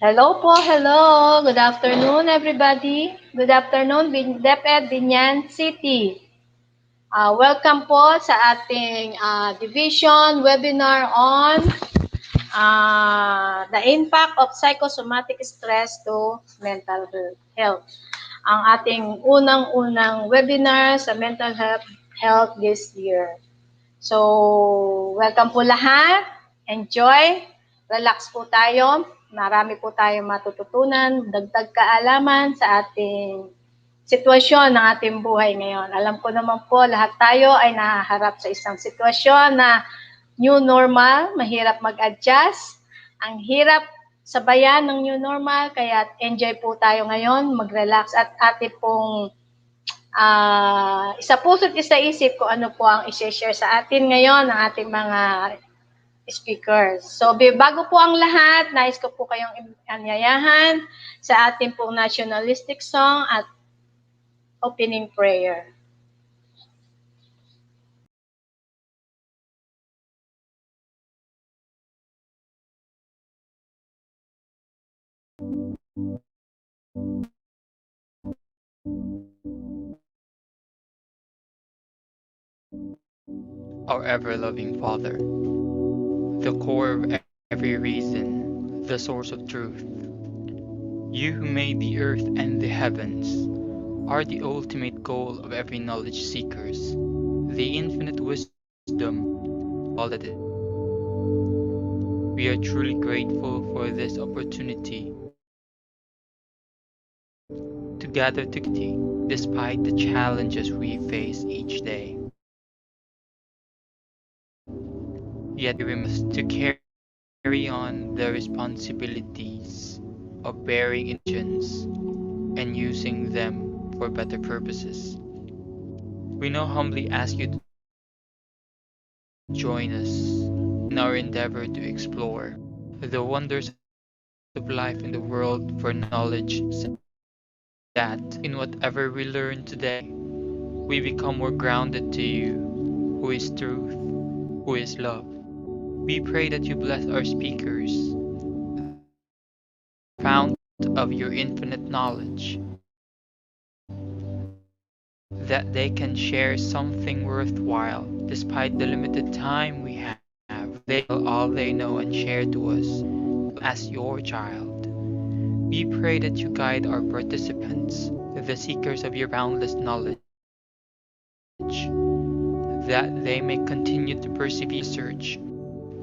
Hello po, hello. Good afternoon, everybody. Good afternoon, DepEd Binyan City. Welcome po sa ating division webinar on the impact of psychosomatic stress to mental health. Ang ating unang-unang webinar sa mental health this year. So, welcome po lahat. Enjoy. Relax po tayo. Marami po tayong matututunan, dagdag kaalaman sa ating sitwasyon ng ating buhay ngayon. Alam ko naman po, lahat tayo ay nahaharap sa isang sitwasyon na new normal, mahirap mag-adjust. Ang hirap sabayan ng new normal, kaya enjoy po tayo ngayon, mag-relax at ating pong isa puso't isa isip kung ano po ang i-share sa atin ngayon ng ating mga speakers. So, bago po ang lahat, nais ko po kayong anyayahan sa ating pong nationalistic song at opening prayer. Our ever-loving Father, the core of every reason, the source of truth. You who made the earth and the heavens are the ultimate goal of every knowledge seekers, the infinite wisdom, all that is. We are truly grateful for this opportunity to gather together despite the challenges we face each day. Yet we must to carry on the responsibilities of bearing intelligence and using them for better purposes. We now humbly ask you to join us in our endeavor to explore the wonders of life in the world for knowledge, so that in whatever we learn today, we become more grounded to you, who is truth, who is love. We pray that you bless our speakers, fount of your infinite knowledge, that they can share something worthwhile despite the limited time we have. They all they know and share to us as your child. We pray that you guide our participants, the seekers of your boundless knowledge, that they may continue to persevere search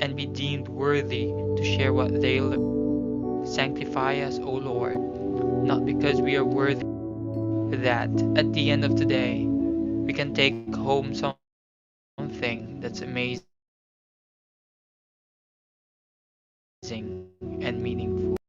and be deemed worthy to share what they learn. Sanctify us, O Lord, not because we are worthy, that at the end of the day we can take home something that's amazing and meaningful.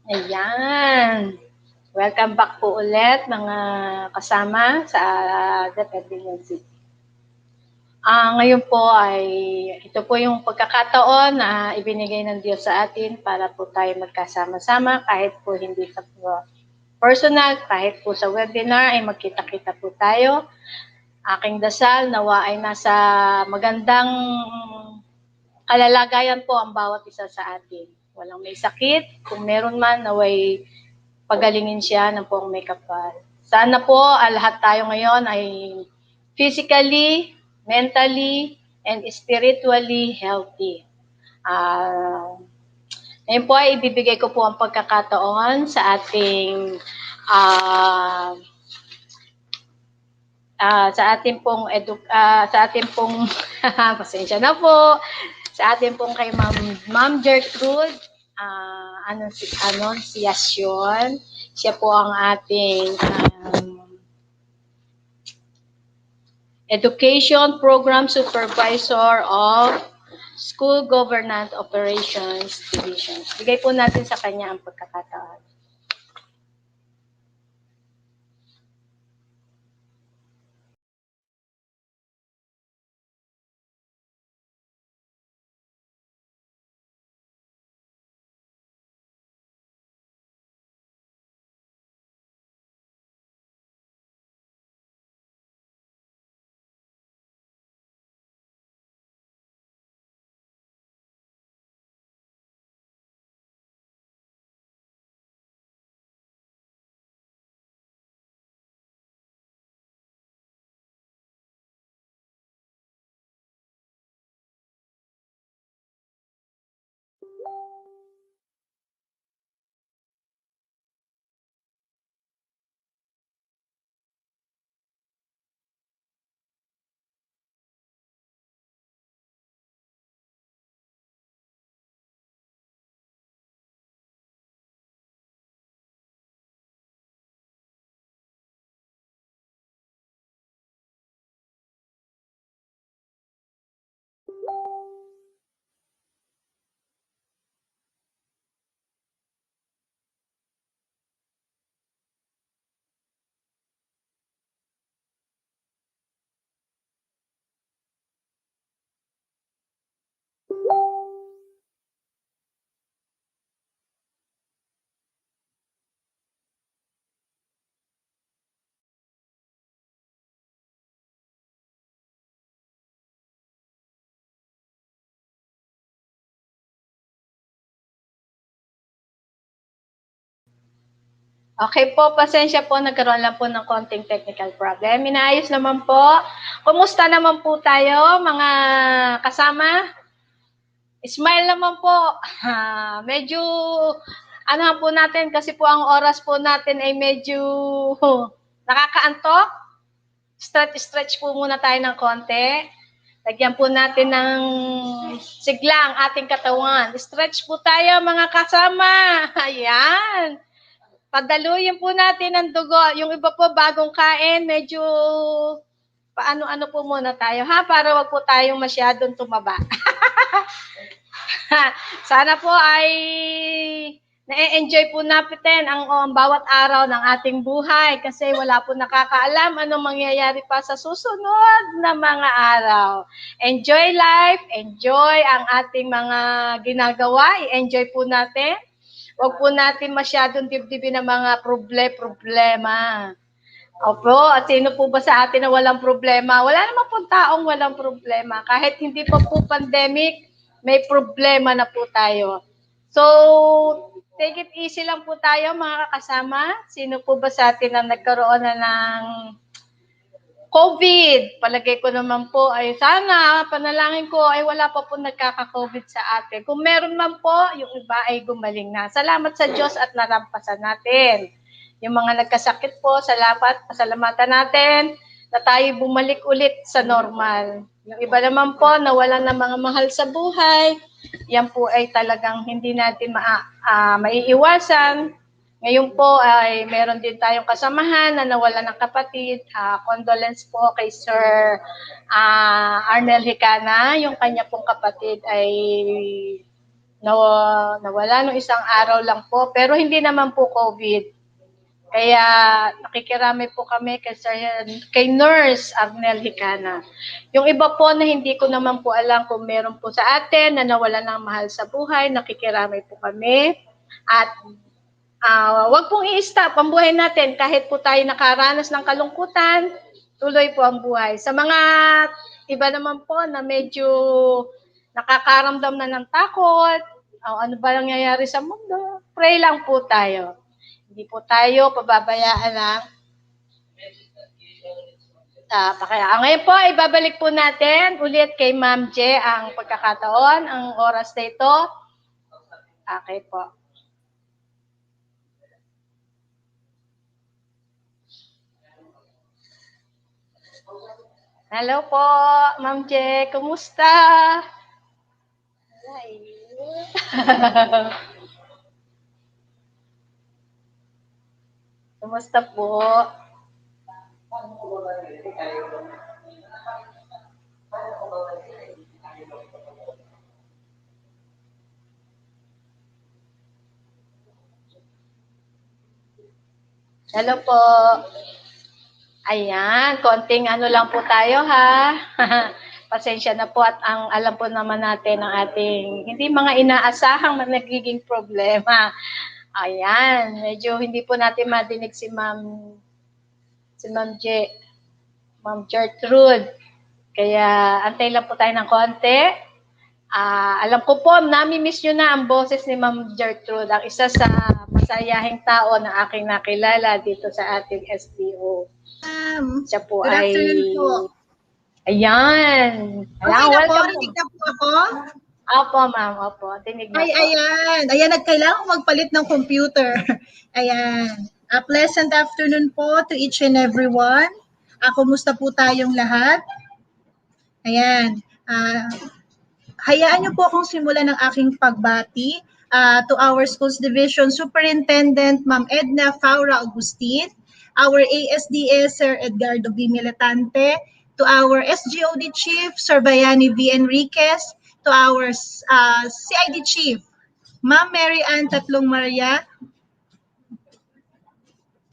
Ayan. Welcome back po ulit mga kasama sa The Presidency. Ngayon po ay ito po yung pagkakataon na ibinigay ng Diyos sa atin para po tayo magkasama-sama kahit po hindi sa personal, kahit po sa webinar ay magkita-kita po tayo. Aking dasal nawa ay nasa magandang kalalagayan po ang bawat isa sa atin. Walang may sakit, kung meron man naway pagalingin siya ng pong may kapal. Sana po lahat tayo ngayon ay physically, mentally, and spiritually healthy. Ngayon po ay ibibigay ko po ang pagkakataon sa ating sa ating pong pasensya na po, sa ating pong kay Ma'am Gertrude Annunciacion. Siya po ang ating Education Program Supervisor of School Governance Operations Division. Bigay po natin sa kanya ang pagkakataon. Okay po, pasensya po, nagkaroon lang po ng konting technical problem. Inaayos naman po. Kumusta naman po tayo, mga kasama? Smile naman po. Medyo, ano po natin, kasi po ang oras po natin ay medyo nakakaantok. Stretch po muna tayo ng konti. Lagyan po natin ng sigla ang ating katawan. Stretch po tayo, mga kasama. Ayan. Padaluyin po natin ang dugo. Yung iba po bagong kain, medyo paano-ano po muna tayo ha, para wag po tayong masyadong tumaba. Sana po ay na-enjoy po natin ang bawat araw ng ating buhay kasi wala po nakakaalam anong mangyayari pa sa susunod na mga araw. Enjoy life, enjoy ang ating mga ginagawa, i-enjoy po natin. Huwag po natin masyadong dibdibin ng mga problema. Opo, at sino po ba sa atin na walang problema? Wala naman po taong walang problema. Kahit hindi pa po pandemic, may problema na po tayo. So, take it easy lang po tayo mga kasama. Sino po ba sa atin na nagkaroon na ng COVID? Palagay ko naman po ay sana, panalangin ko ay wala pa po nagkaka-COVID sa atin. Kung meron man po, yung iba ay gumaling na. Salamat sa Diyos at nalampasan natin. Yung mga nagkasakit po, salamat, pasalamatan natin na tayo bumalik ulit sa normal. Yung iba naman po, nawalan ng mga mahal sa buhay, yan po ay talagang hindi natin maiiwasan. Ngayon po ay meron din tayong kasamahan na nawalan ng kapatid. Condolence po kay Sir Arnel Hicana. Yung kanya pong kapatid ay nawala nung isang araw lang po. Pero hindi naman po COVID. Kaya nakikiramay po kami kay Nurse Arnel Hicana. Yung iba po na hindi ko naman po alam kung meron po sa atin na nawala ng mahal sa buhay, nakikiramay po kami. At wag pong i-stop ang buhay natin kahit po tayo nakaranas ng kalungkutan, tuloy po ang buhay. Sa mga iba naman po na medyo nakakaramdam na ng takot, ano ba nangyayari sa mundo, pray lang po tayo. Hindi po tayo pababayaan ng ngayon po, ibabalik po natin ulit kay Ma'am J ang pagkakataon, ang oras na ito. Okay po. Hello po, Ma'am J. Kumusta? Kumusta po? Hello po. Ayan, konting ano lang po tayo ha. Pasensya na po at ang alam po naman natin ang ating hindi mga inaasahang nagiging problema. Ayan, medyo hindi po natin madinig si Ma'am J. Ma'am Gertrude. Kaya antay lang po tayo ng konti. Alam ko po, nami-miss nyo na ang boses ni Ma'am Gertrude, ang isa sa masayahing tao na aking nakilala dito sa ating SDO. Siya po Good afternoon po. Ayan. Okay na po, rinig na po ako? Opo, ma'am. Opo, tinig na po. Ayan. Ayan, nagkailangan magpalit ng computer. Ayan. A pleasant afternoon po to each and everyone. Kumusta po tayong lahat? Ayan. Hayaan niyo po akong simulan ng aking pagbati to our Schools Division Superintendent, Ma'am Edna Faura Agustin, our ASDS, Sir Edgardo V. Militante, to our SGOD Chief, Sir Bayani V. Enriquez, to our CID Chief, Ma'am Mary Ann Tatlong Maria,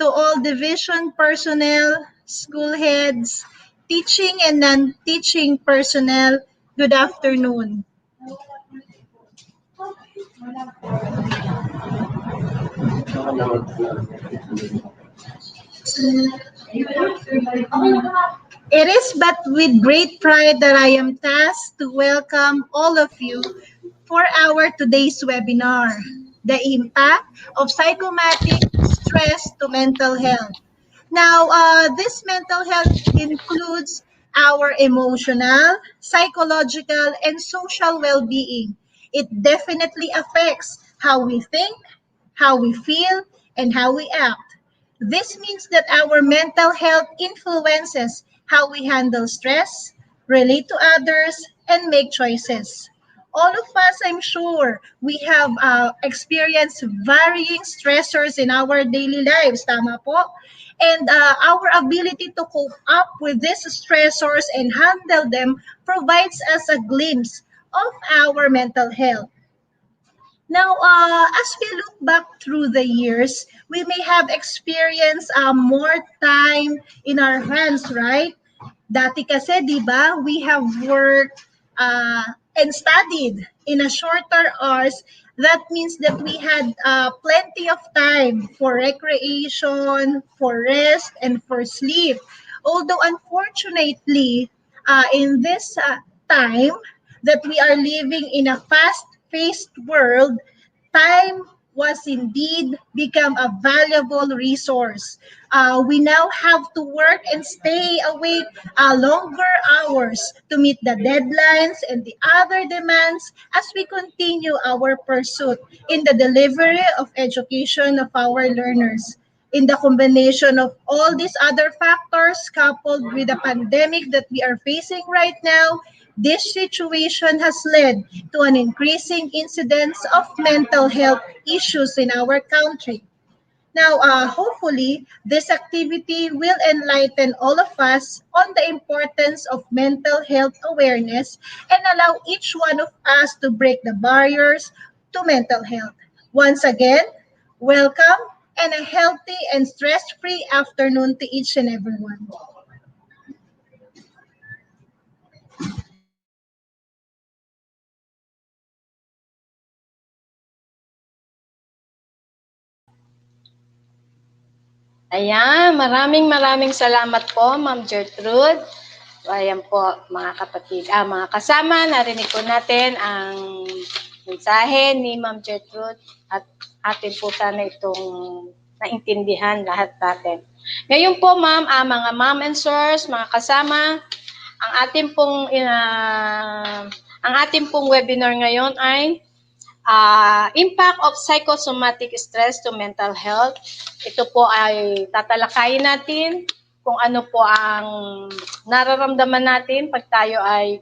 to all division personnel, school heads, teaching and non-teaching personnel, good afternoon. It is but with great pride that I am tasked to welcome all of you for our today's webinar. the impact of psychosomatic stress to mental health. Now, this mental health includes our emotional, psychological, and social well being. It definitely affects how we think, how we feel, and how we act. This means that our mental health influences how we handle stress, relate to others, and make choices. All of us, I'm sure, we have experienced varying stressors in our daily lives, tama po? And our ability to cope up with these stressors and handle them provides us a glimpse of our mental health. Now, as we look back through the years, we may have experienced more time in our hands, right? Dati kasi, di ba, we have worked and studied in a shorter hours. That means that we had plenty of time for recreation, for rest, and for sleep. Although, unfortunately, in this time that we are living in a fast-paced world, time was indeed become a valuable resource. We now have to work and stay awake longer hours to meet the deadlines and the other demands as we continue our pursuit in the delivery of education of our learners. In the combination of all these other factors coupled with the pandemic that we are facing right now, this situation has led to an increasing incidence of mental health issues in our country. Now, hopefully, this activity will enlighten all of us on the importance of mental health awareness and allow each one of us to break the barriers to mental health. Once again, welcome and a healthy and stress-free afternoon to each and everyone. Ayan, maraming maraming salamat po, Ma'am Gertrude. Ayan po, mga kapatid, mga kasama, narinig po natin ang mensahe ni Ma'am Gertrude at atin po sana itong naintindihan lahat natin. Ngayon po, Ma'am, mga Ma'am and Sirs, mga kasama, ang ating pong webinar ngayon ay impact of psychosomatic stress to mental health. Ito po ay tatalakayin natin kung ano po ang nararamdaman natin pag tayo ay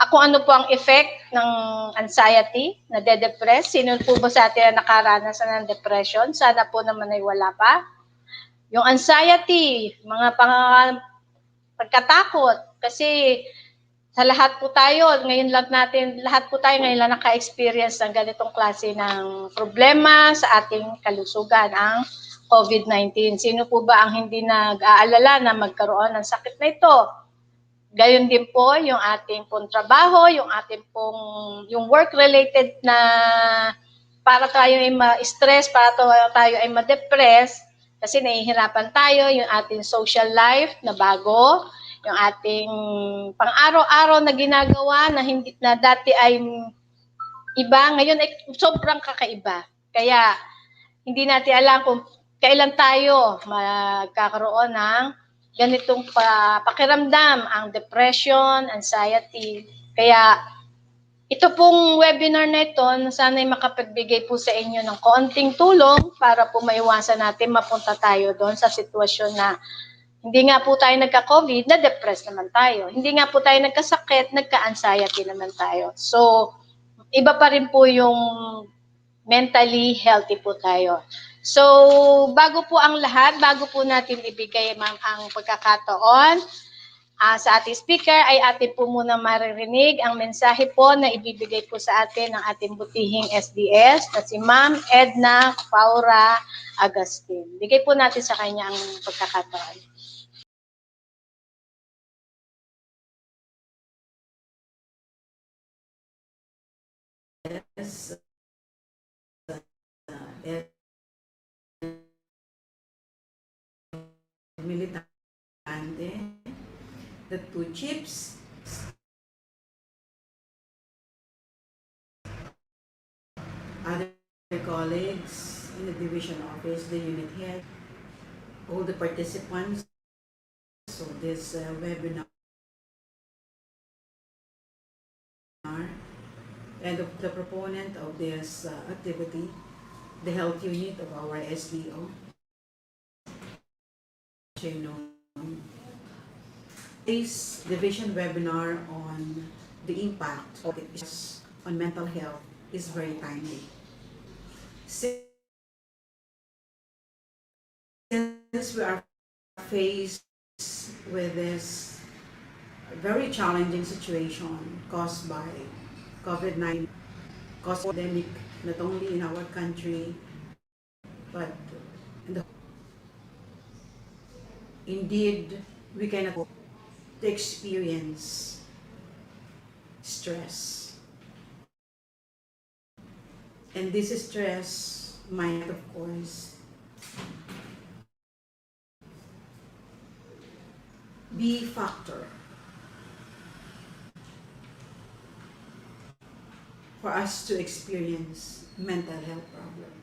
kung ano po ang effect ng anxiety, na de-depress. Sino po ba sa atin na nakaranas ng depression? Sana po naman ay wala pa. Yung anxiety, mga pagkatakot, kasi sa lahat po tayo, lahat po tayo ngayon lang naka-experience ng ganitong klase ng problema sa ating kalusugan, ang COVID-19. Sino po ba ang hindi nag-aalala na magkaroon ng sakit na ito? Gayon din po yung ating pong trabaho, yung work-related na para tayo ay ma-stress, para tayo ay ma-depress, kasi nahihirapan tayo, yung ating social life na bago, yung ating pang-araw-araw na ginagawa na dati ay iba, ngayon ay sobrang kakaiba. Kaya hindi natin alam kung kailan tayo magkakaroon ng ganitong pakiramdam, ang depression, anxiety. Kaya ito pong webinar na ito, sana'y makapagbigay po sa inyo ng konting tulong para po maiwasan natin mapunta tayo doon sa sitwasyon na hindi nga po tayo nagka-COVID, na-depress naman tayo. Hindi nga po tayo nagkasakit, nagka-anxiety naman tayo. So, iba pa rin po yung mentally healthy po tayo. So, bago po natin ibigay ang pagkakataon sa ating speaker, ay atin po muna maririnig ang mensahe po na ibibigay po sa atin ng ating butihing SDS na si Ma'am Edna Paura Agustin. Bigay po natin sa kanya ang pagkakataon. Militante, the two chips, other colleagues in the division office, the unit head, all the participants. So this webinar and the proponent of this activity, the health unit of our SDO. You know, this division webinar on the impact of it on mental health is very timely. Since we are faced with this very challenging situation caused by COVID-19, caused by pandemic not only in our country but in the indeed we cannot hope to experience stress. And this stress might of course be factor for us to experience mental health problem.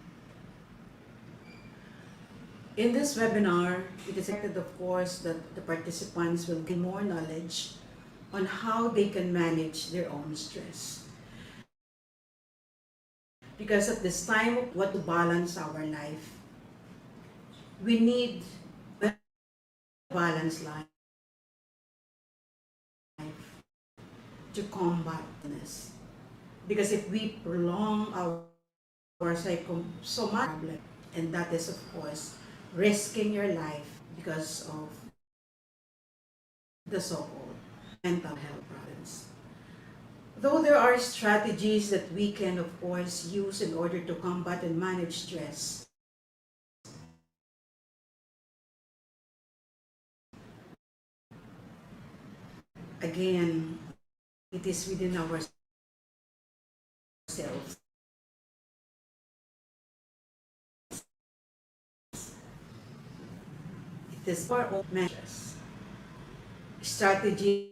In this webinar, it is expected, of course, that the participants will gain more knowledge on how they can manage their own stress. Because at this time, what to balance our life, we need a balanced life to combat this. Because if we prolong our psychosomatic problem, and that is, of course, risking your life because of the so-called mental health problems. Though there are strategies that we can, of course, use in order to combat and manage stress, again, it is within ourselves. It is our own measures. Strategies,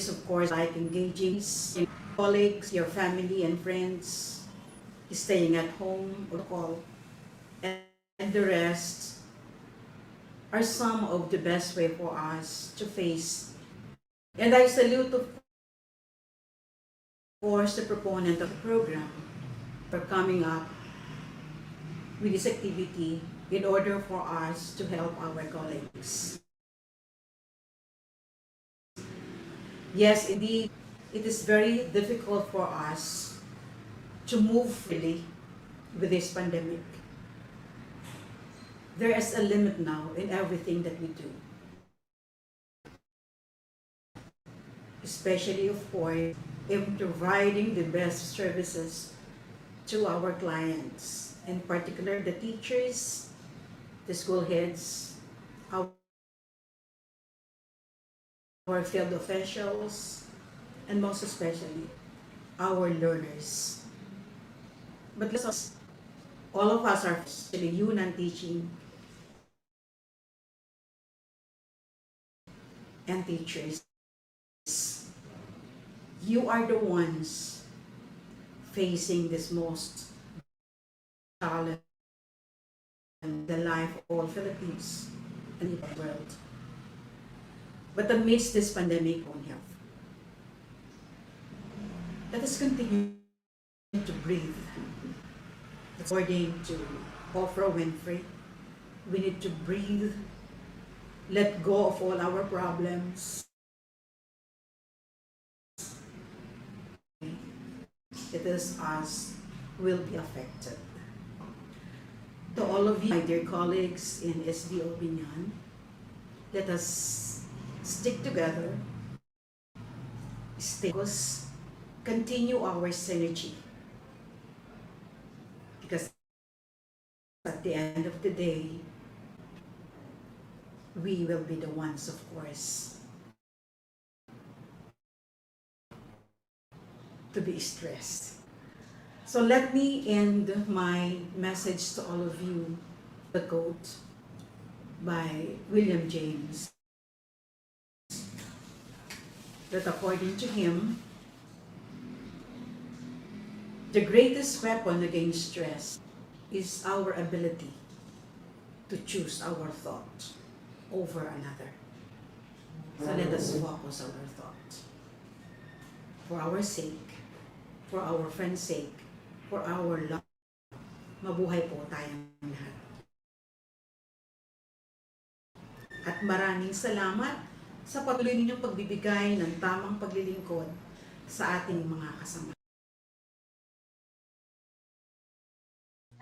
of course, like engaging your colleagues, your family and friends, staying at home or call, and the rest are some of the best way for us to face. And I salute, of course, the proponent of the program for coming up with this activity in order for us to help our colleagues. Yes, indeed, it is very difficult for us to move freely with this pandemic. There is a limit now in everything that we do. Especially, of course, in providing the best services to our clients, in particular the teachers, the school heads, our field officials, and most especially our learners. But all of us are actually Yunnan teaching and teachers. You are the ones facing this most challenge in the life of all Philippines and the world. But amidst this pandemic on health, let us continue to breathe. According to Oprah Winfrey, we need to breathe, let go of all our problems. It is us will be affected. To all of you, my dear colleagues in SDO Binyan, let us stick together, stay focused, continue our synergy. Because at the end of the day, we will be the ones, of course, to be stressed. So let me end my message to all of you, the quote by William James, that according to him, The greatest weapon against stress is our ability to choose our thought over another. So let us focus on our thoughts. For our sake, for our friend's sake, for our love, mabuhay po tayong lahat. At maraming salamat sa patuloy ninyong pagbibigay ng tamang paglilingkod sa ating mga kasama.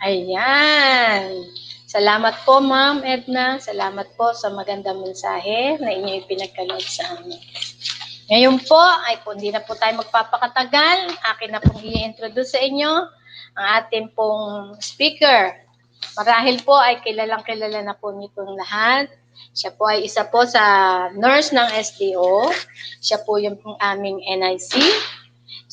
Ayan. Salamat po, Ma'am Edna. Salamat po sa magandang mensahe na inyo ipinagkaloob sa amin. Ngayon po, ay po, hindi na po tayo magpapakatagal. Akin na pong i-introduce sa inyo ang ating pong speaker. Marahil po ay kilalang-kilala na po nitong lahat. Siya po ay isa po sa nurse ng SDO. Siya po yung aming NIC.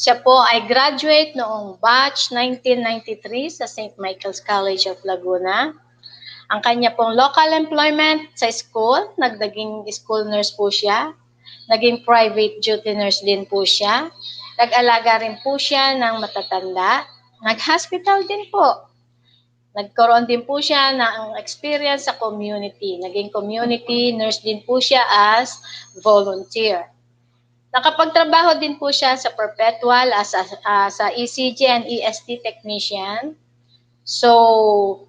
Siya po ay graduate noong batch 1993 sa St. Michael's College of Laguna. Ang kanya pong local employment sa school, naging school nurse po siya. Naging private duty nurse din po siya. Nag-alaga rin po siya ng matatanda. Nag-hospital din po. Nagkaroon din po siya ng experience sa community. Naging community nurse din po siya as volunteer. Nakapagtrabaho din po siya sa Perpetual as sa ECG and EST technician. So,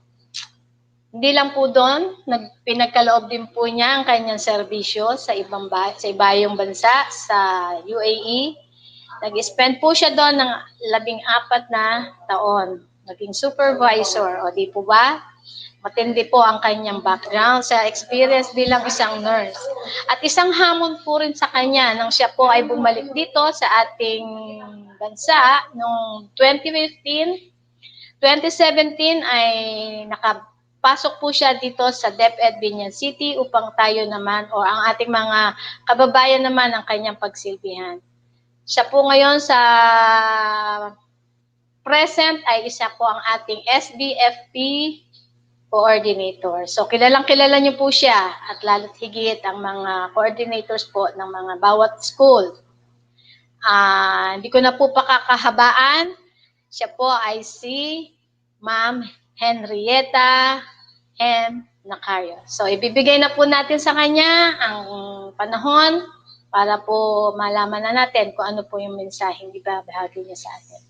hindi lang po doon, pinagkaloob din po niya ang kanyang serbisyo sa ibayong bansa, sa UAE. Nag-spend po siya doon ng 14 na taon. Naging supervisor, o di po ba? Matindi po ang kanyang background sa experience bilang isang nurse. At isang hamon po rin sa kanya nang siya po ay bumalik dito sa ating bansa noong 2015. 2017 ay nakapasok po siya dito sa DepEd Binyan City upang tayo naman o ang ating mga kababayan naman ang kanyang pagsilbihan. Siya po ngayon sa present ay isa po ang ating SBFP coordinator. So, kilalang-kilala niyo po siya at lalo't higit ang mga coordinators po ng mga bawat school. Hindi ko na po pakakahabaan. Siya po ay si Ma'am Henrietta M. Nacario. So, ibibigay na po natin sa kanya ang panahon para po malaman na natin kung ano po yung mensaheng ibabahagi niya sa atin.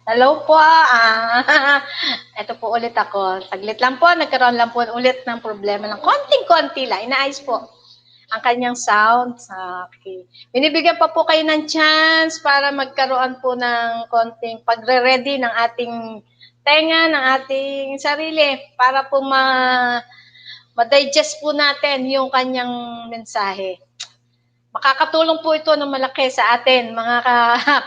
Hello po. Ito po ulit ako. Saglit lang po. Nagkaroon lang po ulit ng problema ng konting-konti lang. Inaayos po ang kanyang sound. Okay. Binibigyan pa po kayo ng chance para magkaroon po ng konting pagre-ready ng ating tenga, ng ating sarili para po ma-digest po natin yung kanyang mensahe. Makakatulong po ito ng malaki sa atin, mga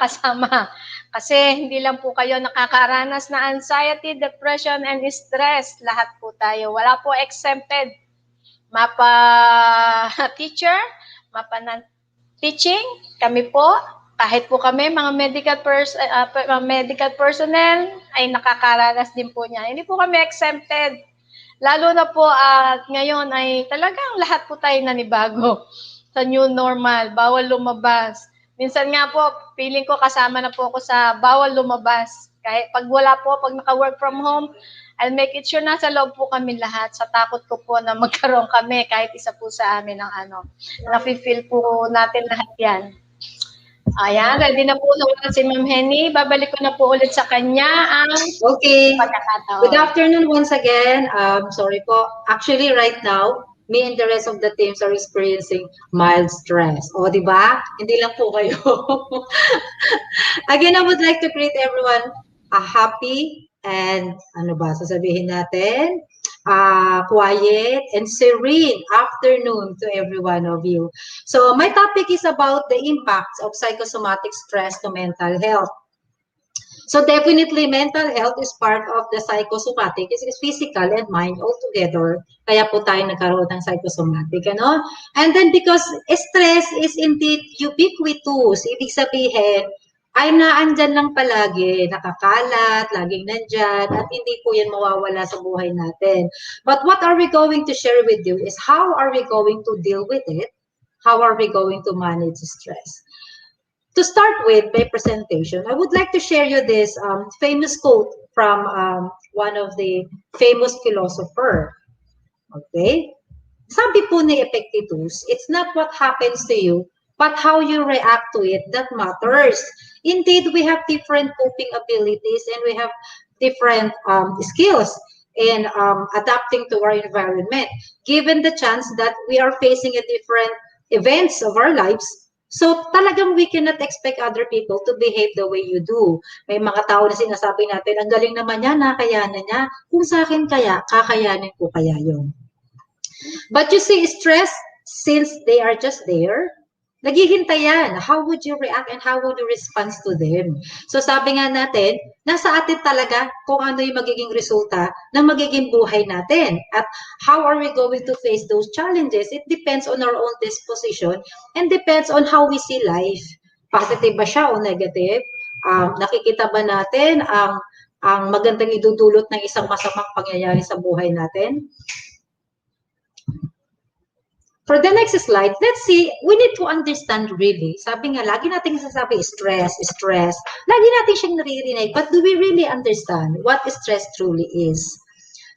kasama. Kasi hindi lang po kayo nakakaranas na anxiety, depression, and stress. Lahat po tayo. Wala po exempted. Mapa-teacher, mapa-teaching, kami po, kahit po kami, mga medical personnel, ay nakakaranas din po niya. Hindi po kami exempted. Lalo na po ngayon ay talagang lahat po tayo nanibago sa new normal, bawal lumabas. Minsan nga po, feeling ko kasama na po ako sa bawal lumabas. Kahit pag wala po, pag naka-work from home, I'll make it sure nasa loob po kami lahat. Sa takot ko po na magkaroon kami kahit isa po sa amin ng nafe-feel po natin lahat yan. Ayan, ready na po naman si Ma'am Henny. Babalik ko na po ulit sa kanya ang Okay. pagkakataon. Good afternoon once again. Sorry po. Actually, right now, me and the rest of the teams are experiencing mild stress. O, di ba? Hindi lang po kayo. Again, I would like to greet everyone a happy and ano ba sasabihin natin? Quiet and serene afternoon to every one of you. So my topic is about the impacts of psychosomatic stress to mental health. So definitely mental health is part of the psychosomatic. It's physical and mind all together. Kaya po tayo nagkaroon ng psychosomatic, ano? And then because stress is indeed ubiquitous, ibig sabihin, ay naandyan lang palagi, nakakalat, laging nandyan, at hindi po yan mawawala sa buhay natin. But what are we going to share with you is how are we going to deal with it? How are we going to manage stress? To start with my presentation, I would like to share you this famous quote from one of the famous philosopher. Okay? Sabi po ni Epictetus, it's not what happens to you, but how you react to it that matters. Indeed, we have different coping abilities and we have different skills in adapting to our environment. Given the chance that we are facing a different events of our lives, so talagang we cannot expect other people to behave the way you do. May mga tao na sinasabi natin, ang galing naman niya, nakayanan niya. Kung sa akin kaya, kakayanin ko kaya yun. But you see, stress, since they are just there, naghihintay yan. How would you react and how would you respond to them? So sabi nga natin, nasa atin talaga kung ano yung magiging resulta ng magiging buhay natin. At how are we going to face those challenges? It depends on our own disposition and depends on how we see life. Positive ba siya o negative? Nakikita ba natin ang magandang idudulot ng isang masamang pangyayari sa buhay natin? For the next slide, let's see, we need to understand really. Sabi nga, lagi natin sasabi, stress, stress. Lagi natin siyang naririnig, but do we really understand what stress truly is?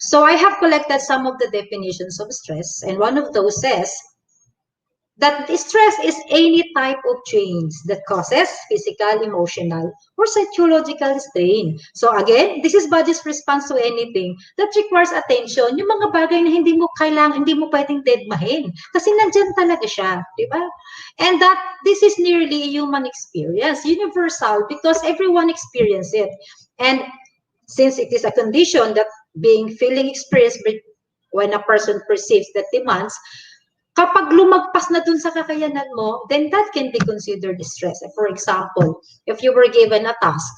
So I have collected some of the definitions of stress, and one of those says that stress is any type of change that causes physical, emotional, or psychological strain. So again, this is body's response to anything that requires attention. Yung mga bagay na hindi mo kailangan, hindi mo pwedeng deadmahin. Kasi nandyan talaga siya, di ba? And that this is nearly a human experience, universal, because everyone experiences it. And since it is a condition that feeling experienced when a person perceives that demands, kapag lumagpas na dun sa kakayanan mo, then that can be considered stress. For example, if you were given a task,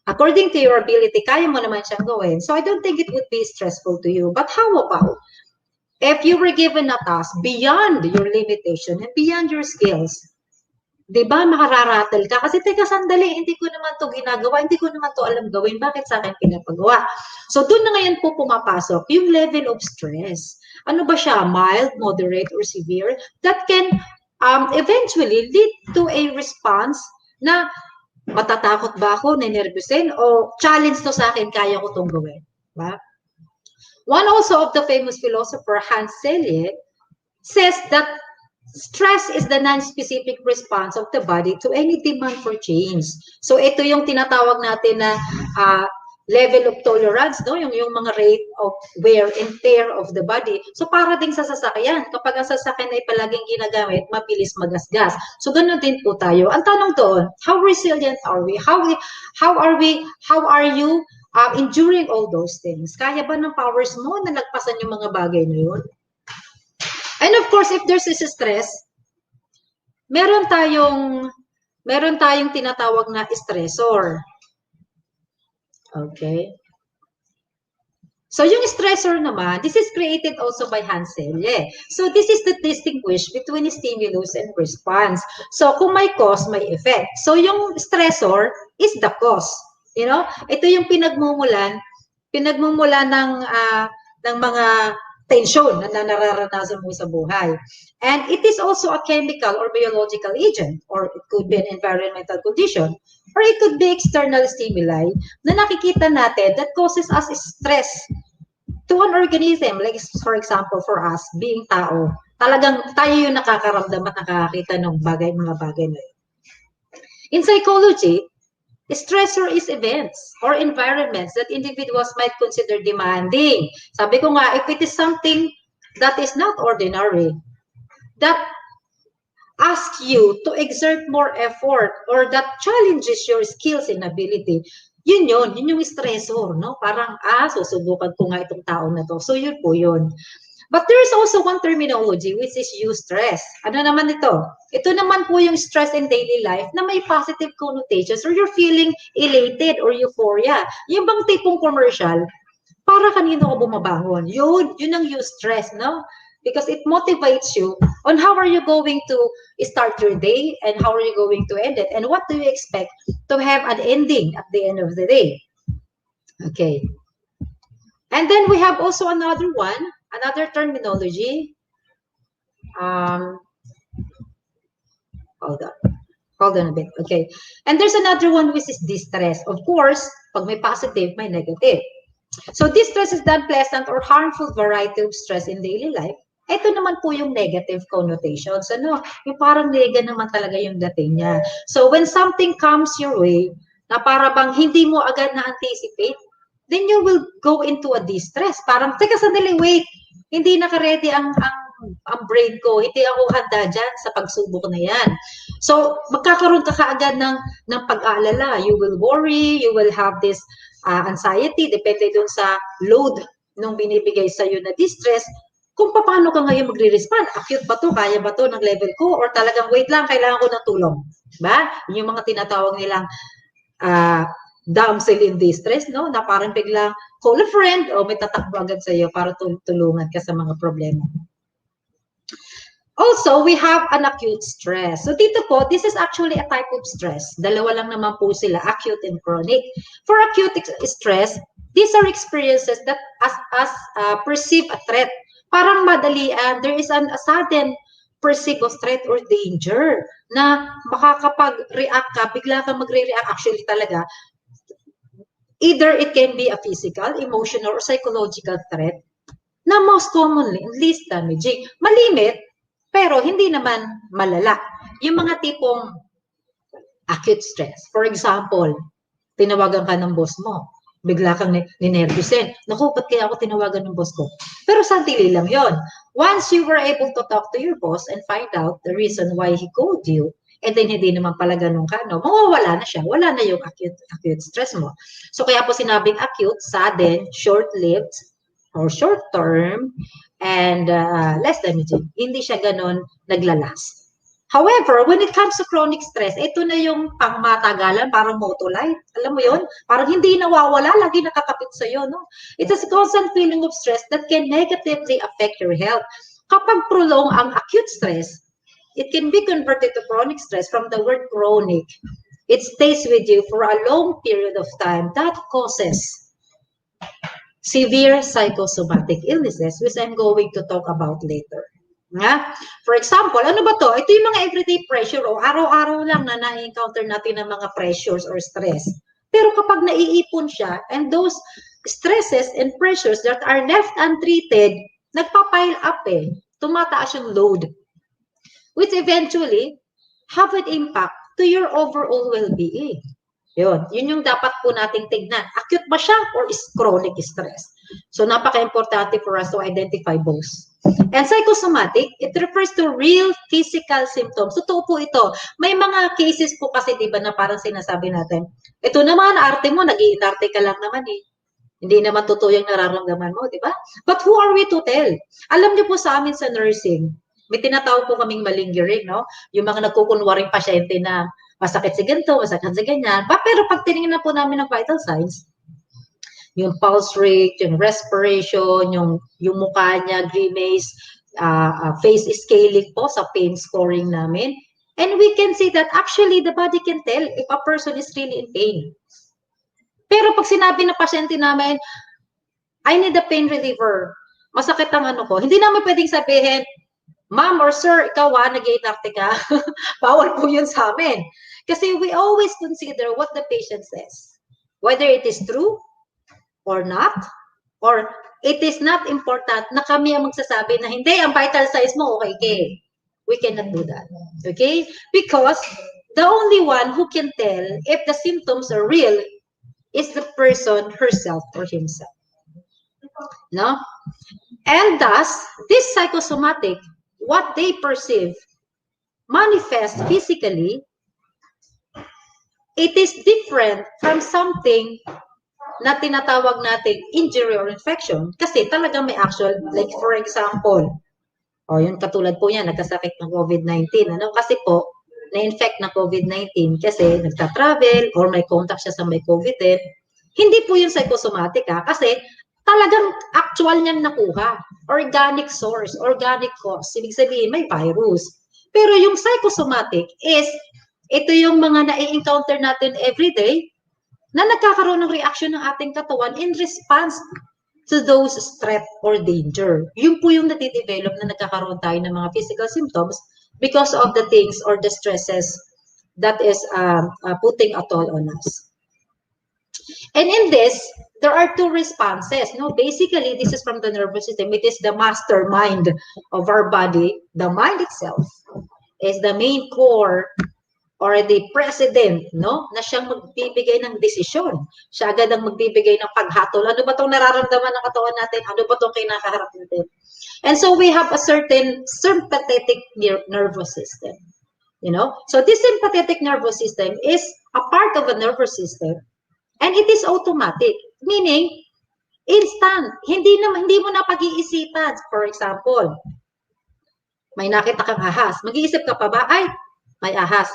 according to your ability, kaya mo naman siyang gawin. So I don't think it would be stressful to you. But how about if you were given a task beyond your limitation and beyond your skills? Di ba, makararatel ka? Kasi teka, sandali, hindi ko naman to ginagawa, hindi ko naman to alam gawin, bakit sa akin pinapagawa? So, doon na ngayon po pumapasok yung level of stress. Ano ba siya? Mild, moderate, or severe? That can eventually lead to a response na matatakot ba ako, nenervyusin, o challenge to sa akin, kaya ko tong gawin. Diba? One also of the famous philosopher, Hans Selye, says that stress is the non-specific response of the body to any demand for change. So ito yung tinatawag natin na level of tolerance, no? Yung mga rate of wear and tear of the body. So para din sa sasakyan, kapag ang sasakyan ay palaging ginagamit, mabilis magasgas. So ganoon din po tayo. Ang tanong doon, how resilient are we? How are you enduring all those things? Kaya ba ng powers mo na nagpasan yung mga bagay na yun? And of course, if there's this stress, meron tayong tinatawag na stressor. Okay? So yung stressor naman, this is created also by Hans Selye. So this is to distinguish between stimulus and response. So kung may cause, may effect. So yung stressor is the cause. You know, ito yung pinagmumulan ng mga tension na nararanasan mo sa buhay. And it is also a chemical or biological agent, or it could be an environmental condition, or it could be external stimuli na nakikita natin that causes us stress to an organism. Like for example, for us, being tao, talagang tayo yung nakakaramdam at nakakakita ng mga bagay na yun. In psychology, stressor is events or environments that individuals might consider demanding. Sabi ko nga, if it is something that is not ordinary, that ask you to exert more effort or that challenges your skills and ability, yun yung stressor, no? Parang, susubukan ko nga itong tao na to. So, yun po yun. But there is also one terminology which is eustress. Ano naman ito? Ito naman po yung stress in daily life na may positive connotations or you're feeling elated or euphoria. Yung bang tipong commercial, para kanino ka bumabangon? Yun ang eustress, no? Because it motivates you on how are you going to start your day and how are you going to end it and what do you expect to have an ending at the end of the day. Okay. And then we have also another terminology. Hold on a bit. Okay. And there's another one which is distress. Of course, pag may positive, may negative. So distress is the unpleasant or harmful variety of stress in daily life. Ito naman po yung negative connotations. Ano? Yung parang nega naman talaga yung dating niya. So when something comes your way, na para bang hindi mo agad na-anticipate, then you will go into a distress. Parang, teka sandali, wait. Hindi naka-ready ang brain ko. Hindi ako handa dyan sa pagsubok na yan. So, magkakaroon ka kaagad ng pag-aalala. You will worry, you will have this anxiety, depende dun sa load nung binibigay sa'yo na distress, kung paano ka ngayon magre-respond. Acute ba to? Kaya ba to ng level ko? Or talagang wait lang, kailangan ko ng tulong. Diba? Yung mga tinatawag nilang damsel in distress, no? Na parang biglang call a friend o may tatakbo agad sa'yo para tulungan ka sa mga problema. Also, we have an acute stress. So dito po, this is actually a type of stress. Dalawa lang naman po sila, acute and chronic. For acute stress, these are experiences that as perceive a threat. Parang madalian, there is a sudden perceive of threat or danger na makakapag-react ka, bigla ka magre-react actually talaga. Either it can be a physical, emotional, or psychological threat na most commonly, least damaging. Malimit, pero hindi naman malala. Yung mga tipong acute stress. For example, tinawagan ka ng boss mo. Bigla kang ninervyusin. Naku, ba't kaya ako tinawagan ng boss ko? Pero sandali lang yon. Once you were able to talk to your boss and find out the reason why he called you, and then hindi naman pala ganun ka, no? Mawawala na siya. Wala na yung acute stress mo. So kaya po sinabing acute, sudden, short-lived, or short-term, and less damaging. Hindi siya ganun naglalast. However, when it comes to chronic stress, ito na yung pangmatagalan, parang motolite. Alam mo yun? Parang hindi nawawala, lagi nakakapit sa'yo, no? It is a constant feeling of stress that can negatively affect your health. Kapag prolong ang acute stress, it can be converted to chronic stress from the word chronic. It stays with you for a long period of time. That causes severe psychosomatic illnesses, which I'm going to talk about later. Nga? For example, ano ba to? Ito yung mga everyday pressure o araw-araw lang na na-encounter natin ng mga pressures or stress. Pero kapag naiipon siya, and those stresses and pressures that are left untreated, nagpapile up tumataas yung load, which eventually have an impact to your overall well-being. Yun yung dapat po nating tignan. Acute ba siya or is chronic stress? So napaka-importante for us to identify both. And psychosomatic, it refers to real physical symptoms. Totoo po ito. May mga cases po kasi, di ba, na parang sinasabi natin, ito naman, arte mo, nag-iinarte ka lang naman eh. Hindi naman totoo yung nararamdaman mo, di ba? But who are we to tell? Alam niyo po sa amin sa nursing, may tinatawag po kaming malingering, no? Yung mga nagkukunwaring pasyente na masakit si ganito, masakit si ganyan. Pero pag tinignan po namin ng vital signs, yung pulse rate, yung respiration, yung mukha niya, grimace, face scaling po sa pain scoring namin. And we can see that actually the body can tell if a person is really in pain. Pero pag sinabi ng pasyente namin, I need a pain reliever, masakit ang ano ko, hindi namin pwedeng sabihin, ma'am or sir, ikaw nag-iinarte ka. Bawal po yun sa amin. Kasi we always consider what the patient says. Whether it is true or not, or it is not important na kami ang magsasabi na hindi, ang vital signs mo, okay. We cannot do that. Okay? Because the only one who can tell if the symptoms are real is the person herself or himself. No? And thus, this psychosomatic, what they perceive, manifest physically, it is different from something na tinatawag natin injury or infection kasi talagang may actual, like for example, yun katulad po yan, nagkasakit ng COVID-19. Ano? Kasi po, na-infect ng COVID-19 kasi nagta-travel or may contact siya sa may COVID din. Hindi po yung psychosomatic kasi talagang actual niyang nakuha. Organic source, organic cause. Ibig sabihin, may virus. Pero yung psychosomatic is, ito yung mga na-encounter natin everyday na nagkakaroon ng reaction ng ating katawan in response to those threat or danger. Yun po yung natidevelop na nagkakaroon tayo ng mga physical symptoms because of the things or the stresses that is putting a toll on us. And in this, there are two responses. No, basically, this is from the nervous system. It is the mastermind of our body. The mind itself is the main core or the president, no, na siyang magbibigay ng desisyon. Siya agad ang magbibigay ng paghatol. Ano ba itong nararamdaman ng katawan natin? Ano ba itong kinakaharap natin? And so we have a certain sympathetic nervous system. You know? So this sympathetic nervous system is a part of a nervous system and it is automatic. Meaning, instant. Hindi mo na pag-iisipan. For example, may nakita kang ahas. Mag-iisip ka pa ba? Ay, may ahas.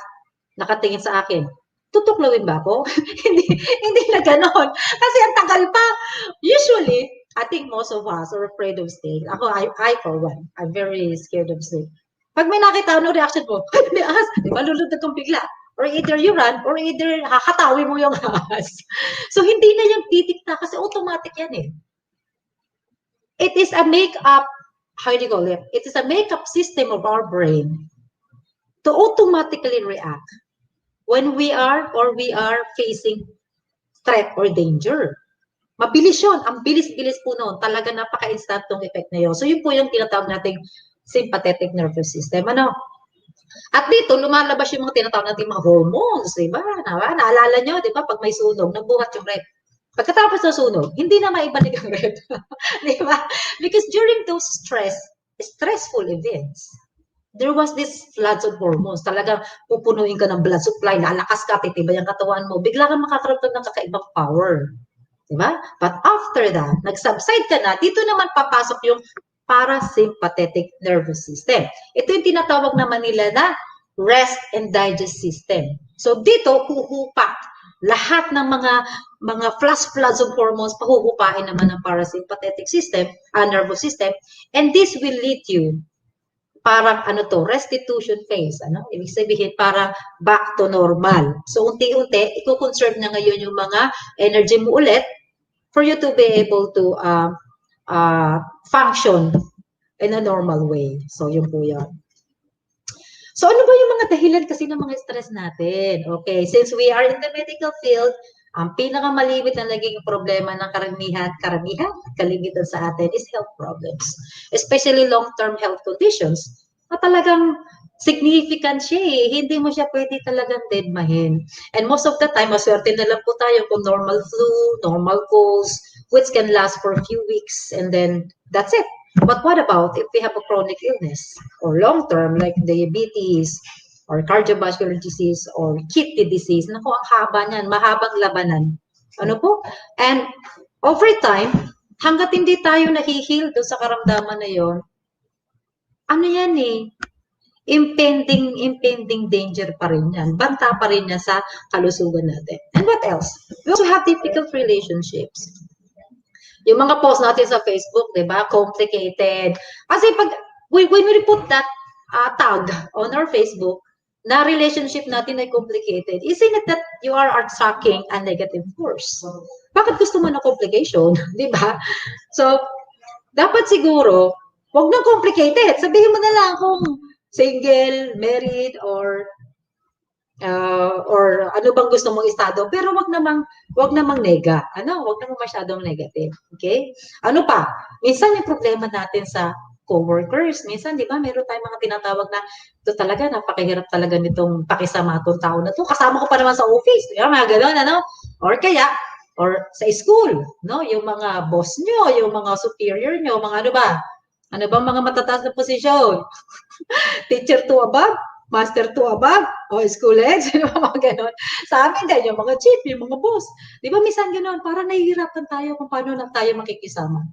Nakatingin sa akin. Tutuklawin ba ako? hindi na ganon. Kasi ang tagal pa. Usually, I think most of us are afraid of snake. Ako, I for one, I'm very scared of snake. Pag may nakita, ano reaction mo? May ahas, di ba? Lulunod kang bigla. Or either you run, or either hakatawi mo yung ahas. So, hindi na yung titikta kasi automatic yan eh. It is a make-up, how do you call it? It is a make-up system of our brain to automatically react when we are facing threat or danger. Mabilis yun. Ang bilis-bilis po noon. Talaga napaka-instant tong effect na yun. So, yun po yung tinatawag nating sympathetic nervous system. Ano? At dito, lumalabas yung mga tinatawag nating mga hormones. Diba? Naalala nyo, diba? Pag may sunog, nabuhat yung red. Pagkatapos ng sunog, hindi na maibalik ang red. Diba? Because during those stressful events, there was this floods of hormones. Talagang pupunuin ka ng blood supply, lalakas ka, titibay ang katawan mo, bigla kang makakaroon ng kakaibang power. Diba? But after that, nag-subside ka na, dito naman papasok yung parasympathetic nervous system. Ito yung tinatawag naman nila na rest and digest system. So dito, huhupa. Lahat ng mga floods of hormones, pahuhupain naman ng parasympathetic system, nervous system, and this will lead you parang restitution phase, Ibig sabihin parang back to normal. So unti-unti i-conserve na ngayon yung mga energy mo ulit for you to be able to function in a normal way. So yun po yan. So ano ba yung mga dahilan kasi ng mga stress natin? Okay, since we are in the medical field, ang pinakamalimit na naging problema ng kalimitan sa atin is health problems. Especially long-term health conditions na talagang significant siya eh. Hindi mo siya pwede talagang deadmahin. And most of the time, maswerte na lang po tayo kung normal flu, normal colds, which can last for a few weeks and then that's it. But what about if we have a chronic illness or long-term like diabetes, or cardiovascular disease, or kidney disease? Naku, ang haba niyan, mahabang labanan. Ano po? And over time, hanggat hindi tayo nahihil doon sa karamdaman na yon, ano yan eh, impending danger pa rin yan. Banta pa rin yan sa kalusugan natin. And what else? We also have difficult relationships. Yung mga post natin sa Facebook, di ba? Complicated. Kasi when we put that tag on our Facebook, na relationship natin ay complicated, isn't it that you are attracting a negative force? Bakit gusto mo ng complication? Di ba? So, dapat siguro, wag nang complicated. Sabihin mo na lang kung single, married, or ano bang gusto mong estado, pero wag namang nega. Wag namang masyadong negative. Okay? Ano pa? Minsan yung problema natin sa co-workers. Minsan, di ba, meron tayong mga tinatawag na ito talaga, napakahirap talaga nitong pakisama itong tao na to. Kasama ko pa naman sa office. Di ba? Mga gano'n, Or kaya, Or sa school, no? Yung mga boss nyo, yung mga superior nyo, mga ano ba? Ano bang mga matataas na posisyon? Teacher to above? Master to above? O school heads? Yung mga ganon. Sa amin din, yung mga chief, yung mga boss. Di ba, minsan ganon, para nahihirapan tayo kung paano na tayo makikisama.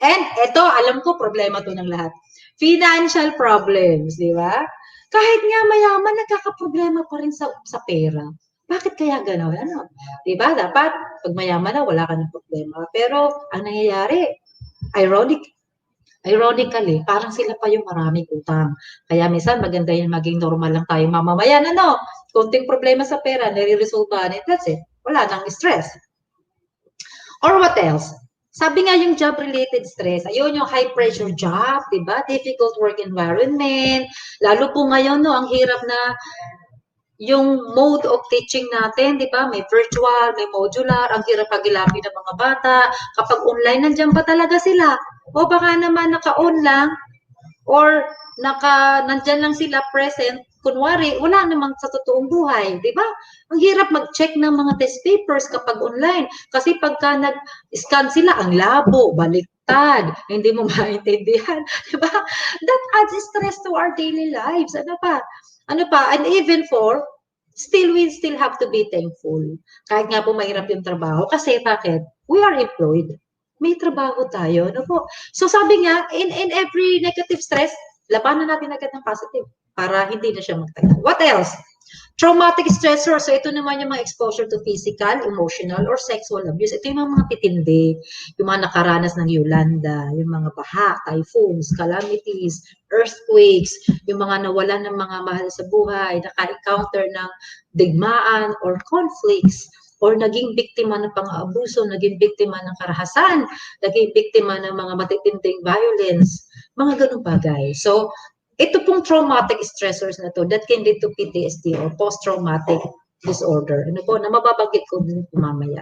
And ito, alam ko, problema to ng lahat. Financial problems, di ba? Kahit nga mayaman, nagkakaproblema pa rin sa pera. Bakit kaya gano'n? Ano? Di ba? Dapat, pag mayaman na, wala ka ng problema. Pero, ang nangyayari, ironically, parang sila pa yung maraming utang. Kaya minsan, maganda yung maging normal lang tayong mamamayan. Ano? Konting problema sa pera, nare-resolve it. That's it. Wala nang stress. Or what else? Sabi nga yung job-related stress, ayun yung high-pressure job, di ba? Difficult work environment. Lalo po ngayon, no, ang hirap na yung mode of teaching natin, di ba? May virtual, may modular, ang hirap pagilapin ng mga bata. Kapag online, nandiyan pa talaga sila. O baka naman naka-on lang, or nandyan lang sila present, kunwari, wala namang sa totoong buhay, di ba? Ang hirap mag-check ng mga test papers kapag online. Kasi pagka nag-scan sila, ang labo, baliktad, hindi mo maintindihan, di ba? That adds stress to our daily lives. Ano pa? And even we still have to be thankful. Kahit nga po mahirap yung trabaho. Kasi bakit? We are employed. May trabaho tayo. Ano po? So sabi nga, in every negative stress, labanan natin agad ng positive para hindi na siya magtagal. What else? Traumatic stressor. So ito naman yung mga exposure to physical, emotional, or sexual abuse. Ito yung mga pitindi, yung mga nakaranas ng Yolanda, yung mga baha, typhoons, calamities, earthquakes, yung mga nawalan ng mga mahal sa buhay, naka-encounter ng digmaan or conflicts, or naging biktima ng pang-aabuso, naging biktima ng karahasan, naging biktima ng mga matitinding violence, mga ganung bagay. So, ito pong traumatic stressors na to that can lead to PTSD or post-traumatic disorder. Ano po, na mababanggit ko din mamaya.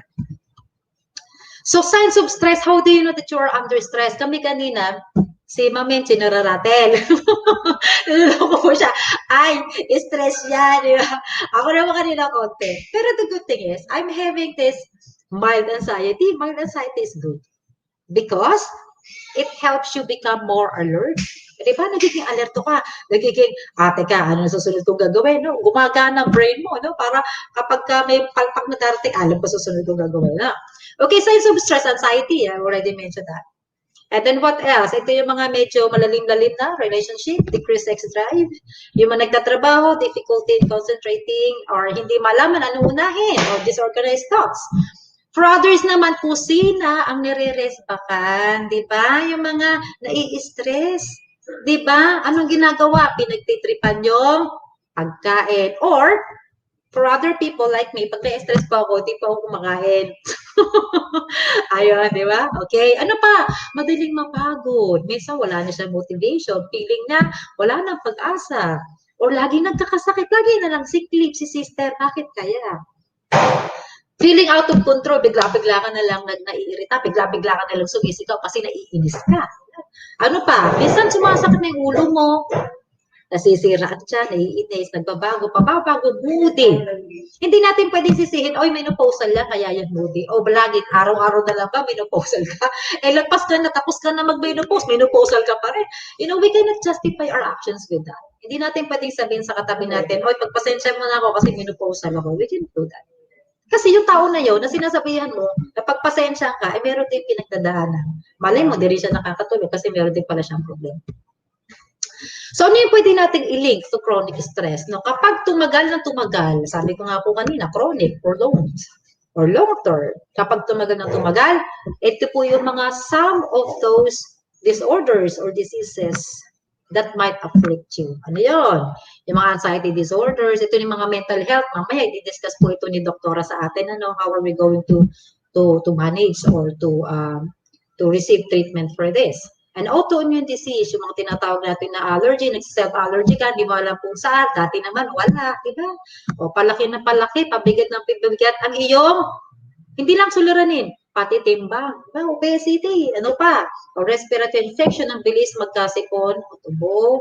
So, signs of stress, how do you know that you are under stress? Kami kanina, si Mamen, sinararatel. Naluloko po siya. Ay, stress yan. Ako naman kanina konti. Pero the good thing is, I'm having this mild anxiety. Mild anxiety is good. Because it helps you become more alert. Di ba? Nagiging alerto ka. Nagiging, teka, ano susunod kong gagawin? No? Gumagana ang brain mo, no? Para kapag may palpak na darating, alam ko susunod kong gagawin. No? Okay, signs of stress, anxiety. I already mentioned that. And then what else? Ito yung mga medyo malalim-lalim na relationship, decreased sex drive, yung mga nagtatrabaho, difficulty in concentrating, or hindi malaman anong unahin, or disorganized thoughts. For others naman, kusina ang nire-respakan, di ba? Yung mga nai-stress, di ba? Anong ginagawa? Pinagtitripan yung pagkain. Or, for other people like me, pag na-stress pa ako, di pa ako kumakain. Ayun, di ba? Okay. Ano pa? Madaling mapagod. Minsan wala na siya motivation. Feeling na wala nang pag-asa. Or lagi nagkakasakit. Lagi na lang sick leave si sister. Bakit kaya? Feeling out of control, bigla-bigla ka na lang naiirita, bigla-bigla ka na lang sumisigaw kasi naiinis ka. Ano pa? Minsan sumasakit na yung ulo mo, nasisira at siya, naiinis, nagbabago, pababago, moody. Hindi natin pwedeng sisihin, oy, menopausal lang, kaya yan moody. O laging araw-araw na lang ba, menopausal ka? Lagpas ka na, tapos ka na mag-menopause, menopausal ka pa rin. We cannot justify our actions with that. Hindi natin pwedeng sabihin sa katabi natin, oy, pagpasensya mo na ako kasi menopausal ako. We can't do that. Kasi yung tao na yun, na sinasabihan mo, na pagpasensya ka, meron din pinagdadaanan. Malay mo, di rin siya nakakatulog kasi meron din pala siyang problema. So, ano yung pwede nating i-link to chronic stress? No? Kapag tumagal na tumagal, sabi ko nga po kanina, chronic, prolonged, or long-term, kapag tumagal na tumagal, ito po yung mga some of those disorders or diseases that might afflict you. Ano yun? Yung mga anxiety disorders, ito yung mga mental health. Mamaya, i-discuss po ito ni doktora sa atin. How are we going to manage or to receive treatment for this? And autoimmune disease, yung mga tinatawag natin na allergy, nagsiself-allergy ka, di mo alam kung saan, dati naman wala, di ba? O palaki na palaki, pabigat ng pabigat, ang iyong, hindi lang suliranin, pati timbang, obesity, ano pa, o respiratory infection, ang bilis magkasikon, tubo,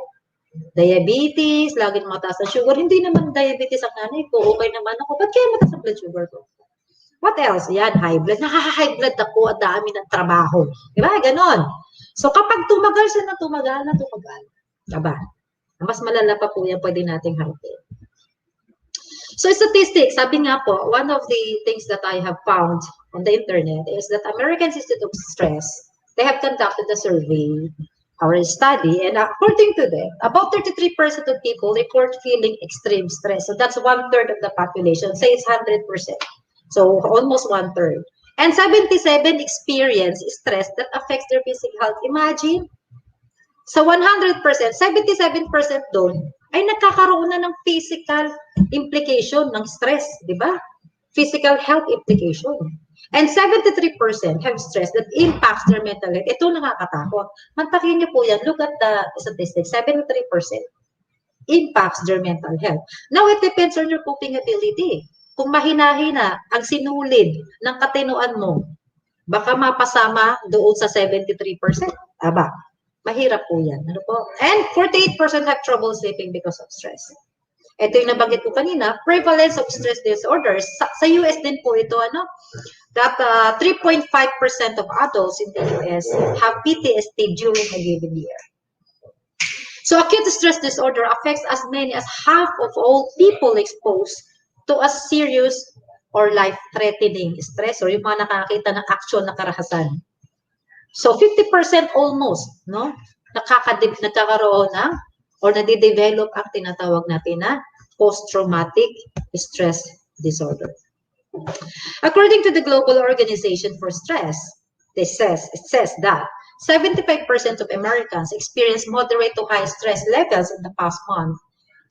diabetes, laging mataas ang sugar, hindi naman diabetes ang nanay ko, okay naman ako, ba't kaya mataas ang blood sugar ko? What else? Yan, high blood. Nakaka-high blood ako, ang dami ng trabaho. Diba? Ganon. So, kapag tumagal siya na tumagal, diba? Mas malala pa po yan, pwede nating harapin. So, statistics, sabi nga po, one of the things that I have found on the internet is that American Institute of Stress, they have conducted a survey or a study, and according to them, about 33% of people report feeling extreme stress. So, that's 1/3 of the population. Say it's 100%. So, almost 1/3. And 77 experience stress that affects their physical health. Imagine, sa 100%, 77% doon ay nagkakaroon na ng physical implication ng stress, di ba? Physical health implication. And 73% have stress that impacts their mental health. Ito nakakatakot. Mantakin niyo po yan. Look at the statistics. 73% impacts their mental health. Now, it depends on your coping ability. Kung mahina-hina ang sinulid ng katinuan mo, baka mapasama doon sa 73%. Aba, mahirap po yan. Ano po? And 48% have trouble sleeping because of stress. Ito yung nabanggit ko kanina, prevalence of stress disorders. Sa US din po ito, that 3.5% of adults in the US have PTSD during a given year. So acute stress disorder affects as many as half of all people exposed to a serious or life-threatening stress or yung mga nakakita ng actual na karahasan. So 50% almost, no? Nagkakaroon ng or nadidevelop ang tinatawag natin na post-traumatic stress disorder. According to the Global Organization for Stress, it says that 75% of Americans experience moderate to high stress levels in the past month.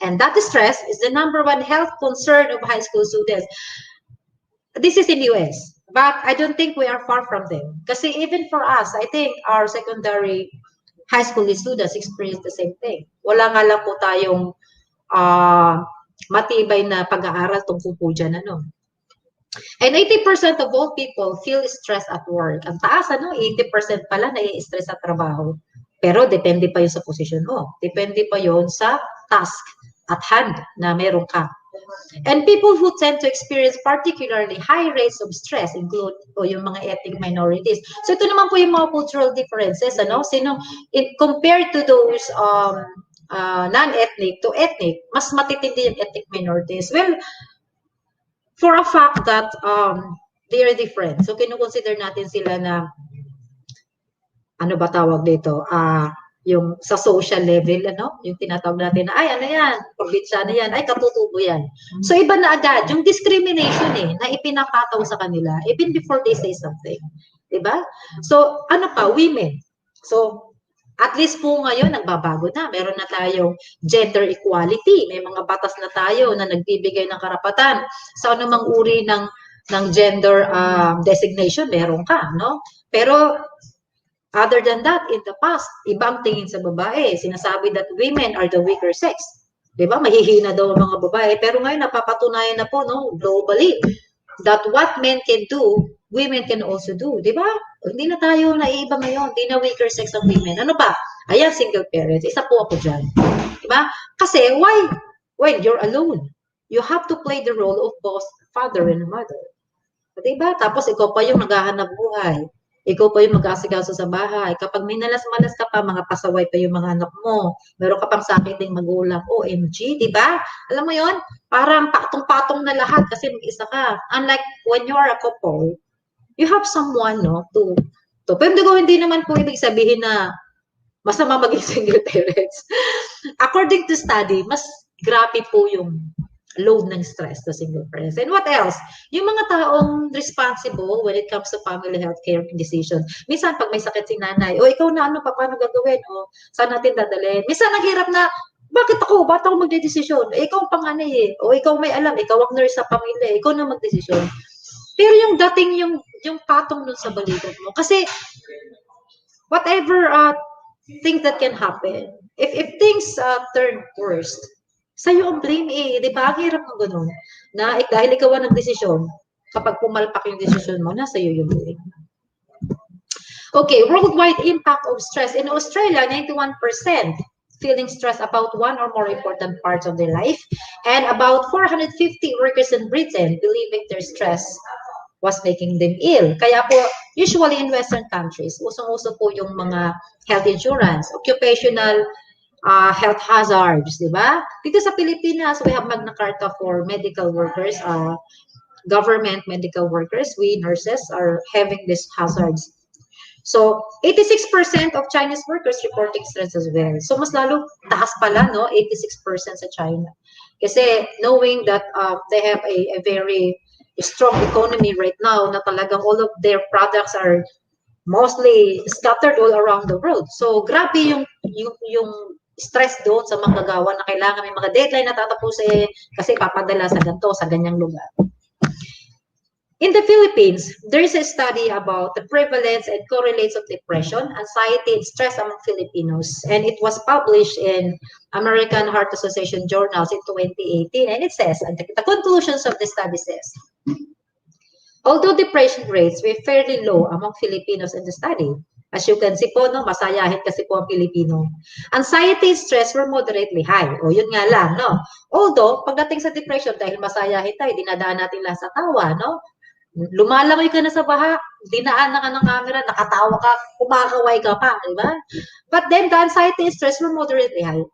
And that stress is the #1 health concern of high school students. This is in the US, but I don't think we are far from them. Kasi even for us, I think our secondary high school students experience the same thing. Wala nga lang po tayong matibay na pag-aaral tungkol po dyan, And 80% of all people feel stressed at work. Ang taas, 80% pala nai-stress sa trabaho. Pero depende pa yun sa posisyon mo. Depende pa yun sa task at hand na meron ka. And people who tend to experience particularly high rates of stress include yung mga ethnic minorities. So ito naman po yung mga cultural differences, compared to those non-ethnic to ethnic, mas matitindi yung ethnic minorities. Well, for a fact that they are different. So kinukonsider natin sila na ano ba tawag dito? Yung sa social level, yung tinatawag natin na, ay, ano yan, probinsya na yan, ay, katutubo yan. So, iba na agad, yung discrimination na ipinapataw sa kanila, even before they say something. Diba? So, women. So, at least po ngayon, nagbabago na. Meron na tayong gender equality. May mga batas na tayo na nagbibigay ng karapatan sa anumang uri ng gender designation, meron ka, Pero, other than that, in the past, ibang tingin sa babae. Sinasabi that women are the weaker sex. Diba? Mahihina daw ang mga babae. Pero ngayon, napapatunayan na po, globally, that what men can do, women can also do. Diba? Hindi na tayo naiiba ngayon. Hindi na weaker sex ang women. Ano pa? Ayan, single parents. Isa po ako dyan. Diba? Kasi, why? When you're alone, you have to play the role of both father and mother. Diba? Tapos, ikaw pa yung naghahanap buhay. Ikaw pa yung mag-aasikaso sa bahay. Kapag may nalas-malas ka pa, mga pasaway pa yung mga anak mo. Meron ka pang sakiting magulang. OMG, di ba? Alam mo yon, parang patong-patong na lahat kasi mag-isa ka. Unlike when you are a couple, you have someone, to. Pero hindi naman po ibig sabihin na masama maging single parents. According to study, mas grabe po yung load ng stress sa single parents. And what else? Yung mga taong responsible when it comes to family healthcare decisions. Minsan, pag may sakit si nanay, ikaw na, paano gagawin? Saan natin dadalhin? Minsan, naghirap na, bakit ako? Ba't ako magdedesisyon? Ikaw panganay ikaw may alam, ikaw ang nurse sa pamilya, ikaw na magdesisyon. Pero yung dating, yung patong nun sa balikat mo. Kasi, whatever things that can happen, if things turn worst, sa'yo ang blame di ba? Ang hirap ng ganun. Na dahil ikaw ang nagdesisyon, kapag pumalpak yung desisyon mo, nasa iyo yung blame. Okay, worldwide impact of stress. In Australia, 91% feeling stressed about one or more important parts of their life. And about 450 workers in Britain believing their stress was making them ill. Kaya po, usually in Western countries, usong-uso po yung mga health insurance, occupational health hazards, di ba? Dito sa Pilipinas, we have Magna Carta for medical workers, government medical workers, we nurses are having these hazards. So, 86% of Chinese workers reporting stress as well. So, mas lalo taas pala, no? 86% sa China. Kasi knowing that they have a very strong economy right now, na talagang all of their products are mostly scattered all around the world. So, grabe yung stress doon sa mga gagawa na kailangan may mga deadline na tatapusin kasi papadala sa ganito, sa ganyang lugar. In the Philippines, there is a study about the prevalence and correlates of depression, anxiety, and stress among Filipinos. And it was published in American Heart Association journals in 2018. And it says, and the conclusions of the study says, although depression rates were fairly low among Filipinos in the study, as you can see po, no, masayahin kasi po ang Pilipino. Anxiety and stress were moderately high. O, yun nga lang, no? Although, pagdating sa depression, dahil masayahin tayo, dinadaan natin lang sa tawa, no? Lumalangoy ka na sa baha, dinaan na ka ng camera, nakatawa ka, kumakaway ka pa, di ba? But then, the anxiety and stress were moderately high.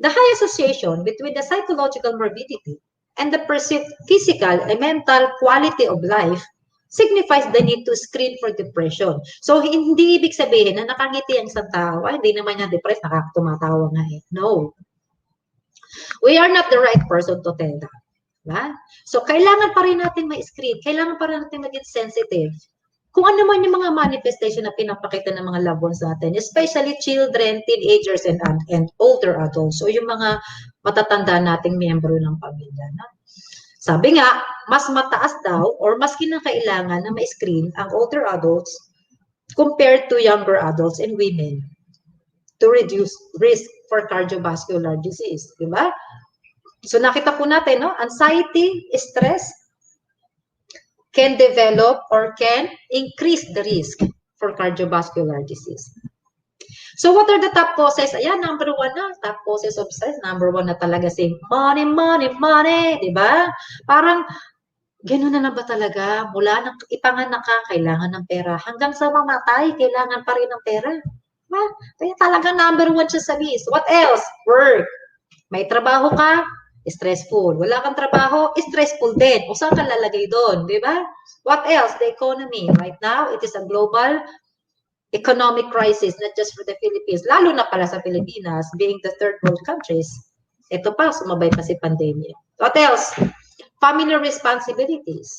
The high association between the psychological morbidity and the perceived physical and mental quality of life signifies the need to screen for depression. So, hindi ibig sabihin na nakangiti ang isang tao, ay, hindi naman niya depressed, tumatawa nga eh. No. We are not the right person to tell that. Diba? So, kailangan pa rin natin ma-screen, kailangan pa rin natin maging sensitive. Kung ano man yung mga manifestation na pinapakita ng mga loved ones natin, especially children, teenagers, and older adults, o yung mga matatanda nating miyembro ng pamilya. No? Sabi nga, mas mataas daw or mas kinakailangan na ma-screen ang older adults compared to younger adults and women to reduce risk for cardiovascular disease. Diba? So nakita po natin, no? Anxiety, stress can develop or can increase the risk for cardiovascular disease. So what are the top causes? Ayan, number one na, top causes of stress. Number one na talaga si money, money, money. Diba? Parang, gano'n na ba talaga? Mula nang ipanganak ka, kailangan ng pera. Hanggang sa mamatay, kailangan pa rin ng pera. Diba? Kaya talaga number one siya sa list. What else? Work. May trabaho ka, stressful. Wala kang trabaho, stressful din. O saan ka lalagay doon, di ba? What else? The economy. Right now, it is a global economic crisis, not just for the Philippines. Lalo na pala sa Pilipinas, being the third world countries. Ito pa, sumabay pa si pandemya. What else? Family responsibilities.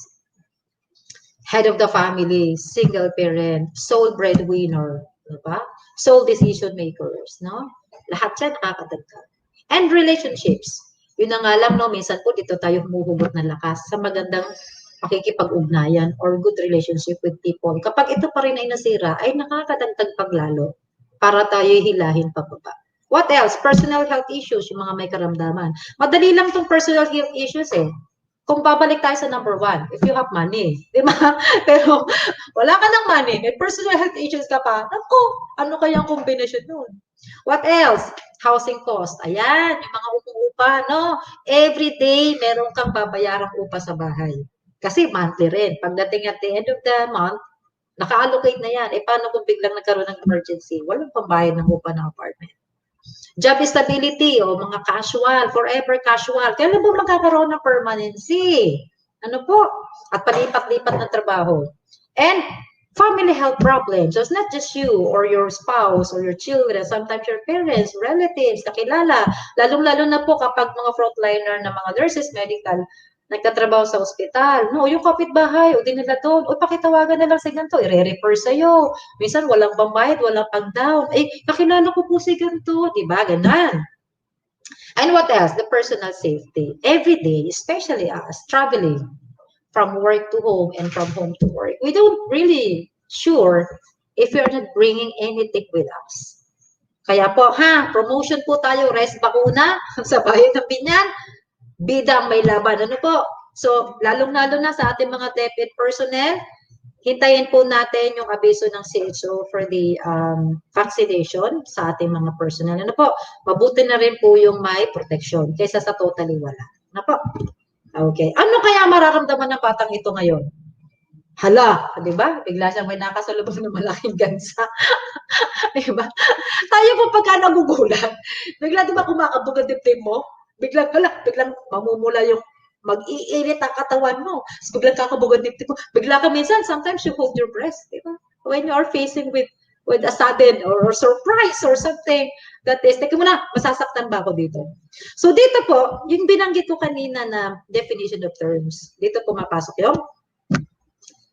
Head of the family, single parent, sole breadwinner, di ba? Sole decision makers, no? Lahat yan nakakadagdag. And relationships. Yun na nga lang, no, minsan po dito tayo humuhugot ng lakas sa magandang pakikipag-ugnayan or good relationship with people. Kapag ito pa rin ay nasira, ay nakakadagdag paglalo para tayo hilahin pababa. What else? Personal health issues, yung mga may karamdaman. Madali lang tong personal health issues eh. Kung babalik tayo sa number one, if you have money, di ba? Pero wala ka ng money, may personal health issues ka pa, ako, ano kayang kombinasyon nun? What else? Housing cost. Ayan, yung mga umuupa, no? Every day, meron kang babayarang upa sa bahay. Kasi monthly rin. Pagdating at the end of the month, naka-allocate na yan. Eh, paano kung biglang nagkaroon ng emergency? Walang pambayad ng upa ng apartment. Job stability, o mga casual, forever casual. Kailan ba magkakaroon ng permanency? Ano po? At palipat-lipat ng trabaho. And family health problems. So it's not just you or your spouse or your children, sometimes your parents, relatives, kakilala. Lalong-lalo na po kapag mga frontliner na mga nurses, medical, nagtatrabaho sa ospital. No, yung kapitbahay, o dinala doon, o pakitawagan na lang sa ganito, i-refer sa'yo. Minsan walang pambayad, walang pag-down. Eh, kakilala ko po si ganito, diba? Ganan. And what else? The personal safety. Every day, especially us, traveling from work to home and from home to work. We don't really sure if you're not bringing anything with us. Kaya po, promotion po tayo, rest bakuna sa bayan ng Binyan. Bida ang may laban. Ano po? So, lalong-lalo na sa ating mga DepEd personnel, hintayin po natin yung abiso ng CHO for the vaccination sa ating mga personnel. Ano po? Mabuti na rin po yung may protection kaysa sa totally wala. Ano po? Okay. Ano kaya mararamdaman ng batang ito ngayon? hala, di ba? Bigla siyang may nakasalubong ng malaking gansa. Di ba? Tayo po pagka nagugulat, bigla di ba kumakabog ang dibdib mo? Biglang mamumula yung mag-iinit ang katawan mo. So, biglang kakabog ang dibdib mo. Bigla ka minsan, sometimes you hold your breath, di ba? When you are facing with a sudden or surprise or something that is, teka muna, masasaktan ba ako dito? So dito po, yung binanggit ko kanina na definition of terms, dito pumapasok yung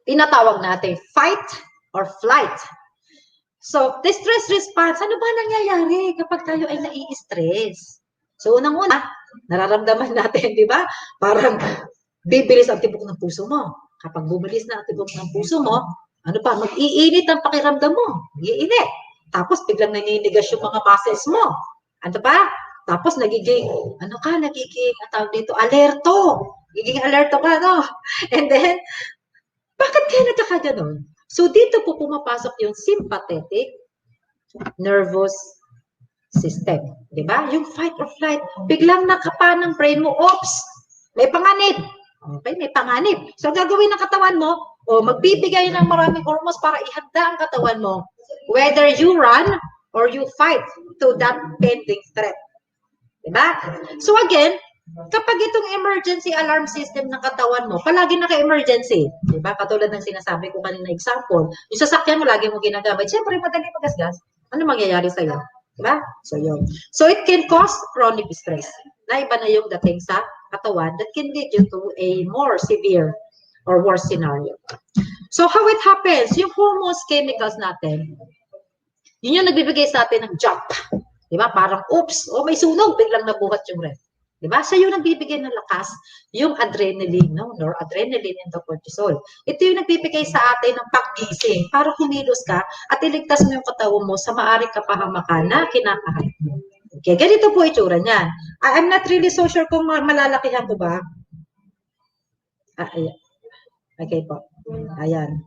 tinatawag natin fight or flight. So, the stress response, ano ba nangyayari kapag tayo ay nai-stress? So, unang-una, nararamdaman natin, di ba? Parang bibilis ang tibok ng puso mo. Kapag bumilis na ang tibok ng puso mo, ano pa, mag-iinit ang pakiramdam mo. Iinit. Tapos, biglang naninigas yung mga muscles mo. Ano pa? Tapos, nagiging tawag dito, alerto. Nagiging alerto ka, no? And then, bakit kaya nagkakaganon? So, dito po pumapasok yung sympathetic nervous system. Di ba? Yung fight or flight, biglang nakapa ng brain mo, oops, may panganib. Okay, may panganib. So, gagawin ng katawan mo, magbibigay ng maraming hormones para ihanda ang katawan mo. Whether you run or you fight to that pending threat. Di ba? So, again, kapag itong emergency alarm system ng katawan mo, palagi naka-emergency. Diba? Katulad ng sinasabi ko kanina example, yung sasakyan mo, lagi mo ginagamit. Siyempre, madali magasgas. Ano mangyayari sa'yo? Diba? So, yun. So, it can cause chronic stress. Na iba na yung dating sa katawan that can lead you to a more severe or worse scenario. So, how it happens? Yung hormones, chemicals natin, yun yung nagbibigay sa atin ng jump. Diba? Parang, oops, may sunog, biglang nabuhat yung ref. Diba? Siya yung nagbibigay ng lakas, yung adrenaline, no? Noradrenaline and the cortisol. Ito yung nagbibigay sa atin ng paggising para kumilos ka at iligtas mo yung katawan mo sa maaring kapahamakan na kinakaharap mo. Okay, ganito po itsura niyan. I'm not really so sure kung malalakihan ko ba. Ayan. Okay po. Ayan.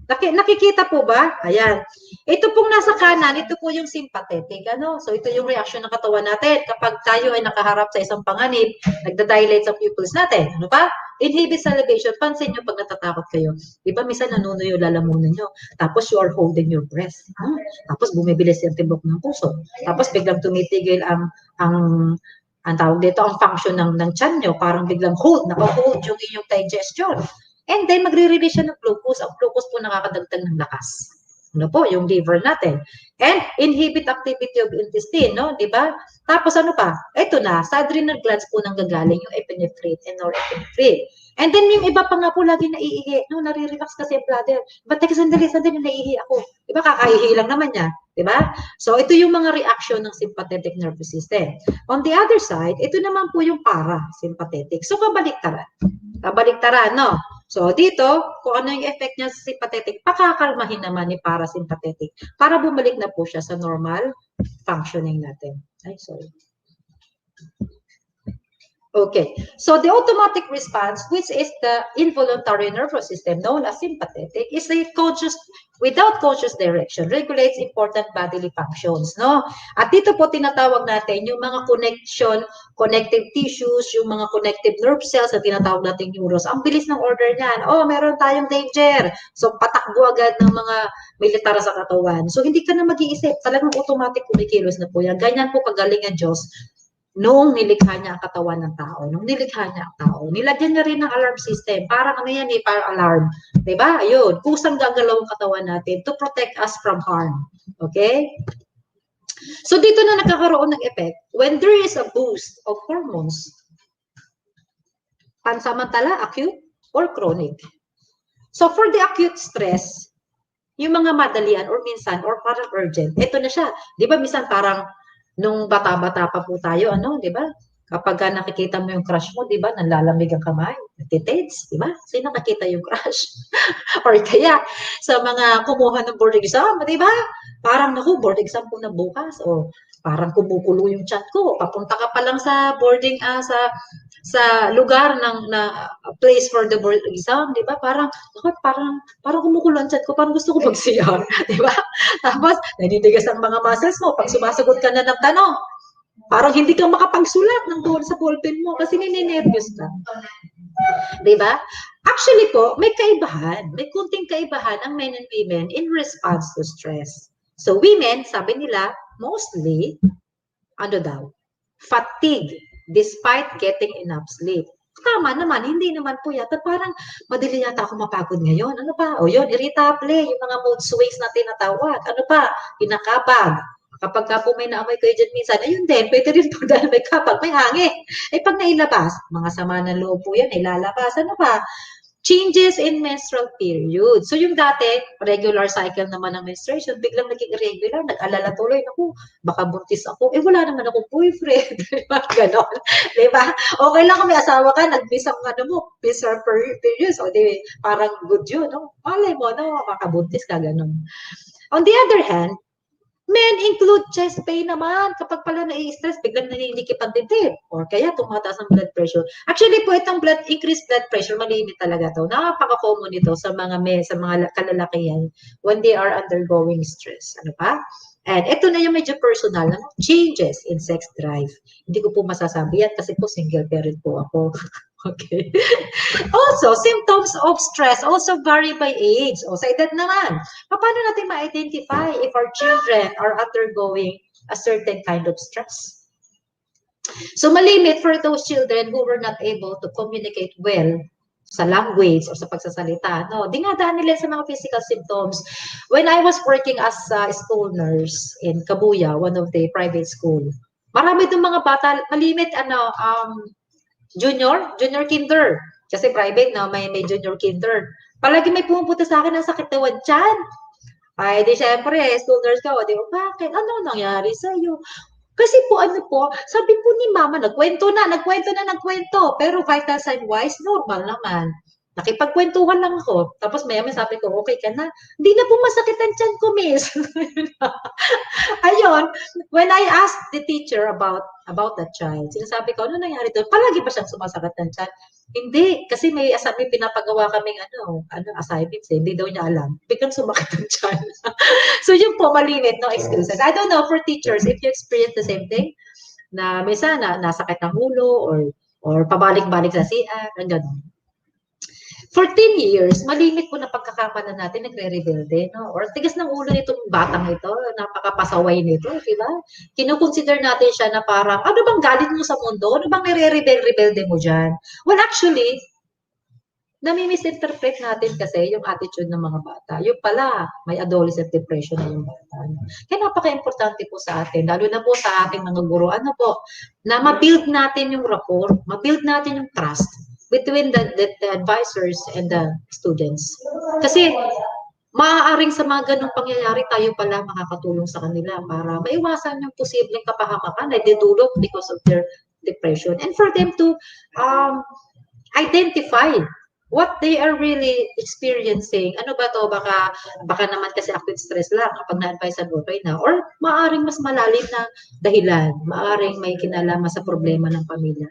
Nakikita po ba? Ayan. Ito pong nasa kanan, ito po yung sympathetic. Ano? So, ito yung reaction ng katawan natin. Kapag tayo ay nakaharap sa isang panganib, nagda-dilate sa pupils natin. Ano pa? Inhibit salivation. Pansin nyo pag natatakot kayo. Di ba, minsan nanunuyo lalamunan nyo. Tapos, you are holding your breath. Tapos, bumibilis yung tibok ng puso. Tapos, biglang tumitigil ang tawag dito, ang function ng tiyan nyo. Parang biglang naka-hold yung inyong digestion. And then, magre-release siya ng glucose. Ang glucose po nakakadagdag ng lakas. Ano po? Yung liver natin. And inhibit activity of intestine, no? Diba? Tapos ano pa? Ito na, sa adrenal glands po nang gagaling yung epinephrine and norepinephrine. And then, yung iba pa nga po lagi naiihi. No, nare-relax kasi yung bladder. But teka, sandali, naiihi ako. Diba? Kakaihi lang naman niya. Diba? So, ito yung mga reaction ng sympathetic nervous system. On the other side, ito naman po yung parasympathetic. So, kabaliktaran, no? So, dito, kung ano yung effect niya sa sympathetic, pakakalmahin naman ni parasympathetic para bumalik na po siya sa normal functioning natin. Ay, sorry. Okay. So, the automatic response, which is the involuntary nervous system known as sympathetic, is a without conscious direction, regulates important bodily functions, no? At dito po tinatawag natin yung mga connective tissues, yung mga connective nerve cells na tinatawag natin neurons. Ang bilis ng order niyan. Meron tayong danger. So, patakbo agad ng mga militar sa katawan. So, hindi ka na mag-iisip. Talagang automatic kumikilos na po yan. Ganyan po kagaling ang Diyos noong nilikha niya ang katawan ng tao. Nung nilikha niya ang tao, nilagyan niya rin ng alarm system. Parang ano yan parang alarm. Diba? Ayun. Kusang gagalaw ang katawan natin to protect us from harm. Okay? So, dito na nagkakaroon ng effect when there is a boost of hormones. Pansamantala, acute or chronic. So, for the acute stress, yung mga madalian or minsan or parang urgent, ito na siya. Di ba minsan parang nung bata-bata pa po tayo, di ba? Kapag nakikita mo yung crush mo, di ba? Nanlalamig ang kamay. Titades, di ba? Sino nakakita yung crush? Or kaya, sa mga kumuha ng board exam, di ba? Parang, board exam po na bukas. O parang kumukulo yung chat ko. Papunta ka pa lang sa boarding, sa lugar na place for the board exam, di ba? Parang kumukulo ang chat ko, parang gusto ko mag-CR, di ba? Tapos, naninigas ang mga muscles mo pag sumasagot ka na ng tanong. Parang hindi ka makapagsulat ng doon sa ballpen mo kasi nininervyos ka. Di ba? Actually po, may kaibahan. May kunting kaibahan ang men and women in response to stress. So women, sabi nila, mostly, ano daw, fatigue despite getting enough sleep. Tama naman, hindi naman po yata. Parang madali yata ako mapagod ngayon. Ano pa? O yun, irritable, yung mga mood swings na tinatawag. Ano pa? Kinakabag. Kapag ka po may naamoy kayo dyan minsan, ayun din, pwede rin po dahil may kapag, may hangin. Eh pag nailabas, mga sama ng loob po yan, ilalabas. Ano pa? Changes in menstrual period. So yung dati, regular cycle naman ng menstruation, biglang naging irregular, nag-alala tuloy, naku, baka buntis ako. Eh wala naman akong boyfriend. Diba? Ganon. Diba? Okay lang kung may asawa ka, nag-miss ang ano mo, menstrual period. So di, parang good yun. No? Malay mo, no? Makabuntis ka, ganon. On the other hand, men include chest pain naman. Kapag pala nai-stress, biglang naninikip ang dibdib. Or kaya tumataas ang blood pressure. Actually po, itong increased blood pressure, malimit talaga to. Napaka-common ito sa sa mga kalalakihan when they are undergoing stress. Ano pa? And ito na yung medyo personal, ano? Changes in sex drive. Hindi ko po masasabi yan kasi po single parent po ako. Okay. Also, symptoms of stress also vary by age. O sa edad naman, paano natin ma-identify if our children are undergoing a certain kind of stress? So malimit for those children who were not able to communicate well sa language or sa pagsasalita, no, dinadaan nila sa mga physical symptoms. When I was working as a school nurse in Kabuya, one of the private school, marami itong mga bata, malimit, junior kinder. Kasi private na, may junior kinder. Palagi may pumupunta sa akin ng sakit na tiyan. Ay, di syempre, school nurse ka, o di, bakit? Ano nangyari sa'yo? Kasi po, ano po, sabi po ni mama, nagkwento. Pero vital sign wise, normal naman. Nakipagkwentuhan lang ako. Tapos maya sabi ko, okay ka na? Hindi na po masakit ang tiyan ko, miss. Ayun, when I asked the teacher about that child, sinasabi ko, ano nangyari doon? Palagi ba siyang sumasakit ng tiyan? Hindi, kasi may pinapagawa kaming assignments eh. Hindi daw niya alam. Biglang sumakit ang tiyan. So yun po, malimit, no excuses. I don't know, for teachers, if you experience the same thing, na minsan nasakit ng ulo or pabalik-balik sa CR, gano'n. For 10 years, malimit po na pagkakamalan natin, nagre-rebelde, no? Or tigas ng ulo nitong batang ito, napakapasaway nito, di ba? Kino-consider natin siya na parang, ano bang galit mo sa mundo? Ano bang nire-rebelde mo dyan? Well, actually, nami-misinterpret natin kasi yung attitude ng mga bata. Yung pala, may adolescent depression na yung bata. Kaya napaka-importante po sa atin, lalo na po sa ating mga guro, ano po, na ma-build natin yung rapport, ma-build natin yung trust between the advisors and the students. Kasi maaaring sa mga ganong pangyayari, tayo pala makakatulong sa kanila para maiwasan yung posibleng kapahamakan na didulot because of their depression. And for them to identify what they are really experiencing. Ano ba to? Baka naman kasi acute stress lang kapag na-advise okay na. Or maaaring mas malalim na dahilan. Maaaring may kinalaman sa problema ng pamilya.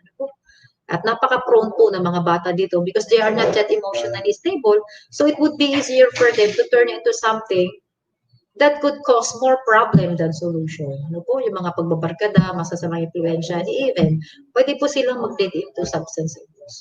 At napaka-prone po ng mga bata dito because they are not yet emotionally stable. So it would be easier for them to turn into something that could cause more problem than solution. Ano po, yung mga pagbabarkada, masasamang impluensya, even, pwede po silang mag-lead into substance abuse.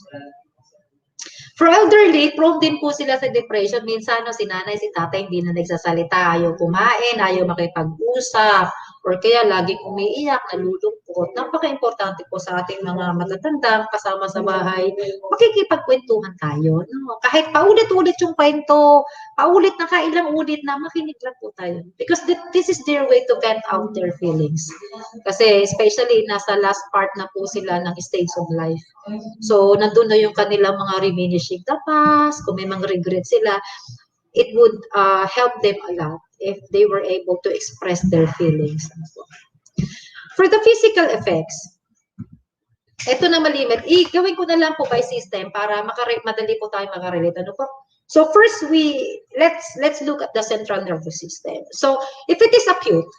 For elderly, prone din po sila sa depression. Minsan, si nanay, si tatay, hindi na nagsasalita, ayaw kumain, ayaw makipag-usap, or kaya laging umiiyak, nalulungkot. Napaka-importante po sa ating mga matatanda, kasama sa bahay, makikipagkwentuhan tayo. No? Kahit paulit-ulit yung kwento, paulit na kailang ulit na, makinig lang po tayo. Because this is their way to vent out their feelings. Kasi especially nasa last part na po sila ng stage of life. So, nandun na yung kanilang mga reminiscing the past, kung may mga regret sila, it would help them a lot if they were able to express their feelings. For the physical effects, ito na malimit, gawin ko na lang po by system para madali po tayo makarelate. Ano po? So first, let's look at the central nervous system. So if it is acute,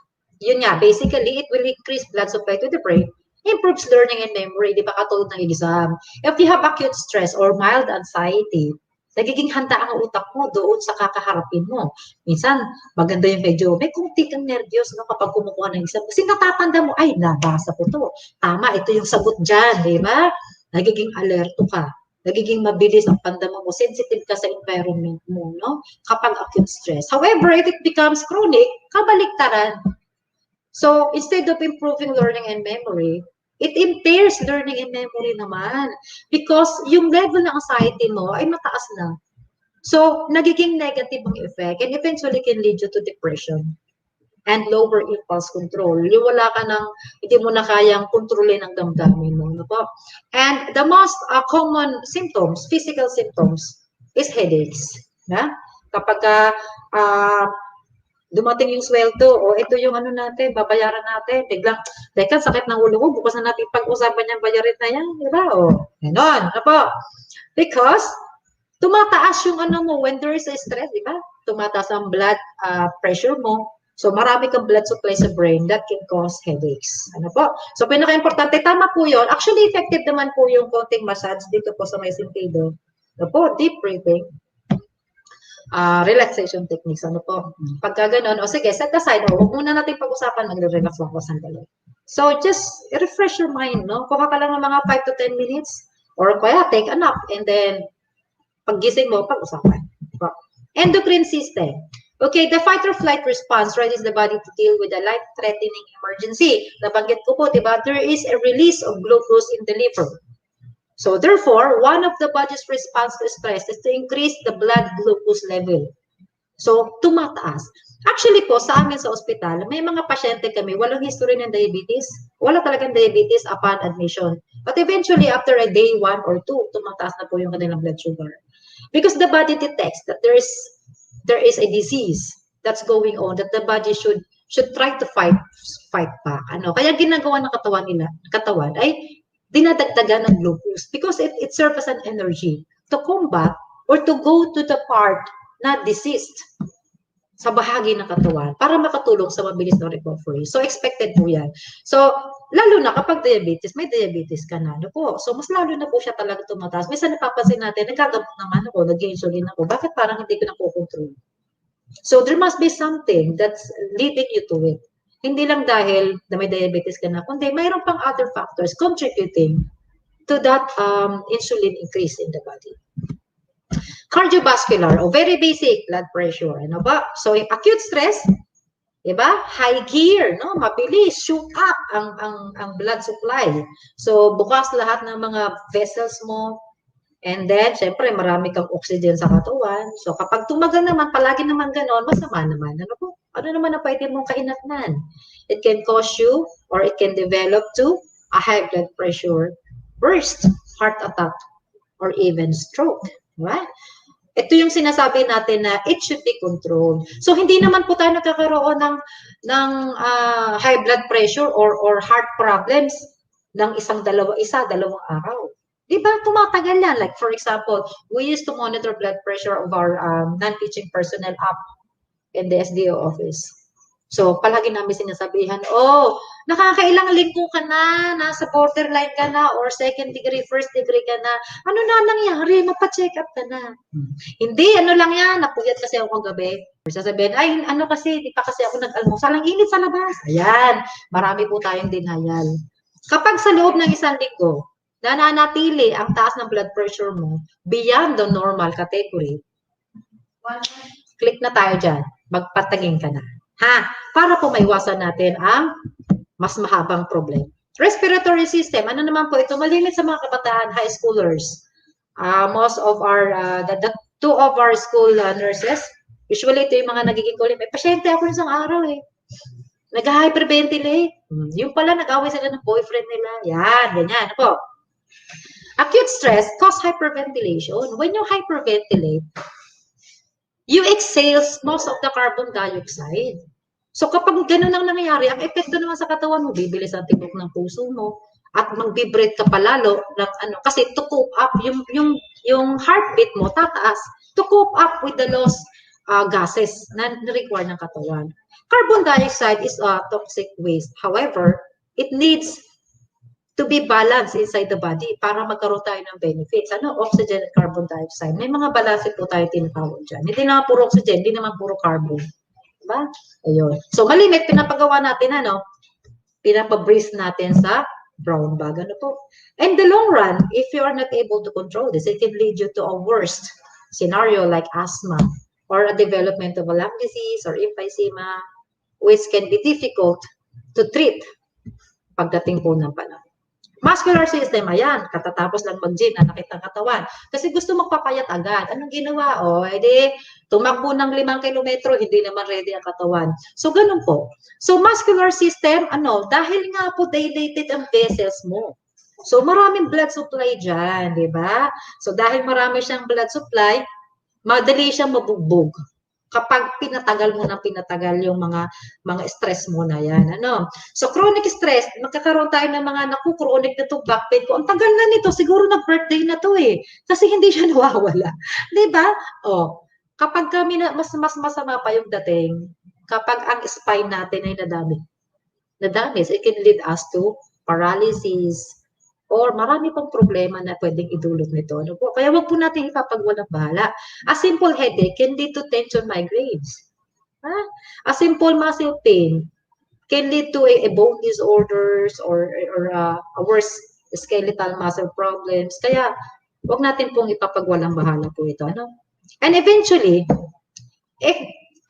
yun nga, basically, it will increase blood supply to the brain, improves learning and memory, di ba katulad ng exam. If you have acute stress or mild anxiety, nagiging handa ang utak mo doon sa kakaharapin mo. Minsan, maganda yung medyo, may kunti kang nervyos no, kapag kumukuha ng exam. Kasi natatanda mo, ay, nabasa ko to. Tama, ito yung sagot dyan, di ba? Nagiging alerto ka. Nagiging mabilis ang pandama mo, sensitive ka sa environment mo, no? Kapag acute stress. However, if it becomes chronic, kabaliktaran. So, instead of improving learning and memory, it impairs learning and memory naman. Because yung level ng anxiety mo ay mataas na. So, nagiging negative ang effect and eventually can lead you to depression and lower impulse control. Yung wala ka ng, hindi mo na kayang kontrolin ang damdamin mo. No po? And the most common symptoms, physical symptoms, is headaches. Na? Kapag dumating yung sweldo, o ito yung ano natin, babayaran natin, biglang, teka, sakit ng ulo ko, bukas na natin pag-usapan yung bayarin na yan, di ba? O, ganon, ano po? Because, tumataas yung ano mo, when there is a stress, di ba? Tumataas ang blood pressure mo, so, marami kang blood supply sa brain that can cause headaches. Ano po? So, pinaka-importante, tama po yun. Actually, effective naman po yung konting massage dito po sa may sentido. Ano po? Deep breathing. Relaxation techniques. Ano po? Pagka ganun, o sige, set aside. Huwag muna natin pag-usapan, magre-relax lang po sandali. So, just refresh your mind, no? Kuha ka lang ng mga 5 to 10 minutes or kaya take a nap and then paggising mo, pag-usapan. Endocrine system. Okay, the fight or flight response readies the body to deal with a life-threatening emergency. Nabanggit ko po, diba? There is a release of glucose in the liver. So, therefore, one of the body's response to stress is to increase the blood glucose level. So, tumataas. Actually po, sa amin sa ospital, may mga pasyente kami, walang history ng diabetes. Wala talagang diabetes upon admission. But eventually, after a day 1 or 2, tumataas na po yung kanilang blood sugar. Because the body detects that there is a disease that's going on that the body should try to fight back. Ano? Kaya ginagawa ng katawan ay dinadagdagan ng glucose because it serves as an energy to combat or to go to the part na diseased sa bahagi ng katawan para makatulong sa mabilis na recovery. So, expected po yan. So, lalo na kapag diabetes, may diabetes ka na. Ano po? So, mas lalo na po siya talaga tumataas. Minsan napapansin natin, nagagamot naman ako, nag-insulin ako. Bakit parang hindi ko nakukontrol? So, there must be something that's leading you to it. Hindi lang dahil na may diabetes ka na, kundi mayroon pang other factors contributing to that insulin increase in the body. Cardiovascular, o very basic blood pressure. Ano ba? So, acute stress, diba? High gear, no? Mabilis, shoot up ang blood supply. So, bukas lahat ng mga vessels mo. And then, syempre, marami kang oxygen sa katawan. So, kapag tumagal naman, palagi naman ganon, masama naman. Ano po? Ano naman ang pwede mong kainatnan? It can cause you or it can develop to a high blood pressure, burst, heart attack, or even stroke. Diba? Ito yung sinasabi natin na it should be controlled. So, hindi naman po tayo nagkakaroon ng high blood pressure or heart problems ng dalawang araw. Diba? Tumatagal yan. Like, for example, we used to monitor blood pressure of our non-teaching personnel up in the SDO office. So, palagi namin sinasabihan, nakakailang linggo ka na, nasa borderline ka na, or second degree, first degree ka na. Ano na nangyari? Mapacheck up ka na. Hindi, ano lang yan, napuyat kasi ako kagabi. Sasabihin, ay, ano kasi, di pa kasi ako nag-almusal, ang init sa labas. Ayan, marami po tayong denial. Kapag sa loob ng isang linggo, nananatili ang taas ng blood pressure mo beyond the normal category, click na tayo dyan. Magpatagin ka na. Ha? Para po maiwasan natin ang mas mahabang problem. Respiratory system. Ano naman po ito? Malimit sa mga kabataan, high schoolers. Most of our, the two of our school nurses, usually ito yung mga nagiging kulit. May pasyente ako isang araw eh. Nag-hyperventilate. Yung pala, nag-away sila ng boyfriend nila. Yan, ganyan. Ano po? Acute stress cause hyperventilation. When you hyperventilate, you exhale most of the carbon dioxide. So kapag ganun ang nangyayari, ang epekto naman sa katawan mo, bibilis ang tibok ng puso mo at mag-vibrate ka palalo ng kasi to cope up yung heartbeat mo tataas to cope up with the lost gases na require ng katawan. Carbon dioxide is a toxic waste. However, it needs to be balanced inside the body para magkaroon tayo ng benefits. Oxygen at carbon dioxide. May mga balance po tayo tinatawag dyan. Hindi naman puro oxygen, hindi naman puro carbon. Diba? Ayun. So, malimit, pinapagawa natin, pinapabreeze natin sa brown bag. Ano po? In the long run, if you are not able to control this, it can lead you to a worst scenario like asthma or a development of a lung disease or emphysema, which can be difficult to treat pagdating po ng panahon. Muscular system, ayan, katatapos lang mag-gym, nakita ang katawan. Kasi gusto magpapayat agad. Anong ginawa? O, edi, tumakbo ng 5 kilometro, hindi naman ready ang katawan. So, ganun po. So, muscular system, dahil nga po dilated ang vessels mo. So, maraming blood supply dyan, di ba? So, dahil marami siyang blood supply, madali siyang mabugbog kapag pinatagal mo ng pinatagal yung mga stress mo na yan. So, chronic stress, magkakaroon tayo ng mga, chronic na to, back pain ko. Ang tagal na nito, siguro birthday na to eh. Kasi hindi siya nawawala. Di ba? Kapag kami mas masama pa yung dating, kapag ang spine natin ay nadami, it can lead us to paralysis, or marami pang problema na pwedeng idulot nito. Kaya wag po natin ipapagwalang bahala. A simple headache can lead to tension migraines. A simple muscle pain can lead to a bone disorders or a worse skeletal muscle problems. Kaya wag natin pong ipapagwalang bahala po ito. And eventually,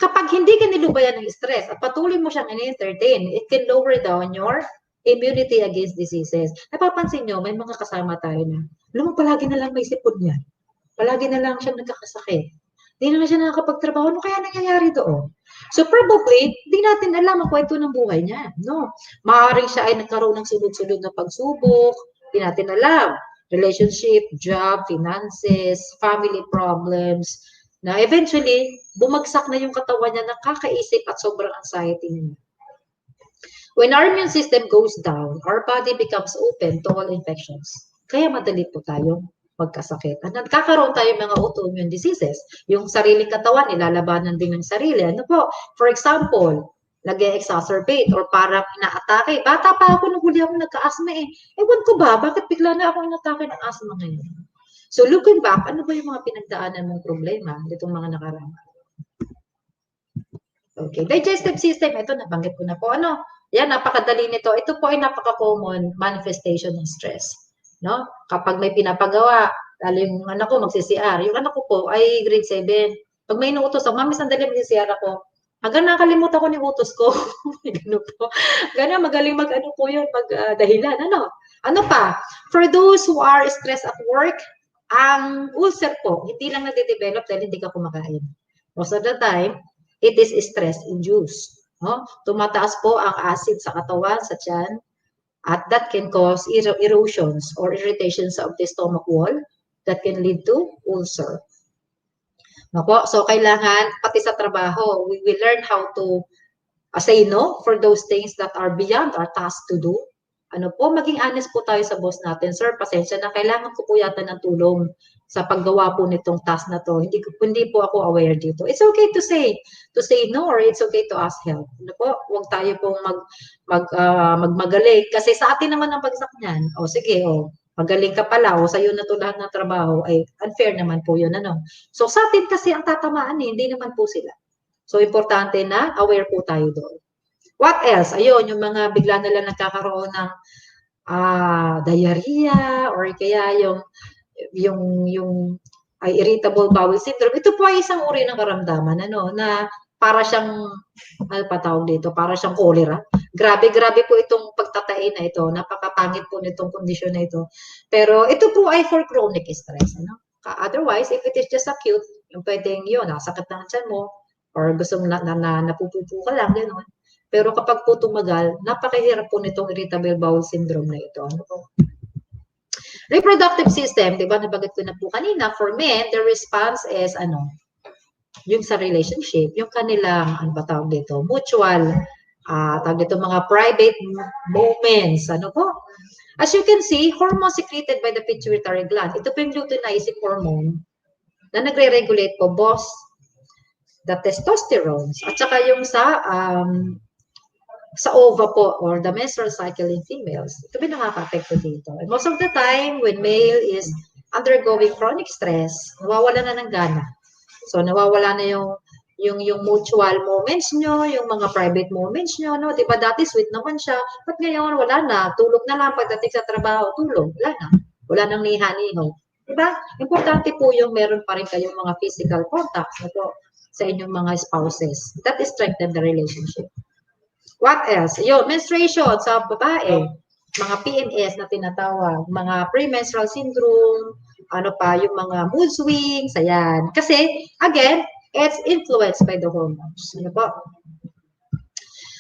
kapag hindi ka nilubayan ng stress at patuloy mo siyang in-entertain, it can lower down your immunity against diseases. Napapansin nyo, may mga kasama tayo na, palagi na lang may sipon yan. Palagi na lang siya nagkakasakit. Hindi na siya nakakapagtrabaho. Ano kaya nangyayari doon? So probably, hindi natin alam ang kwento ng buhay niya. No? Maaaring siya ay nagkaroon ng sunod-sunod na pagsubok. Hindi natin alam. Relationship, job, finances, family problems, na eventually, bumagsak na yung katawan niya, nakakaisip at sobrang anxiety niya. When our immune system goes down, our body becomes open to all infections. Kaya madali po tayong magkasakit. At nagkakaroon tayo mga autoimmune diseases. Yung sariling katawan, nilalabanan din ng sarili. For example, nag-exacerbate or parang inaatake. Bata pa ako nung huli ako nagka-asthma eh. Ewan ko ba, bakit bigla na ako inatake ng asthma ngayon? So looking back, ano ba yung mga pinagdaanan mong problema nitong mga nakaraan? Okay, digestive system, ito nabanggit ko na po. Yan, napakadali nito. Ito po ay napaka-common manifestation ng stress. Kapag may pinapagawa, lalo yung anak ko magsi-CR. Yung anak ko po ay grade 7. Pag may inuutos ako, mami, sandali magsi-CR ako. Hanggang nakalimutan ko ni utos ko. Ganun po. Ganun, magaling po yun, dahilan. Ano pa? For those who are stressed at work, ang ulcer po, hindi lang nade-develop dahil hindi ka kumakain. Most of the time, it is stress-induced. Tumataas po ang acid sa katawan, sa tiyan, at that can cause erosions or irritations of the stomach wall that can lead to ulcer. So, kailangan, pati sa trabaho, we will learn how to say no for those things that are beyond our task to do. Maging honest po tayo sa boss natin. Sir, pasensya na, kailangan ko po yata ng tulong sa paggawa po nitong task na to. Hindi po ako aware dito. It's okay to say no, or it's okay to ask help. Huwag tayo pong magmagaling. Kasi sa atin naman ang bagsak niyan. Sige, magaling ka pala, sa'yo na to lahat ng trabaho, ay unfair naman po yun. So sa atin kasi ang tatamaan hindi naman po sila. So importante na aware po tayo doon. What else? Ayun, yung mga bigla na lang nagkakaroon ng diarrhea or kaya yung irritable bowel syndrome. Ito po ay isang uri ng karamdaman na para siyang para siyang cholera. Grabe po itong pagtatain na ito. Napakapangit po nitong kondisyon na ito. Pero ito po ay for chronic stress. Otherwise, if it is just acute, yung pwedeng yun, sakit ng tiyan mo or gusto mo napupupo ka lang, gano'n. Pero kapag po tumagal, napakahirap po nitong irritable bowel syndrome na ito. Reproductive system, di ba, nabanggit ko na po kanina, for men, the response is, yung sa relationship, yung kanilang, mutual, mga private moments, As you can see, hormones secreted by the pituitary gland. Ito po yung luteinizing hormone na nagre-regulate po both the testosterone at saka yung sa ova po or the menstrual cycle in females. Ito ba nakaka-apekto dito? And most of the time, when male is undergoing chronic stress, nawawala na ng gana. So, nawawala na yung yung mutual moments nyo, yung mga private moments nyo, no? Diba dati sweet naman siya, but ngayon wala na, tulog na lang pagdating sa trabaho, tulog, wala na. Wala nang niha-niho. Diba? Importante po yung meron pa rin kayong mga physical contacts na po sa inyong mga spouses. That is strengthen the relationship. What else? Yun, menstruation sa babae, mga PMS na tinatawag, mga premenstrual syndrome, ano pa, yung mga mood swings, ayan. Kasi, again, it's influenced by the hormones. Ano po?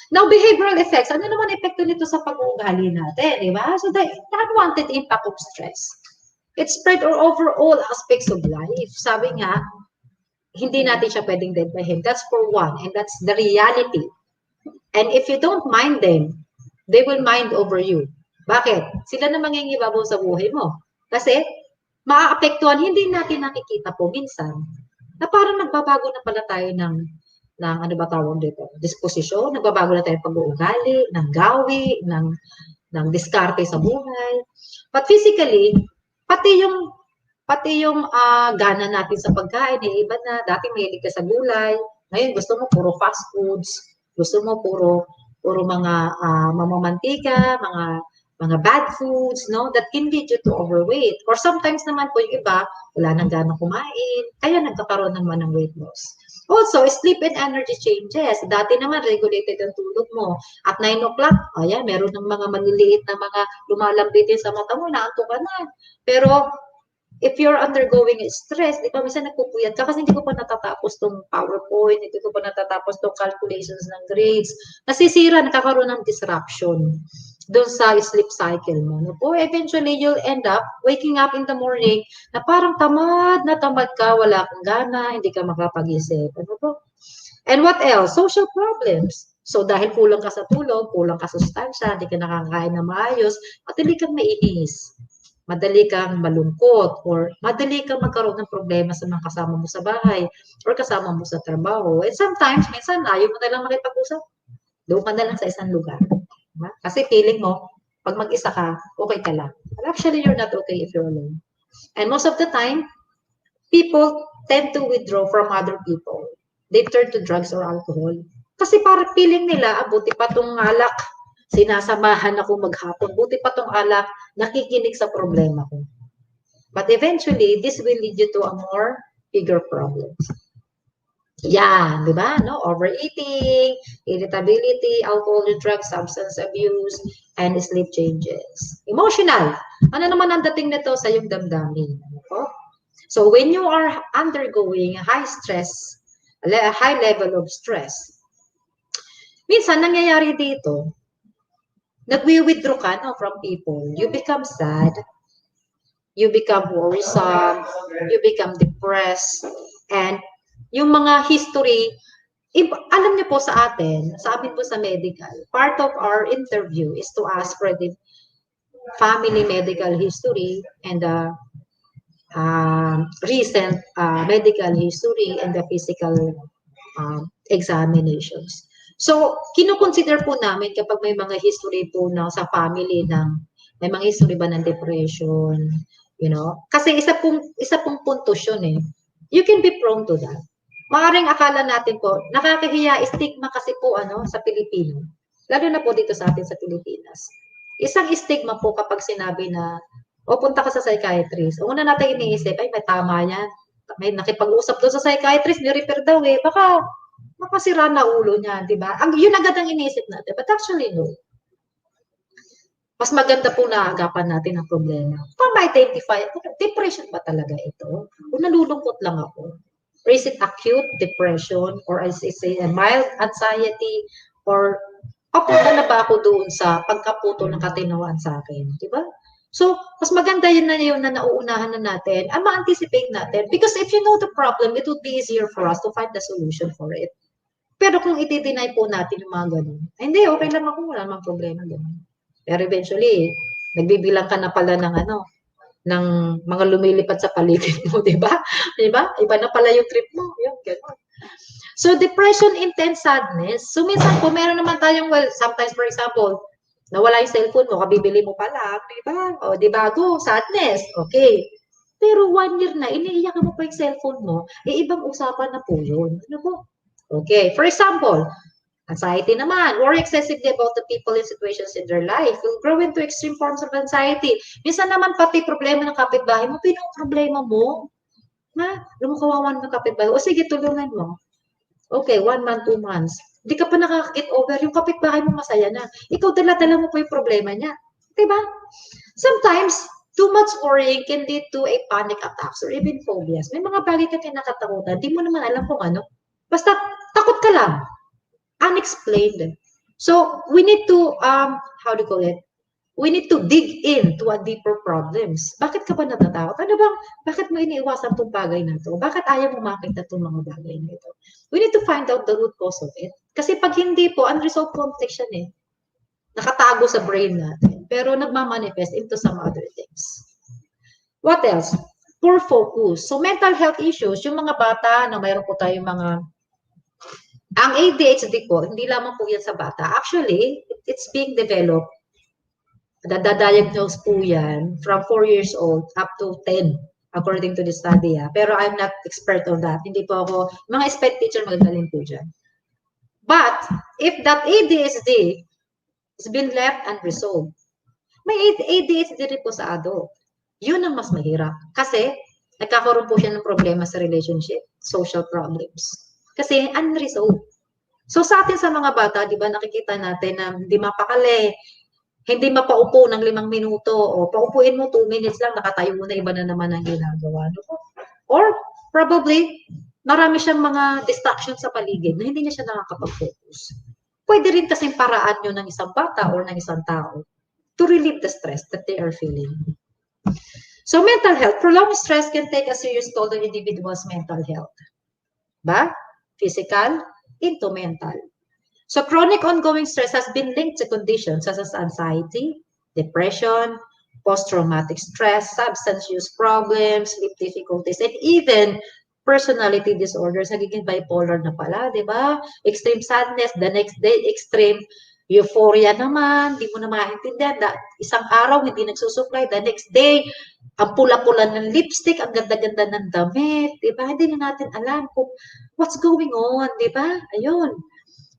Now, behavioral effects. Ano naman epekto nito sa pag-uugali natin, di ba? So, the unwanted impact of stress. It spread over all aspects of life. Sabi nga, hindi natin siya pwedeng dentahin. That's for one, and that's the reality. And if you don't mind them, they will mind over you. Bakit? Sila na mangingibabaw sa buhay mo. Kasi, maaapektuhan, hindi natin nakikita po minsan, na parang nagbabago na pala tayo ng ano ba tawag dito? Disposisyon, nagbabago na tayo pag-uugali, ng gawi, ng diskarte sa buhay. But physically, pati yung gana natin sa pagkain, iba na. Dati mahilig ka sa gulay, ngayon gusto mo puro fast foods, gusto mo puro mga mamamantika, mga bad foods, no? That can lead you to overweight. Or sometimes naman po yung iba, wala nang ganang kumain, kaya nagkakaroon naman ng weight loss. Also, sleep and energy changes. Dati naman, regulated ang tulog mo. At 9 o'clock, ayan, meron ng mga maliliit na mga lumalambitin sa mata mo, naantok ka na. Pero, if you're undergoing stress, di ba, minsan nagpupuyat ka kasi hindi ko pa natatapos tong PowerPoint, hindi ko pa natatapos tong calculations ng grades. Nasisira, nakakaroon ng disruption doon sa sleep cycle mo. No? Po, eventually, you'll end up waking up in the morning na parang tamad na tamad ka, wala kang gana, hindi ka makapag-isip. Ano po? And what else? Social problems. So, dahil kulang ka sa tulog, kulang ka sa sustansya, hindi ka nakakain na maayos, madali kang mainis, madali kang malungkot, or madali kang magkaroon ng problema sa mga kasama mo sa bahay, or kasama mo sa trabaho. And sometimes, minsan, ayaw mo na lang makipag-usap. Doon ka na lang sa isang lugar. Kasi feeling mo, pag mag-isa ka, okay ka lang. But actually, you're not okay if you're alone. And most of the time, people tend to withdraw from other people. They turn to drugs or alcohol. Kasi parang feeling nila, buti pa tong alak, sinasamahan ako maghapon, buti pa tong alak, nakikinig sa problema ko. But eventually, this will lead you to a more bigger problems. Yan, di ba? No? Overeating, irritability, alcohol and drugs, substance abuse, and sleep changes. Emotional. Ano naman ang dating nito sa iyong damdamin? Ano? So, when you are undergoing high stress, a high level of stress, minsan nangyayari dito, nagwi-withdraw ka from people. You become sad, you become worrisome, you become depressed, and yung mga history, alam niyo po sa atin, sa amin po sa medical, part of our interview is to ask for the family medical history and the recent medical history and the physical examinations. So, kinukonsider po namin kapag may mga history po na sa family may mga history ba ng depression, you know? Kasi isa pong puntos yun eh. You can be prone to that. Maaring akala natin po, nakakahiya, stigma kasi po sa Pilipino. Lalo na po dito sa atin sa Pilipinas. Isang stigma po kapag sinabi na, punta ka sa psychiatrist. Una natin iniisip, ay may tama yan. May nakipag-usap doon sa psychiatrist, ni-refer daw eh. Baka makasira na ulo niya, di ba? Yun agad ang iniisip natin. But actually, no. Mas maganda po na agapan natin ang problema. Ma-identify, depression ba talaga ito? O nalulungkot lang ako? Or is it acute depression? Or is it a mild anxiety? Or papunta na ba ako doon sa pagkaputo ng katinawaan sa akin? Di ba? So, mas maganda yun na nauunahan na natin ang ma-anticipate natin. Because if you know the problem, it would be easier for us to find the solution for it. Pero kung iti-deny po natin yung mga ganun, hindi, okay lang ako, wala namang problema. Ganun. Pero eventually, nagbibilang ka na pala ng mga lumilipad sa paligid mo, di ba? Di ba? Iba na pala yung trip mo. Yung gano'n. So, depression, intense sadness. So, minsan po, meron naman tayong, sometimes, for example, nawala yung cellphone mo, kabibili mo pa lang, di ba? O, di ba? Go, sadness. Okay. Pero 1 year na, iniiyak mo pa yung cellphone mo, ibang usapan na po yun. Ano po? Okay, for example, anxiety naman, worry excessively about the people and situations in their life will grow into extreme forms of anxiety. Minsan naman pati problema ng kapitbahay mo, problema mo. Ha? Alam mo, kawawan ng kapitbahay. O sige, tulungan mo. Okay, 1 month, 2 months. Hindi ka pa nakaka-get over. Yung kapitbahay mo masaya na. Ikaw, dala-dala mo pa yung problema niya. Diba? Sometimes, too much worrying can lead to a panic attacks or even phobias. May mga bagay ka kinakatakutan. Di mo naman alam kung ano. Basta, takot ka lang. Unexplained. So, we need to, how do you call it? We need to dig into a deeper problems. Bakit ka ba natatakot? Ano bang, bakit mo iniiwasan itong bagay na ito? Bakit ayaw mo makita itong mga bagay na ito? We need to find out the root cause of it. Kasi pag hindi po, unresolved conflict yan eh. Nakatago sa brain natin. Pero nagmamanifest into some other things. What else? Poor focus. So mental health issues, yung mga bata na mayroon po tayong mga ang ADHD po, hindi lamang po yan sa bata. Actually, it's being developed. Nadadiagnose po yan from 4 years old up to 10 according to the study. Pero I'm not expert on that. Hindi po ako, mga sped teacher magagaling po dyan. But, if that ADHD has been left unresolved, may ADHD rin po sa adult. Yun ang mas mahirap. Kasi, nagkakaroon po siya ng problema sa relationship, social problems. Kasi, unresolved. So, sa atin sa mga bata, di ba, nakikita natin na hindi mapakali, hindi mapaupo ng 5 minuto, o paupuin mo 2 minutes lang, nakatayo mo na, iba na naman ang ginagawa. No? Or, probably, marami siyang mga distractions sa paligid na hindi niya siya nakakapag-focus. Pwede rin kasing paraan yun ng isang bata or ng isang tao to relieve the stress that they are feeling. So, mental health. Prolonged stress can take a serious toll on individual's mental health. Ba? Physical into mental. So, chronic ongoing stress has been linked to conditions such as anxiety, depression, post-traumatic stress, substance use problems, sleep difficulties, and even personality disorders. Nagiging bipolar na pala, di ba? Extreme sadness, the next day, extreme euphoria naman, di mo na maintindihan. Isang araw, hindi nagsusuklay. The next day, ang pula-pula ng lipstick, ang ganda-ganda ng damit, di ba? Hindi na natin alam kung what's going on, di ba? Ayun.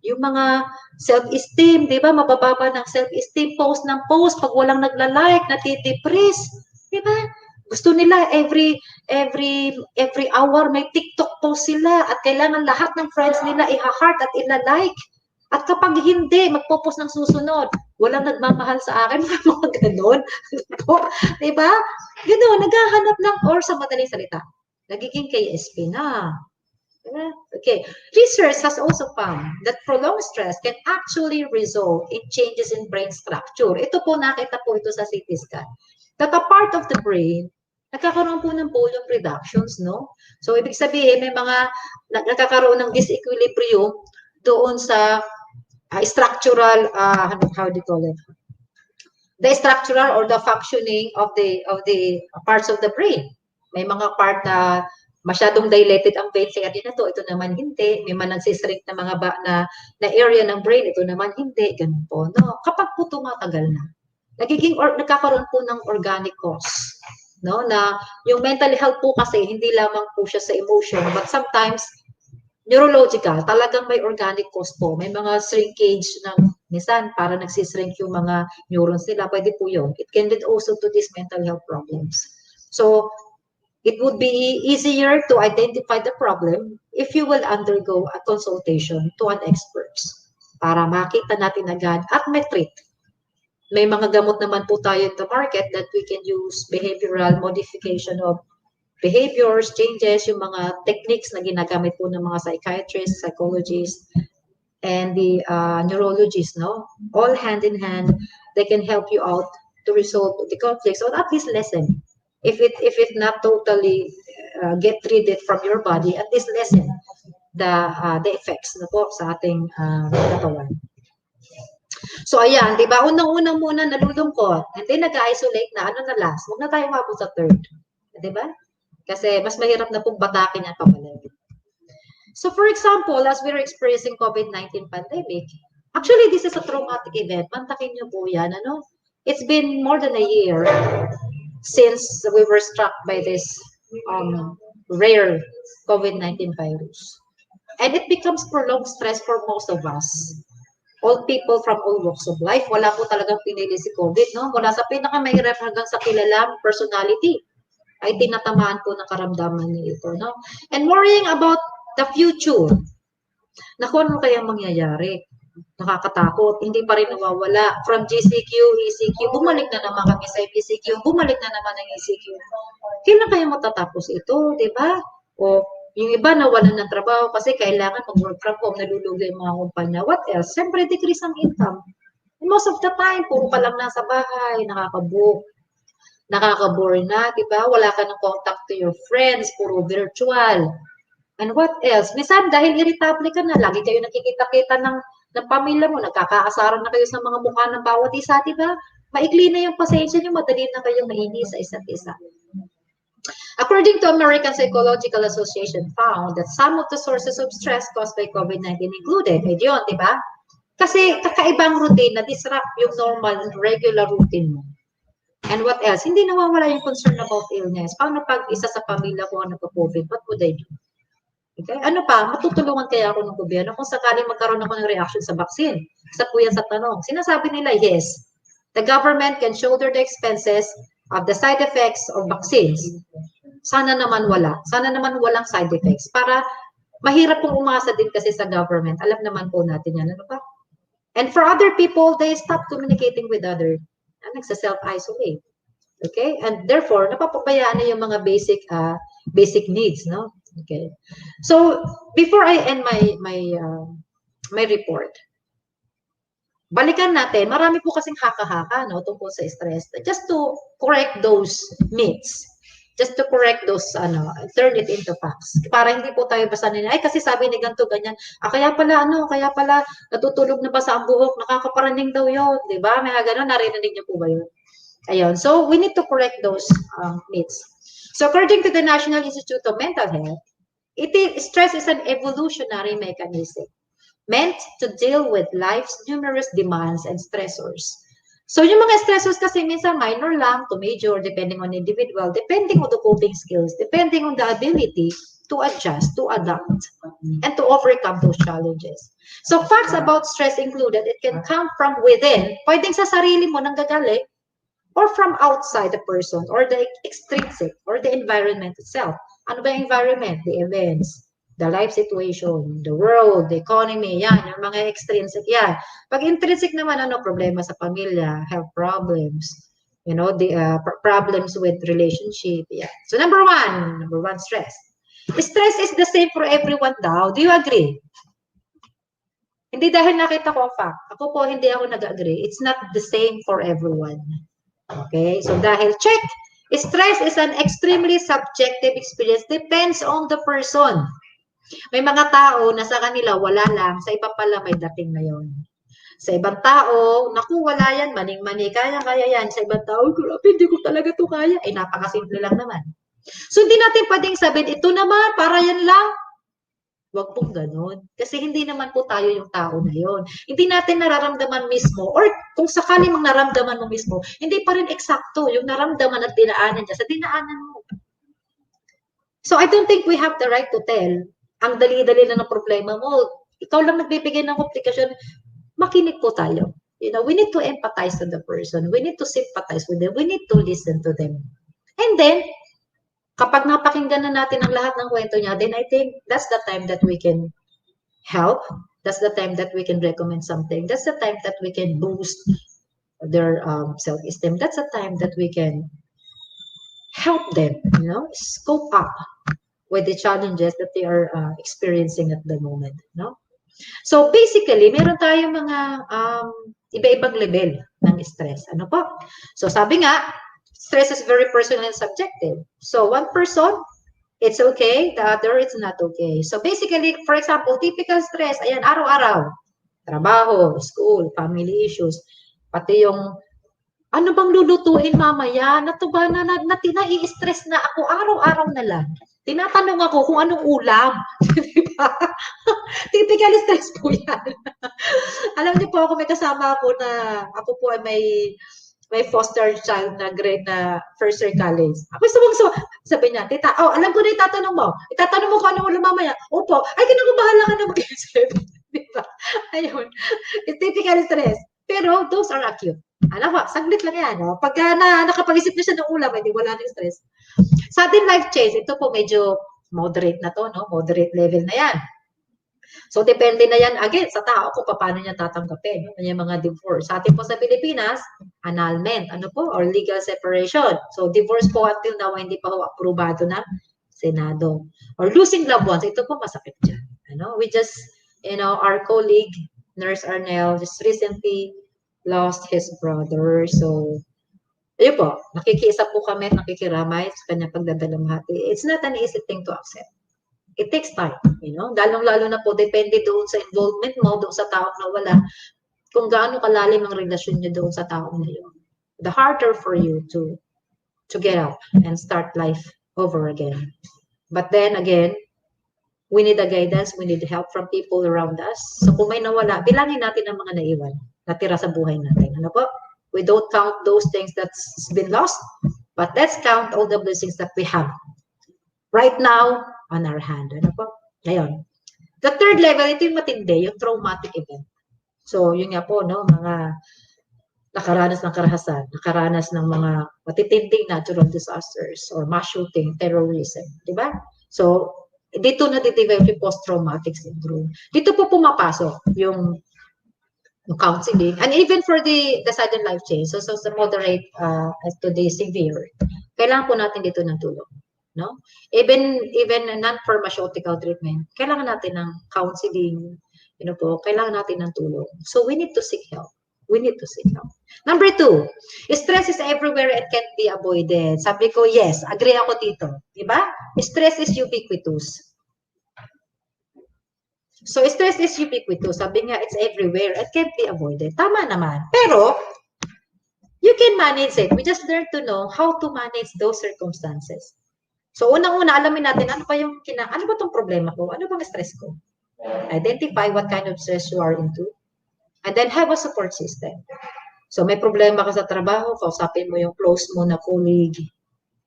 Yung mga self-esteem, di ba? Mabababa ng self-esteem, post ng post, pag walang nagla-like, natidepress, di ba? Gusto nila every hour may TikTok post sila at kailangan lahat ng friends nila i-heart at ila-like. At kapag hindi, magpo-post ng susunod, walang nagmamahal sa akin, mga ganon. Di ba? Ganon, naghahanap ng, or sa madaling salita, nagiging KSP na. Okay. Research has also found that prolonged stress can actually result in changes in brain structure. Ito po, nakita po ito sa CT scan. That a part of the brain, nagkakaroon po ng volume reductions, no? So, ibig sabihin, may mga nagkakaroon ng disequilibrium doon sa structural, how do you call it? The structural or the functioning of the parts of the brain. May mga part na masyadong dilated ang veins sa na to, ito naman hindi. May man nagsishrink na mga na area ng brain, ito naman hindi. Ganun po. No? Kapag po tumatagal na, nagkakaroon po ng organic cause. No? Na yung mental health po kasi, hindi lamang po siya sa emotion, but sometimes, neurological, talagang may organic cause po. May mga shrinkage ng minsan, para nagsishrink yung mga neurons nila, pwede po yun. It can lead also to these mental health problems. So, it would be easier to identify the problem if you will undergo a consultation to an expert para makita natin agad at may treat. May mga gamot naman po tayo in the market that we can use behavioral modification of behaviors, changes, yung mga techniques na ginagamit po ng mga psychiatrists, psychologists, and the neurologists, no? All hand in hand, they can help you out to resolve the conflicts or at least lessen. If it not totally get rid it from your body, at least lessen the effects na po sa ating katawan. So ayan, 'di ba? Unang-una muna nalulungkot, and then nag-isolate na, ano na last? Huwag na tayo umabot sa third. 'Di ba? Kasi mas mahirap na pong batakin yan pabalik. So for example, as we're experiencing COVID-19 pandemic, actually this is a traumatic event. Mantakin niyo po yan, ano? It's been more than a year since we were struck by this rare COVID-19 virus. And it becomes prolonged stress for most of us. All people from all walks of life. Wala po talagang pinili si COVID, no? Mula sa pinakamahirap hanggang sa kilalang personality ay tinatamaan po ng karamdaman niya ito, no? And worrying about the future. Naku, ano kaya mangyayari? Nakakatakot. Hindi pa rin nawawala. From GCQ, ECQ, bumalik na naman kami sa ECQ, bumalik na naman ang ECQ. Kailan kaya matatapos ito, di ba? O yung iba nawalan ng trabaho kasi kailangan mag-work from home, nalulugi yung mga kumpanya. What else? Siyempre, decrease ang income. And most of the time, puro ka lang nasa bahay, nakakabore na, di ba? Wala ka ng contact to your friends, puro virtual. And what else? Minsan, dahil irritable ka na, lagi kayo nakikita-kita ng pamilya mo, nagkakaasaran na kayo sa mga mukha ng bawat isa, di ba? Maikli na yung pasensya nyo, madali na kayong mainis sa isa't isa. According to American Psychological Association found that some of the sources of stress caused by COVID-19 included, yun, di ba? Kasi kakaibang routine na disrupt yung normal, regular routine mo. And what else? Hindi nawawala yung concern about illness. Paano pag isa sa pamilya ko ang nagka-COVID? What would I do? Okay? Ano pa? Matutulungan kaya ako ng gobyerno kung sakaling magkaroon ako ng reaction sa vaccine? Isa po yan sa tanong. Sinasabi nila, yes. The government can shoulder the expenses of the side effects of vaccines. Sana naman wala. Sana naman walang side effects. Para mahirap pong umasa din kasi sa government. Alam naman po natin yan. Ano ba? And for other people, they stop communicating with other. Nagsa-self-isolate. Okay? And therefore, napapabayaan na yung mga basic needs, no? Okay. So, before I end my report, balikan natin, marami po kasing haka-haka, no, tungkol sa stress. Just to correct those myths. Just to correct those, turn it into facts. Para hindi po tayo basta nila, ay kasi sabi ni ganito, ganyan. Kaya pala, natutulog na ba sa ang buhok, nakakaparaning daw yun, di ba? May gano'n, narinig niyo po ba yun? Ayun. So, we need to correct those myths. So, according to the National Institute of Mental Health, stress is an evolutionary mechanism meant to deal with life's numerous demands and stressors. So, yung mga stressors kasi minsan minor lang to major, depending on individual, depending on the coping skills, depending on the ability to adjust, to adapt, and to overcome those challenges. So, facts about stress included, it can come from within, pwedeng sa sarili mo nanggagaling, or from outside the person, or the extrinsic, or the environment itself. Ano ba yung environment? The events, the life situation, the world, the economy, yan, yung mga extrinsic yan. Pag intrinsic naman, problema sa pamilya, health problems, the problems with relationship, yeah. So number one, stress. Stress is the same for everyone daw. Do you agree? Hindi dahil nakita ko ang fact. Ako po, hindi ako nag-agree. It's not the same for everyone. Okay, so dahil check, stress is an extremely subjective experience. Depends on the person. May mga tao na sa kanila wala lang, sa iba pala may dating na yon. Sa ibang tao, naku, wala yan, maning-mani, kaya yan. Sa ibang tao, grabe, hindi ko talaga to kaya. Napakasimple lang naman. So, hindi natin pwedeng sabihin, ito naman, para yan lang. Huwag pong ganun. Kasi hindi naman po tayo yung tao na yon. Hindi natin nararamdaman mismo, or kung sakali mang naramdaman mo mismo, hindi pa rin eksakto yung naramdaman at dinaanan niya sa dinaanan mo. So, I don't think we have the right to tell, ang dali-dali na ng problema mo, ikaw lang nagbibigay ng komplikasyon, makinig po tayo. We need to empathize to the person. We need to sympathize with them. We need to listen to them. And then, kapag napakinggan na natin ang lahat ng kwento niya, then I think that's the time that we can help. That's the time that we can recommend something. That's the time that we can boost their self-esteem. That's the time that we can help them, scope up with the challenges that they are experiencing at the moment. So basically, meron tayong mga iba-ibang level ng stress. Ano po? So sabi nga, stress is very personal and subjective. So one person, it's okay. The other, it's not okay. So basically, for example, typical stress, ayan, araw-araw. Trabaho, school, family issues. Pati yung, ano bang lulutuin mamaya? Nai-stress na ako araw-araw na lang. Tinatanong ako kung anong ulam. Diba? Typical stress po yan. Alam niyo po ako, may kasama ako na, ako po ay may may foster child na grade na first year college. Ako so sabi niya, tita, alam ko na itatanong mo. Itatanong mo kung ano ulam mamaya. Opo, ay ganun, bahala ka na mag-isip. Diba? Ayun. It's typical stress. Pero those are acute. Alam mo, saglit lang yan. No? Pagka nakapag-isip na siya ng ulam, hindi wala na yung stress. Sudden life change, ito po medyo moderate na to, no? Moderate level na yan. So, depende na yan, again, sa tao kung paano niya tatanggapin. Yung mga divorce. Sa atin po sa Pilipinas, annulment, ano po, or legal separation. So, divorce po until now, hindi pa ho aprobado ng Senado. Or losing loved ones, ito po masakit dyan. Ano? We just, our colleague, Nurse Arnel, just recently lost his brother. So, ayun po, nakikiisa po kami, nakikiramay sa kanyang pagdadalamhati. It's not an easy thing to accept. It takes time, Lalong-lalo na po, depende doon sa involvement mo, doon sa taong nawala, kung gaano kalalim ang relasyon niyo doon sa taong na yun. The harder for you to get up and start life over again. But then again, we need a guidance, we need help from people around us. So kung may nawala, bilangin natin ang mga naiwan, natira sa buhay natin. Ano po? We don't count those things that's been lost, but let's count all the blessings that we have right now on our hand. Ano po? Ngayon. The third level, ito yung matindi, yung traumatic event. So, yun nga po, mga nakaranas ng karahasan, nakaranas ng mga matitinding natural disasters or mass shooting, terrorism. Diba? So, dito na-develop yung post-traumatic syndrome. Dito po pumapasok yung counseling, and even for the sudden life change, so the moderate to the severe, kailangan po natin dito ng tulong. No? Even non-pharmaceutical treatment, kailangan natin ng counseling, kailangan natin ng tulong. So we need to seek help. Number 2, stress is everywhere and can't be avoided. Sabi ko, yes, agree ako dito. Diba? Stress is ubiquitous. So stress is ubiquitous. Sabi nga, it's everywhere and can't be avoided. Tama naman. Pero, you can manage it. We just learn to know how to manage those circumstances. So, unang-una, alamin natin, ano ba itong problema ko? Ano bang stress ko? Identify what kind of stress you are into. And then have a support system. So, may problema ka sa trabaho, kausapin mo yung close mo na colleague.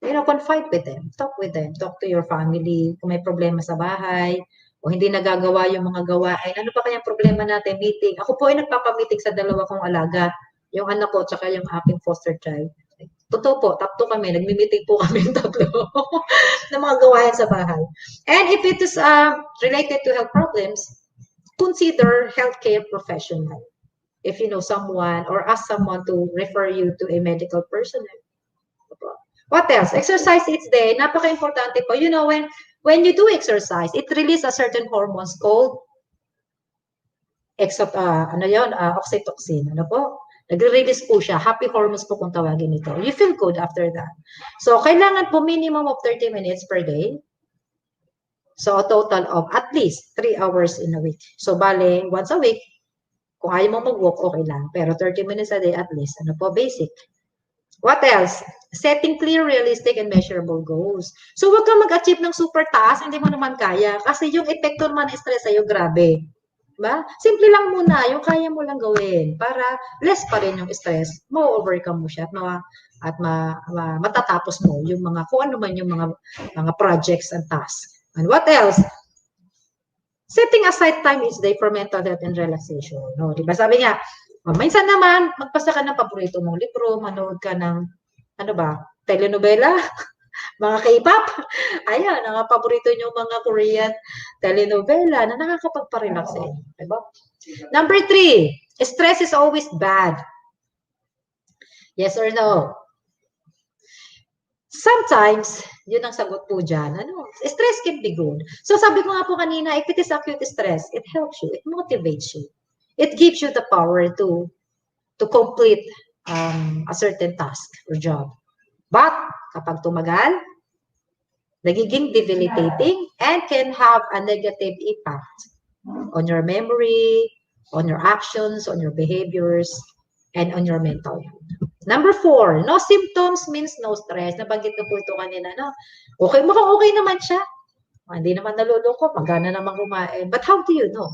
Confide with them. Talk with them. Talk to your family. Kung may problema sa bahay, o hindi nagagawa yung mga gawain, ano pa kayang problema natin? Meeting. Ako po ay nagpapamiting sa dalawa kong alaga. Yung anak ko, tsaka yung aking foster child. Totoo po, tatlo kami, nagmi-meeting po kami tatlo ng mga gawain sa bahay. And if it is related to health problems, consider healthcare professional. If you know someone or ask someone to refer you to a medical personnel. What else? Exercise each day. Napaka-importante po. When you do exercise, it releases a certain hormones called oxytocin. Ano po? Nagre-release po siya. Happy hormones po kung tawagin ito. You feel good after that. So, kailangan po minimum of 30 minutes per day. So, a total of at least 3 hours in a week. So, bale, once a week, kung ayaw mo mag-walk, okay lang. Pero 30 minutes a day at least. Ano po? Basic. What else? Setting clear, realistic, and measurable goals. So, huwag kang mag-achieve ng super taas, hindi mo naman kaya. Kasi yung epekto naman ng stress sa'yo, grabe. Diba? Simple lang muna, yung kaya mo lang gawin para less pa rin yung stress, ma-overcome mo siya at matatapos mo yung mga, kung ano man yung mga projects and tasks. And what else? Setting aside time each day for mental health and relaxation. No, diba? Sabi nga, minsan naman, magpasa ka ng paborito mong libro, manood ka ng, telenovela, mga K-pop. Ayan, ang paborito nyo mga Korean telenovela na nakakapagpa-relax sa inyo. Diba? Number 3, stress is always bad. Yes or no? Sometimes, yun ang sagot po dyan. Stress can be good. So sabi ko nga po kanina, if it is acute stress, it helps you, it motivates you. It gives you the power to complete a certain task or job. But, kapag tumagal, nagiging debilitating and can have a negative impact on your memory, on your actions, on your behaviors, and on your mental health. Number 4, no symptoms means no stress. Nabanggit ko po ito kanina, no? Okay, mukhang okay naman siya. Hindi naman nalulungkot, magana naman kumain. But how do you know?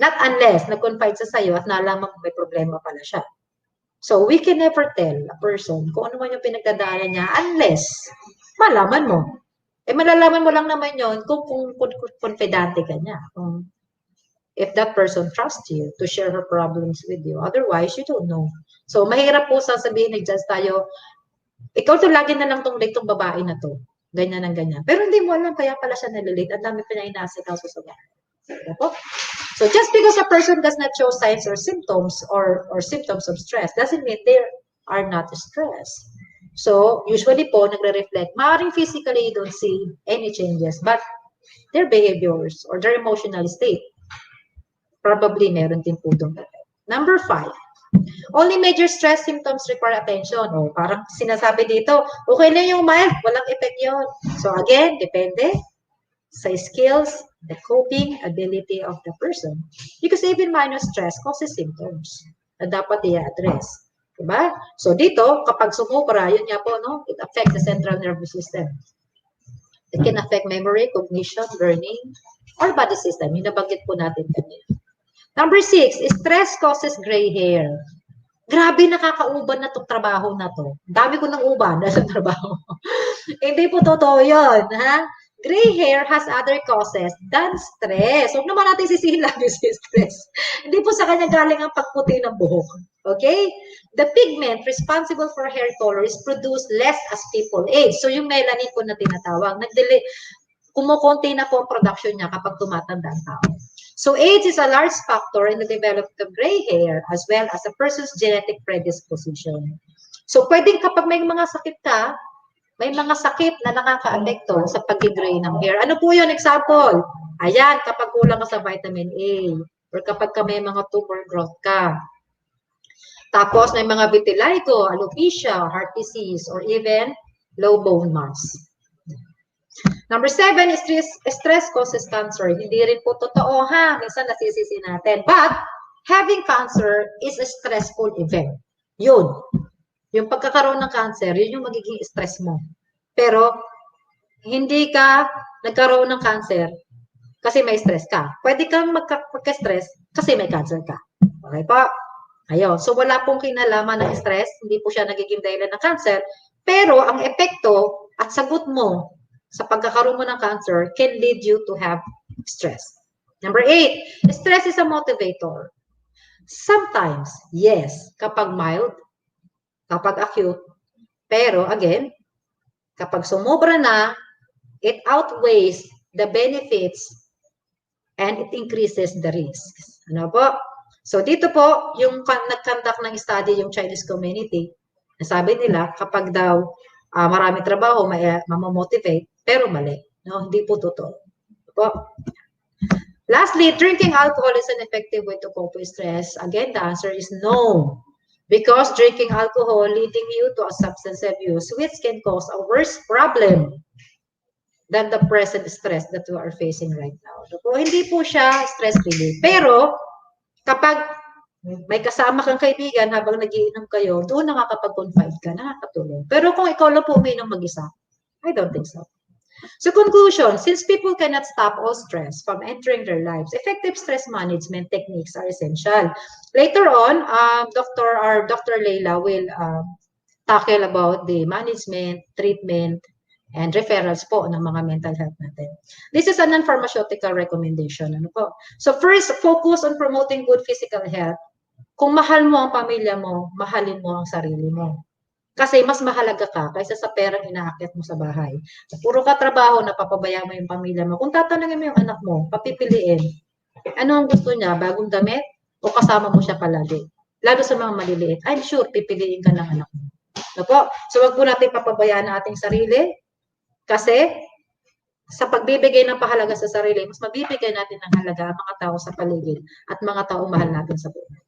Not unless nag-confide sa sayo at nalaman may problema pala siya. So, we can never tell a person kung ano man yung pinagdadaanan niya unless malaman mo. Malalaman mo lang naman yon kung confidante ka niya. Kung if that person trusts you to share her problems with you. Otherwise, you don't know. So, mahirap po sasabihin, nag-judge tayo, ikaw to lagi na lang tong late tong babae na to. Ganyan ang ganyan. Pero hindi mo alam, kaya pala siya nalilate. Ang dami pa niya inaasikaso sa bahay. So just because a person does not show signs or symptoms of stress doesn't mean they are not stressed. So usually po nagre-reflect. Maaaring physically you don't see any changes, but their behaviors or their emotional state probably meron din po doon. Number 5. Only major stress symptoms require attention. O, parang sinasabi dito, okay lang yung mild, walang effect yun. So again, depende sa skills, the coping ability of the person. Because even minor stress causes symptoms na dapat i-address. Diba? So dito, kapag sumobra, yun nga po, no? It affects the central nervous system. It can affect memory, cognition, learning, or body system. Yung nabanggit po natin kanina. Number 6, stress causes gray hair. Grabe, nakakauban na itong trabaho na to. Dami ko ng uban sa trabaho. Hindi po totoo yun. Ha? Gray hair has other causes than stress. Huwag naman natin sisihin lagi si stress. Hindi po sa kanya galing ang pagputi ng buhok. Okay? The pigment responsible for hair color is produced less as people age. So yung melanin po na tinatawag, kumukonti na po ang production niya kapag tumatanda ang tao. So age is a large factor in the development of gray hair as well as a person's genetic predisposition. So pwedeng kapag may mga sakit ka, may mga sakit na nakaka-apekto sa pag-gray ng hair. Ano po yun? Example, ayan, kapag kulang ka sa vitamin A or kapag may mga tumor growth ka. Tapos may mga vitiligo, alopecia, heart disease, or even low bone mass. Number 7, stress causes cancer. Hindi rin po totoo ha. Minsan nasisisi natin. But, having cancer is a stressful event. Yun. Yung pagkakaroon ng cancer, yun yung magiging stress mo. Pero, hindi ka nagkaroon ng cancer kasi may stress ka. Pwede kang magka-stress kasi may cancer ka. Okay po? Ayun. So, wala pong kinalaman ng stress. Hindi po siya nagiging dahilan ng cancer. Pero, ang epekto at sagot mo sa pagkakaroon mo ng cancer can lead you to have stress. Number 8, stress is a motivator. Sometimes, yes, kapag mild, kapag acute, pero again, kapag sumobra na, it outweighs the benefits and it increases the risks. Ano po? So dito po, yung nag-conduct ng study yung Chinese community, nasabi nila kapag daw marami trabaho, mamomotivate, pero mali. No, hindi po totoo. Po. Lastly, drinking alcohol is an effective way to cope with stress. Again, the answer is no. Because drinking alcohol leading you to a substance abuse, which can cause a worse problem than the present stress that we are facing right now. So, hindi po siya stress relief. Pero, kapag may kasama kang kaibigan habang nagiinom kayo, doon nakakapag-confide ka, nakakatulong. Pero kung ikaw lang po umiinom mag-isa, I don't think so. So conclusion, since people cannot stop all stress from entering their lives, effective stress management techniques are essential. Later on, Dr. Leila will tackle about the management, treatment, and referrals po ng mga mental health natin. This is a non-pharmaceutical recommendation. Ano po? So first, focus on promoting good physical health. Kung mahal mo ang pamilya mo, mahalin mo ang sarili mo. Kasi mas mahalaga ka kaysa sa perang inaakyat mo sa bahay. Puro ka trabaho, napapabayaan mo yung pamilya mo. Kung tatanungin mo yung anak mo, papipiliin, ano ang gusto niya? Bagong damit? O kasama mo siya palagi? Lalo sa mga maliliit. I'm sure, pipiliin ka ng anak mo. Opo? So, wag po natin papabayaan ang ating sarili. Kasi, sa pagbibigay ng pahalaga sa sarili, mas mabibigay natin ng halaga ang mga tao sa paligid at mga taong mahal natin sa buhay.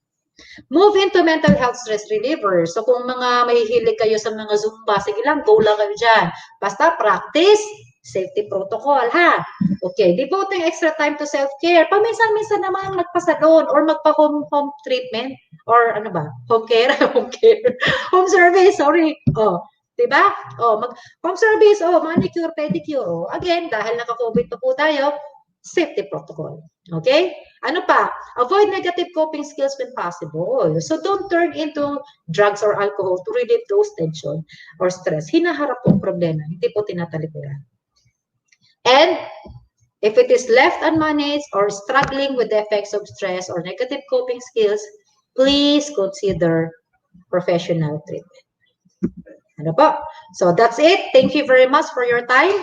Move into mental health stress relievers. So kung mga mahihilig kayo sa mga Zumba, sige lang, go lang kayo dyan. Basta practice, safety protocol, ha? Okay, devoting extra time to self-care. Paminsan-minsan naman magpa-salon or magpa-home treatment or ano ba? Home care? Home service, sorry. Oh, diba? Oh, home service, manicure, pedicure. Oh, again, dahil naka-COVID pa po tayo, safety protocol. Okay? Ano pa? Avoid negative coping skills when possible. So don't turn into drugs or alcohol to relieve those tension or stress. Hinaharap po ang problema, hindi po tinatalikuran. And if it is left unmanaged or struggling with the effects of stress or negative coping skills, please consider professional treatment. Ano po? So that's it. Thank you very much for your time.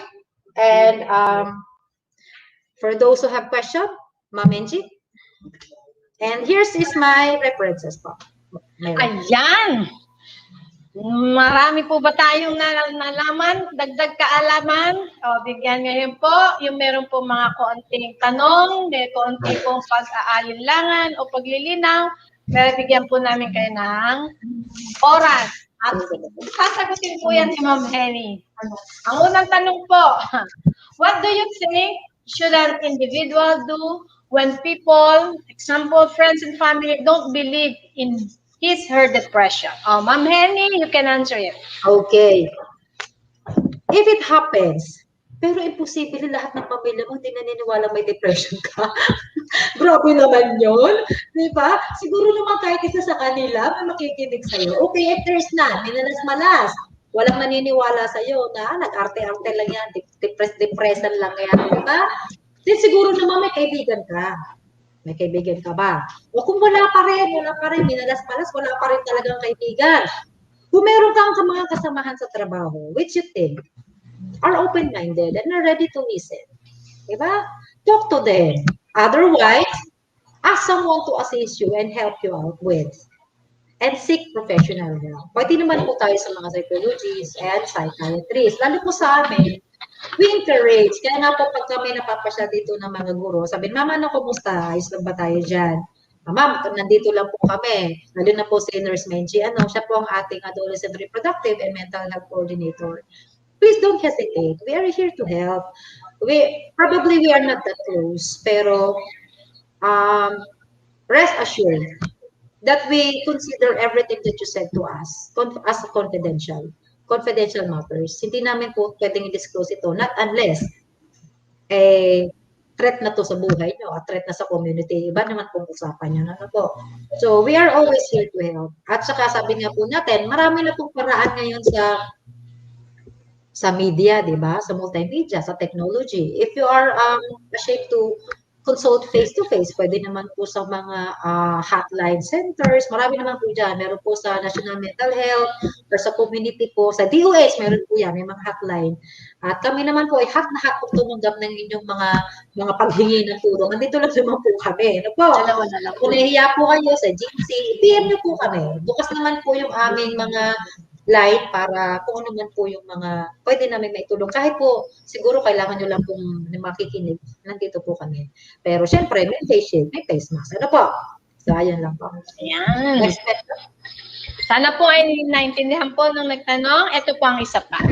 And for those who have questions, Ma'am Angie. And here's is my references po. Ayan! Marami po ba tayong nalaman? Dagdag kaalaman? O, bigyan ngayon po, yung meron po mga konting tanong, may konting pong pag-aalinlangan o paglilinaw, may bigyan po namin kayo ng oras. At sasagutin po yan ni Ma'am Henny. Ang unang tanong po, what do you think should an individual do when people, example, friends and family, don't believe in his her depression? Oh, Ma'am Henny, you can answer it. Okay. If it happens, pero imposible lahat ng pamilya mo hindi naniniwala may depression ka. Grabe naman yun. Di ba? Siguro naman kahit isa sa kanila, may makikinig sa'yo. Okay, if there's none, minalas-malas. Walang naniniwala sa'yo na nag-arte-arte lang yan, depression lang yan. Di ba? Then siguro naman may kaibigan ka. May kaibigan ka ba? O kung wala pa rin, minalas-malas, wala pa rin talagang kaibigan. Kung meron kang mga kasamahan sa trabaho, which you think are open-minded and are ready to listen. Diba? Talk to them. Otherwise, ask someone to assist you and help you out with. And seek professional help. Pwede naman po tayo sa mga psychologists and psychiatrists. Lalo po sa amin, we encourage. Kaya nga po pag kami napapasya dito ng mga guro, sabi, Mama, ano, kumusta? Ayos lang ba tayo dyan? Ma'am, nandito lang po kami. Lalo na po si Nurse Menchi. Siya po ang ating adolescent reproductive and mental health coordinator. Please don't hesitate. We are here to help. We are not that close, pero rest assured that we consider everything that you said to us as confidential matters. Hindi namin po pwedeng i-disclose ito, not unless threat na to sa buhay nyo, at threat na sa community. Iba naman pong usapan nyo. Ano po? So, we are always here to help. At saka sabi nga po natin, marami na pong paraan ngayon sa media, di ba? Sa multimedia, sa technology. If you are ashamed to consult face-to-face, pwede naman po sa mga hotline centers. Marami naman po dyan. Meron po sa National Mental Health or sa community po. Sa DOH, meron po yan. May mga hotline. At kami naman po ay hot na hot po tumanggap ng inyong mga paghingi ng tulong. Nandito lang naman po kami. Ano po? Kung nahihiya po kayo sa GC, PM nyo po kami. Bukas naman po yung aming mga line para kung ano man po yung mga pwede namin maitulong. Kahit po, siguro kailangan nyo lang pong makikinig. Nandito po kami. Pero syempre, may face shield, may face mask. Ano po? So, ayan lang po. Ayan. Sana po ay naintindihan po nung nagtanong. Ito po ang isa pa.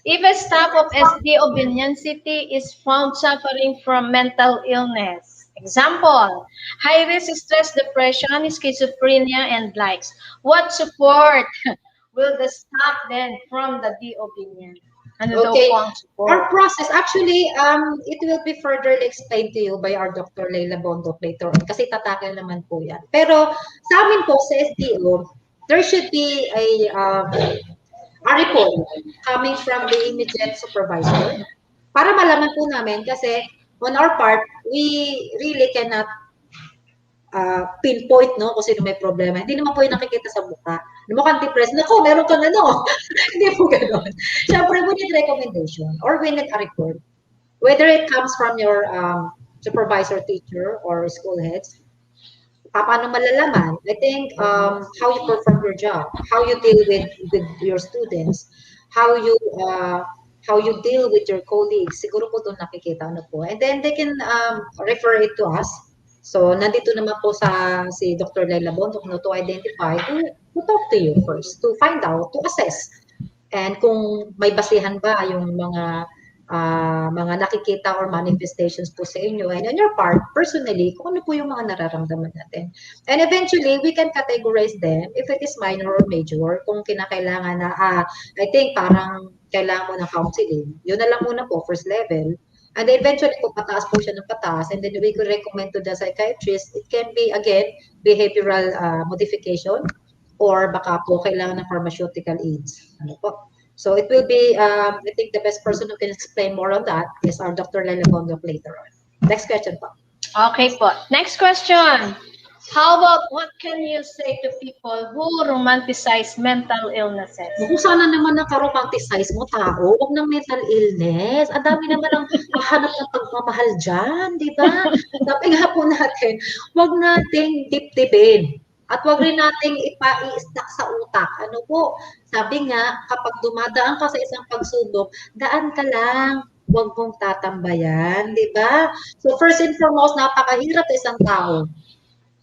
If a staff of SD of Binyan City is found suffering from mental illness, example, high-risk stress, depression, schizophrenia, and likes, what support will the staff then from the DO Binyan? Ano Okay. daw po ang support? Our process, actually, it will be further explained to you by our Dr. Leila Bondok later on kasi tatakil naman po yan. Pero sa amin po, sa SDO, there should be a report coming from the immediate supervisor para malaman po namin kasi on our part, we really cannot pinpoint, no, kung sino may problema. Hindi naman po yung nakikita sa mukha. Mukhang depressed. Naku, meron ka na, no? Hindi po gano'n. Siyempre, we need recommendation or we need a report. Whether it comes from your supervisor, teacher, or school heads, paano malalaman? I think how you perform your job, how you deal with your students, how you deal with your colleagues, siguro po doon nakikita ano po. And then they can refer it to us. So, nandito naman po si Dr. Leila Bondok to identify, to talk to you first, to find out, to assess. And kung may basihan ba yung mga nakikita or manifestations po sa inyo, and on your part, personally, kung ano po yung mga nararamdaman natin. And eventually, we can categorize them if it is minor or major, kung kinakailangan na, I think parang kailangan mo ng counseling. Yun na lang muna po, first level. And eventually, kung pataas po siya ng pataas, and then we could recommend to the psychiatrist, it can be, again, behavioral modification, or baka po kailangan ng pharmaceutical aids. Ano po? So it will be, I think the best person who can explain more on that is our Dr. Lena Bongok later on. Next question po. Okay po. Next question. How about what can you say to people who romanticize mental illnesses? Kung sana naman naka-romanticize mo tao, huwag ng mental illness. Ang dami naman ang hahanap ng pagmamahal dyan, di ba? Sabi nga po natin, huwag nating dip-dipin. At huwag rin nating i-stack sa utak. Ano po? Sabi nga, kapag dumadaan ka sa isang pagsubok, daan ka lang. Huwag mong tatambayan, di ba? So first and foremost, napakahirap sa isang tao.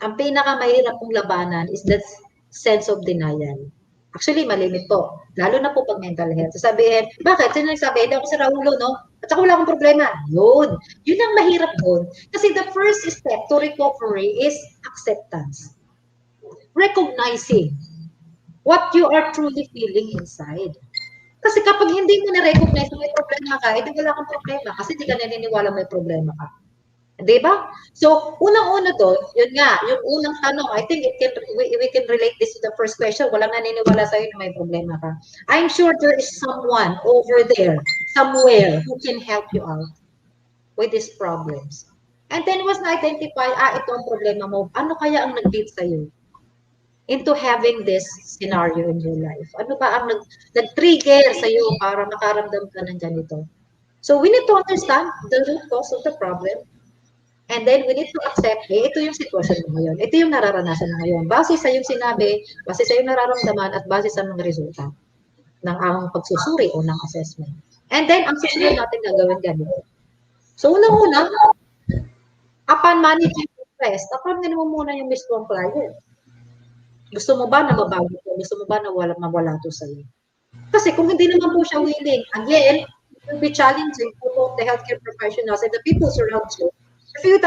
Ang pinakamahirap pong labanan is that sense of denial. Actually, malimit po. Lalo na po pag mental health. Sasabihin, bakit? Sino nagsabi? Hindi ako si Raulo, no? At saka wala akong problema. Yun. Yun ang mahirap doon. Kasi the first step to recovery is acceptance. Recognizing what you are truly feeling inside. Kasi kapag hindi mo na-recognize na may problema ka, edi wala kang problema kasi hindi ka naniniwala may problema ka. Di ba? So, unang-una doon, yun nga, yung unang tanong, I think we can relate this to the first question. Walang naniniwala sa'yo na may problema ka. I'm sure there is someone over there, somewhere, who can help you out with these problems. And then once na-identify, ito ang problema mo, ano kaya ang nag-lead sa'yo into having this scenario in your life? Ano ba ang nag-trigger sa'yo para makaramdam ka ng ganito? So, we need to understand the root cause of the problem. And then we need to accept, ito yung sitwasyon mo ngayon. Ito yung nararanasan mo ngayon. Base sa yung sinabi, base sa yung nararamdaman, at base sa mga resulta ng aming pagsusuri o ng assessment. And then, ang susunod natin gagawin ganito. So, unang-una, upon managing stress, tapanin mo muna yung mismong client. Gusto mo ba na mabago ko? Gusto mo ba na mawala to sa'yo? Kasi kung hindi naman po siya willing, again, it will be challenging for both the healthcare professionals and the people around you. If you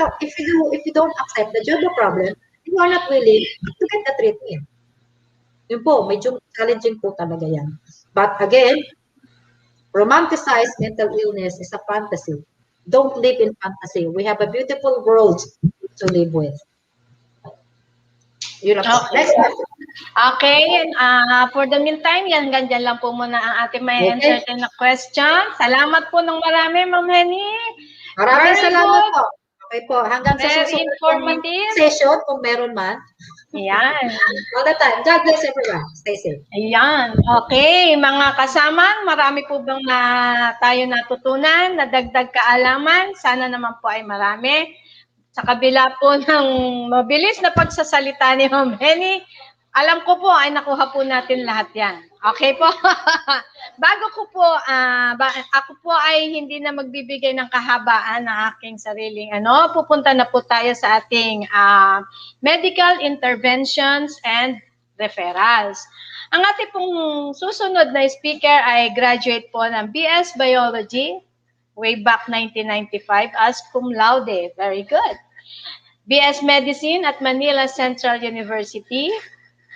don't accept that you have a problem, you are not willing to get the treatment. Yun po, medyo challenging po talaga yan. But again, romanticized mental illness is a fantasy. Don't live in fantasy. We have a beautiful world to live with. Yun po. Okay. Next question. Okay, for the meantime, yan, ganyan lang po muna ang ating may Okay. entertain na question. Salamat po ng marami, Ma'am Henny. Maraming Very salamat good. po. Okay po, hanggang sa Very susunod informative. session kung meron man. Ayan. All the time. God bless everyone. Stay safe. Ayan. Okay, mga kasama, marami po bang tayo natutunan, nadagdag kaalaman? Sana naman po ay marami. Sa kabila po ng mabilis na pagsasalita ni Ma'am Henny, alam ko po ay nakuha po natin lahat yan. Okay po? Bago ko po, ako po ay hindi na magbibigay ng kahabaan ng aking sariling pupunta na po tayo sa ating medical interventions and referrals. Ang ating pong susunod na speaker ay graduate po ng BS Biology way back 1995 as cum laude. Very good. BS Medicine at Manila Central University,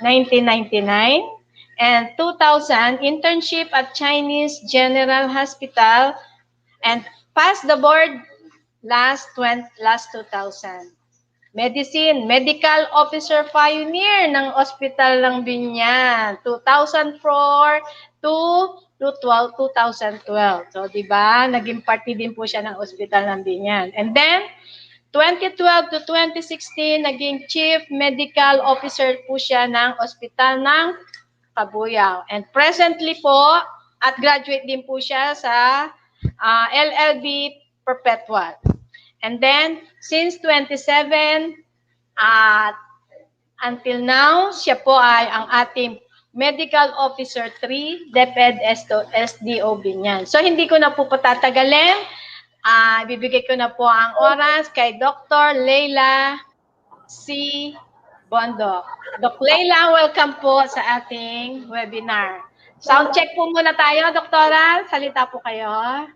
1999. And 2000, internship at Chinese General Hospital and passed the board last 2000. Medicine, Medical Officer Pioneer ng Ospital ng Binyan, 2004 to 2012. So, di ba? Naging party din po siya ng Ospital ng Binyan. And then, 2012 to 2016, naging Chief Medical Officer po siya ng Ospital ng Kabuyao. And presently po, at graduate din po siya sa LLB Perpetual. And then, since 27, until now, siya po ay ang ating Medical Officer 3, DepEd SDO Binyan. So, hindi ko na po patatagalin. Bibigay ko na po ang oras kay Dr. Leila C. Bondo. Dr. Leila, welcome po sa ating webinar. Sound check po muna tayo, Doktora. Salita po kayo.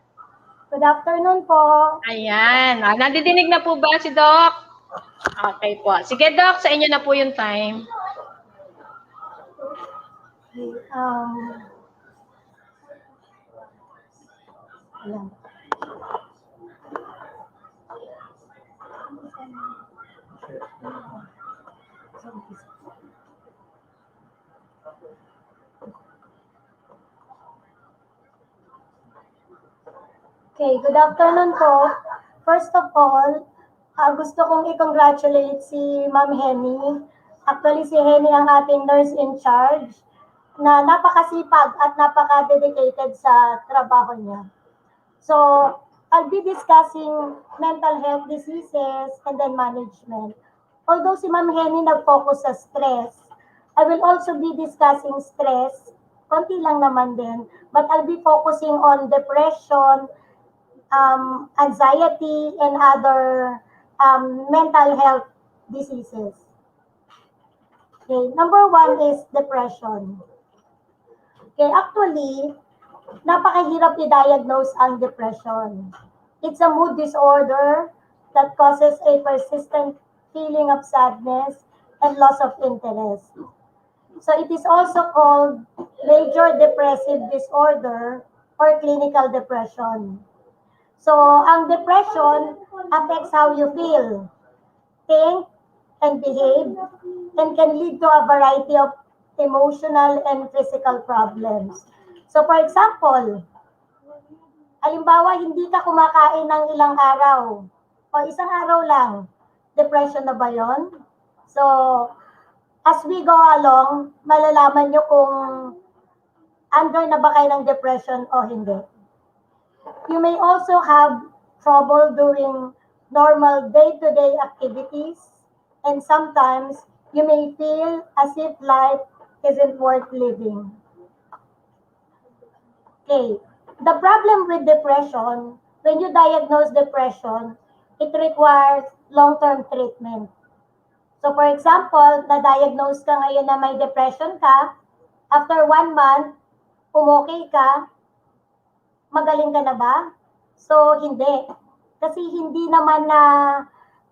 Good afternoon po. Ayan. Nadidinig na po ba si Doc? Okay po. Sige, Doc, sa inyo na po yung time. Ayan. Okay, good afternoon po. First of all, gusto kong i-congratulate si Ma'am Henny. Actually, si Henny ang ating nurse in charge na napakasipag at napaka-dedicated sa trabaho niya. So, I'll be discussing mental health diseases and then management. Although si Ma'am Henny nag-focus sa stress, I will also be discussing stress, konti lang naman din, but I'll be focusing on depression, anxiety, and other mental health diseases. Okay, number one is depression. Okay, actually, napakahirap i-diagnose ang depression. It's a mood disorder that causes a persistent feeling of sadness and loss of interest. So it is also called major depressive disorder or clinical depression. So ang depression affects how you feel, think, and behave, and can lead to a variety of emotional and physical problems. So for example, halimbawa hindi ka kumakain ng ilang araw o isang araw lang, depression na ba yon? So, as we go along, malalaman nyo kung under na ba kayo ng depression o hindi. You may also have trouble doing normal day-to-day activities, and sometimes you may feel as if life isn't worth living. Okay, the problem with depression, when you diagnose depression, it requires long-term treatment. So for example, na-diagnose ka ngayon na may depression ka, after 1 month, umokay ka, magaling ka na ba? So hindi. Kasi hindi naman na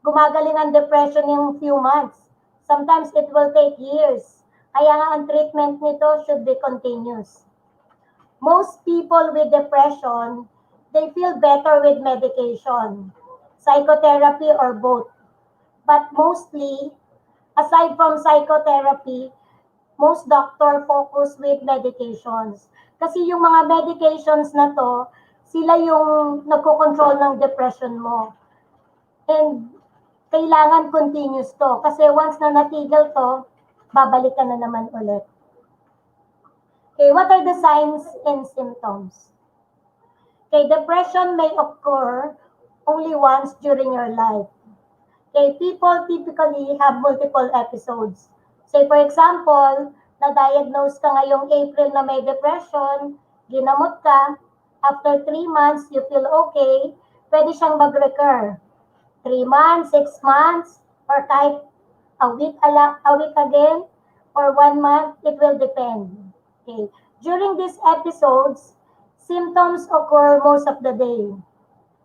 gumagaling ang depression in few months. Sometimes it will take years. Kaya nga ang treatment nito should be continuous. Most people with depression, they feel better with medication, psychotherapy, or both. But mostly, aside from psychotherapy, most doctor focus with medications. Kasi yung mga medications na to, sila yung nagko-control ng depression mo. And kailangan continuous to. Kasi once na natigil to, babalik ka na naman ulit. Okay, what are the signs and symptoms? Okay, depression may occur only once during your life. Okay, people typically have multiple episodes. Say for example, na-diagnose ka ngayong April na may depression, ginamot ka, after 3 months, you feel okay, pwede siyang mag-recur. 3 months, 6 months, or kahit a week again, or 1 month, it will depend. Okay. During these episodes, symptoms occur most of the day.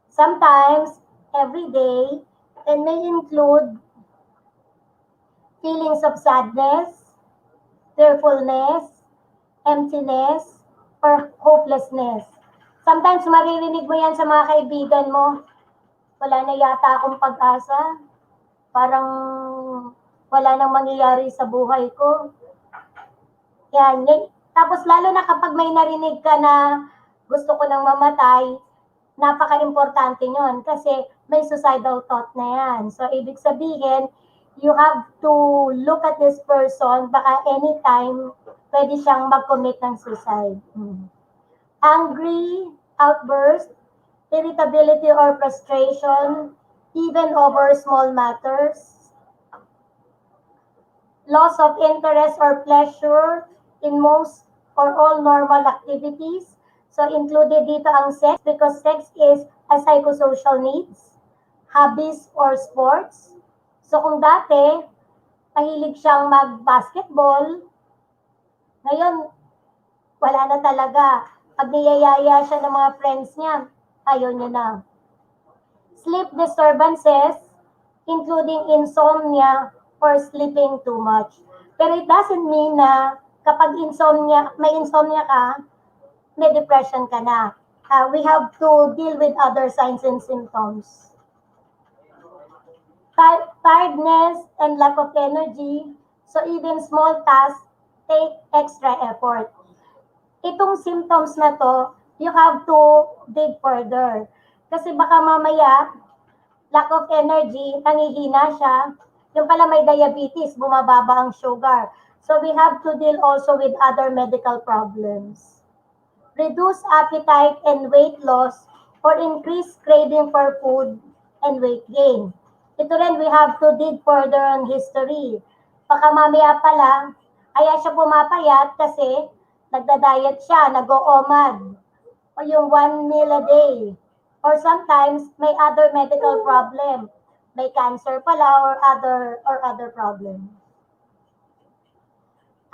Sometimes, every day, and may include feelings of sadness, fearfulness, emptiness, or hopelessness. Sometimes maririnig mo yan sa mga kaibigan mo, wala na yata akong pag-asa, parang wala nang mangyayari sa buhay ko. Yan. Tapos lalo na kapag may narinig ka na gusto ko nang mamatay, napaka-importante yun kasi may suicidal thought na yan. So, ibig sabihin, you have to look at this person, baka anytime pwede siyang mag-commit ng suicide. Angry, outburst, irritability or frustration, even over small matters, loss of interest or pleasure in most or all normal activities. So included dito ang sex because sex is a psychosocial needs, hobbies or sports. So kung dati, mahilig siyang mag-basketball, ngayon, wala na talaga. Pag niyayaya siya ng mga friends niya, ayaw niya na. Sleep disturbances, including insomnia or sleeping too much. Pero it doesn't mean na kapag may insomnia ka, may depression ka na. We have to deal with other signs and symptoms. tiredness and lack of energy. So even small tasks take extra effort. Itong symptoms na to, you have to dig further. Kasi baka mamaya, lack of energy, nangihina siya. Yung pala may diabetes, bumababa ang sugar. So we have to deal also with other medical problems. Reduce appetite and weight loss or increase craving for food and weight gain. Ito rin, we have to dig further on history. Baka mamaya pala, kaya siya pumapayat kasi nagda-diet siya, nag-o-OMAD, o yung 1 meal a day. Or sometimes, may other medical problem. May cancer pala or other problem.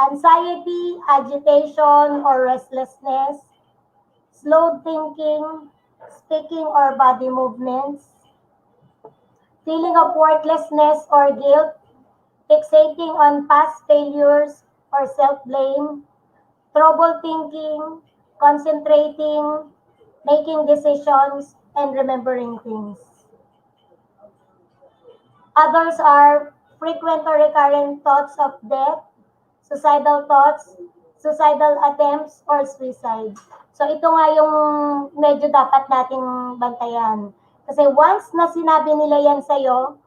Anxiety, agitation, or restlessness, slow thinking, speaking or body movements, feeling of worthlessness or guilt, fixating on past failures or self-blame, trouble thinking, concentrating, making decisions, and remembering things. Others are frequent or recurrent thoughts of death, suicidal thoughts, suicidal attempts, or suicide. So ito nga yung medyo dapat nating bantayan. Kasi once na sinabi nila yan sa'yo,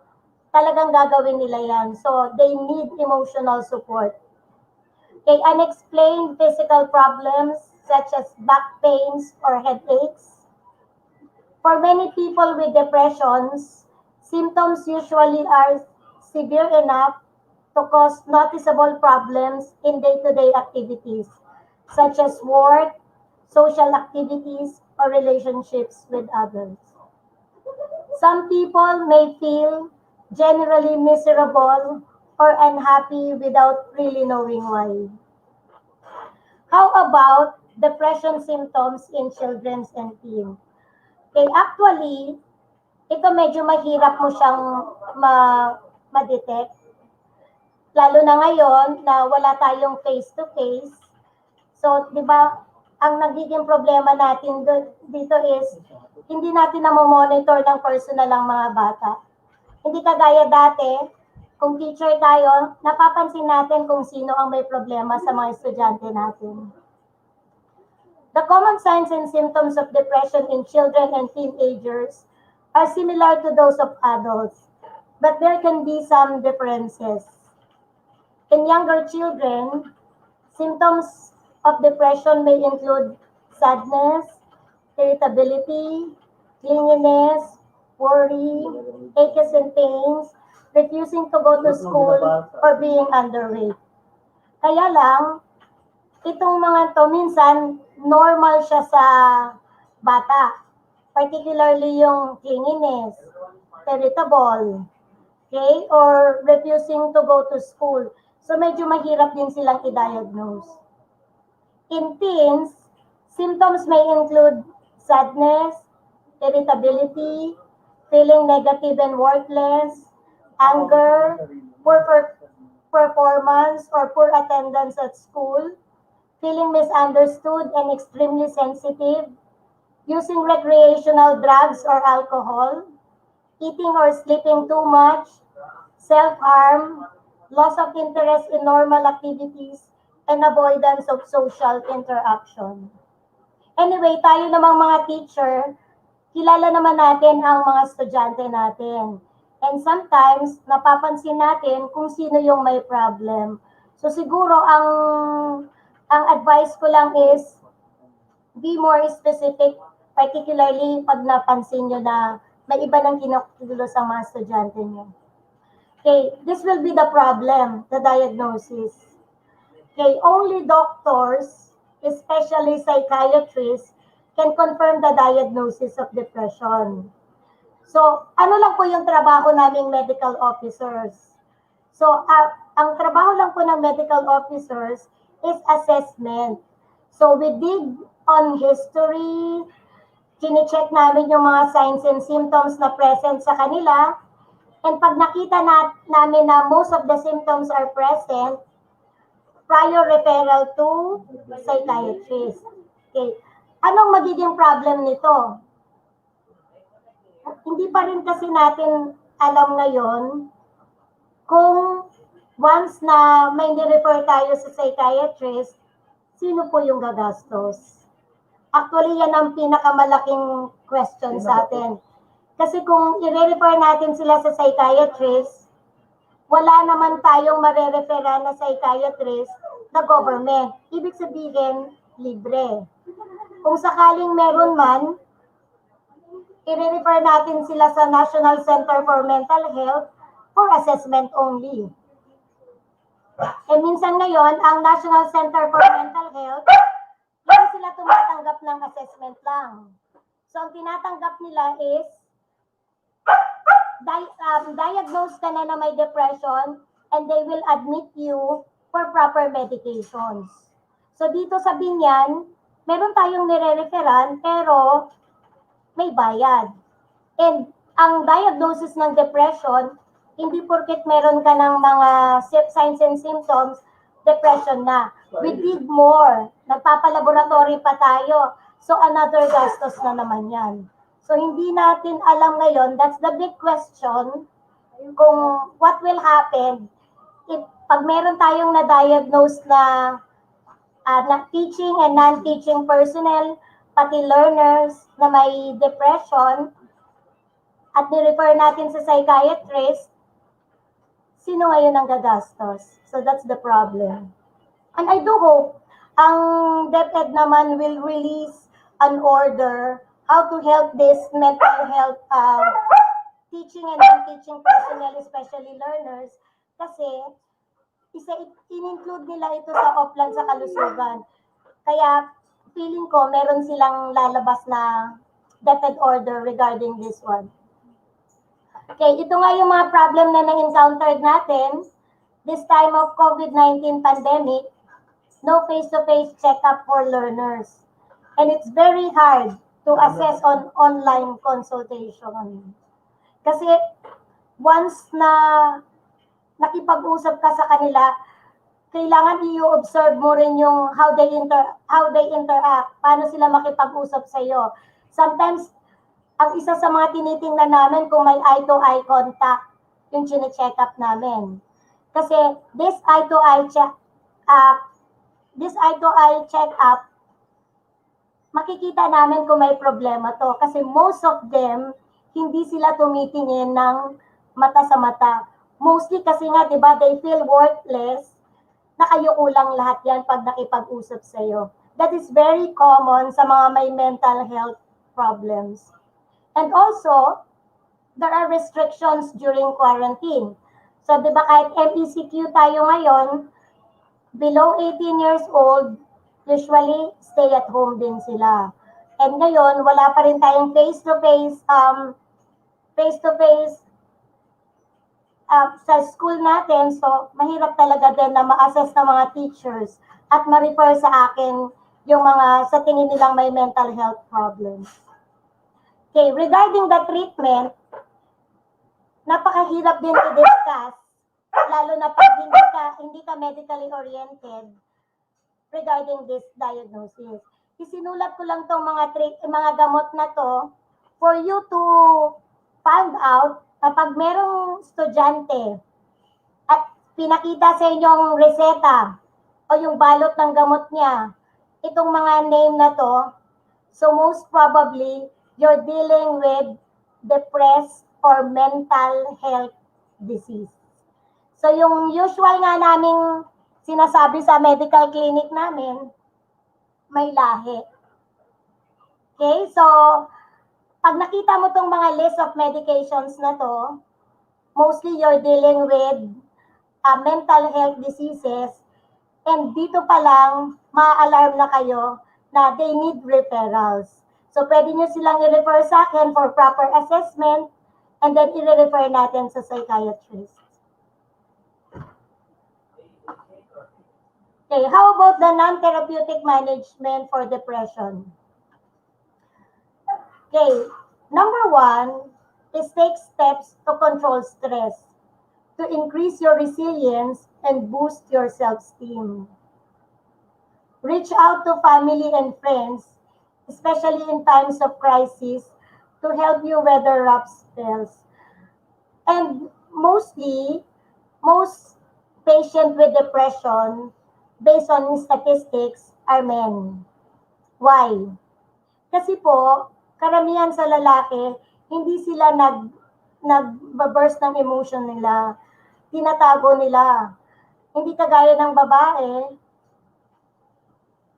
talagang gagawin nila yan. So they need emotional support. Okay, unexplained physical problems such as back pains or headaches. For many people with depressions, symptoms usually are severe enough to cause noticeable problems in day-to-day activities, such as work, social activities, or relationships with others. Some people may feel generally miserable or unhappy without really knowing why. How about depression symptoms in children and teens? Okay, actually, ito medyo mahirap mo siyang ma-detect. Lalo na ngayon na wala tayong face-to-face. So, di ba, ang nagiging problema natin dito is hindi natin monitor ng personal ang mga bata. Hindi kagaya dati, kung teacher tayo, napapansin natin kung sino ang may problema sa mga estudyante natin. The common signs and symptoms of depression in children and teenagers are similar to those of adults, but there can be some differences. In younger children, symptoms of depression may include sadness, irritability, clinginess, worry, aches and pains, refusing to go to school, or being underweight. Kaya lang, itong mga to minsan normal siya sa bata. Particularly yung clinginess, irritable, okay, or refusing to go to school. So medyo mahirap din silang i-diagnose. In teens, symptoms may include sadness, irritability, feeling negative and worthless, anger, poor performance or poor attendance at school, feeling misunderstood and extremely sensitive, using recreational drugs or alcohol, eating or sleeping too much, self-harm, loss of interest in normal activities, and avoidance of social interaction. Anyway, tayo namang mga teacher, kilala naman natin ang mga estudyante natin. And sometimes, napapansin natin kung sino yung may problem. So siguro ang advice ko lang is be more specific, particularly pag napansin nyo na may iba nang kinukulos ang mga estudyante nyo. Okay, this will be the problem, the diagnosis. Okay, only doctors, especially psychiatrists, can confirm the diagnosis of depression. So, ano lang po yung trabaho naming medical officers? So, ang trabaho lang po ng medical officers is assessment. So, we dig on history, kine-check namin yung mga signs and symptoms na present sa kanila, and pag nakita namin na most of the symptoms are present, prior referral to psychiatrist. Okay. Anong magiging problem nito? Hindi pa rin kasi natin alam ngayon kung once na may ni-refer tayo sa psychiatrist, sino po yung gagastos? Actually, yan ang pinakamalaking question sa atin. Kasi kung i-refer natin sila sa psychiatrist, wala naman tayong marerefera na psychiatrist na government. Ibig sabihin, libre. Kung sakaling meron man, i-refer natin sila sa National Center for Mental Health for assessment only. Eh minsan ngayon, ang National Center for Mental Health, hindi sila tumatanggap ng assessment lang. So ang tinatanggap nila is diagnose ka na may depression and they will admit you for proper medications. So dito sa Binyan, meron tayong nire-referan pero may bayad. And ang diagnosis ng depression, hindi porket meron ka ng mga signs and symptoms, depression na. We dig more. Nagpapalaboratory pa tayo. So another gastos na naman yan. So hindi natin alam ngayon, that's the big question, kung what will happen if pag meron tayong na-diagnose na teaching and non-teaching personnel, pati learners na may depression, at ni-refer natin sa psychiatrist, sino ngayon ang gagastos? So that's the problem. And I do hope ang DepEd naman will release an order how to help this mental health teaching and non-teaching personnel, especially learners, kasi in-include nila ito sa Oplan sa kalusugan. Kaya feeling ko meron silang lalabas na DepEd order regarding this one. Okay, ito nga yung mga problem na na-encountered natin. This time of COVID-19 pandemic, no face-to-face check-up for learners. And it's very hard to assess on online consultation. Kasi once na nakipag-usap ka sa kanila, kailangan i-observe mo rin yung how they interact, paano sila makipag-usap sa iyo. Sometimes ang isa sa mga tinitingnan namin kung may eye-to-eye contact yung chine-check up namin. Kasi this eye-to-eye check up, makikita namin kung may problema to. Kasi most of them, hindi sila tumitingin ng mata sa mata. Mostly kasi nga, di ba, they feel worthless, nakayuko lang lahat yan pag nakipag-usap sa iyo. That is very common sa mga may mental health problems. And also, there are restrictions during quarantine. So, di ba kahit MECQ tayo ngayon, below 18 years old, usually stay at home din sila. And ngayon, wala pa rin tayong face-to-face sa school natin. So, mahirap talaga din na ma-assess ng mga teachers at ma-refer sa akin yung mga sa tingin nilang may mental health problems. Okay, regarding the treatment, napakahirap din i-discuss, lalo na pag hindi ka medically oriented regarding this diagnosis. Isinulat ko lang tong mga gamot na to for you to find out kapag merong estudyante at pinakita sa inyong reseta o yung balot ng gamot niya, itong mga name na to, so most probably, you're dealing with depressed or mental health disease. So yung usual nga naming sinasabi sa medical clinic namin, may lahi. Okay, so pag nakita mo tong mga list of medications na to, mostly you're dealing with mental health diseases, and dito pa lang, ma-alarm na kayo na they need referrals. So, pwede nyo silang i-refer sa akin for proper assessment and then i-refer natin sa psychiatrist. Okay, how about the non-therapeutic management for depression? Okay, number 1 is take steps to control stress, to increase your resilience and boost your self-esteem. Reach out to family and friends, especially in times of crisis, to help you weather rough spells. And most patients with depression, based on statistics, are men. Why? Kasi po, karamihan sa lalaki, hindi sila nag-burst ng emotion nila. Tinatago nila. Hindi kagaya ng babae,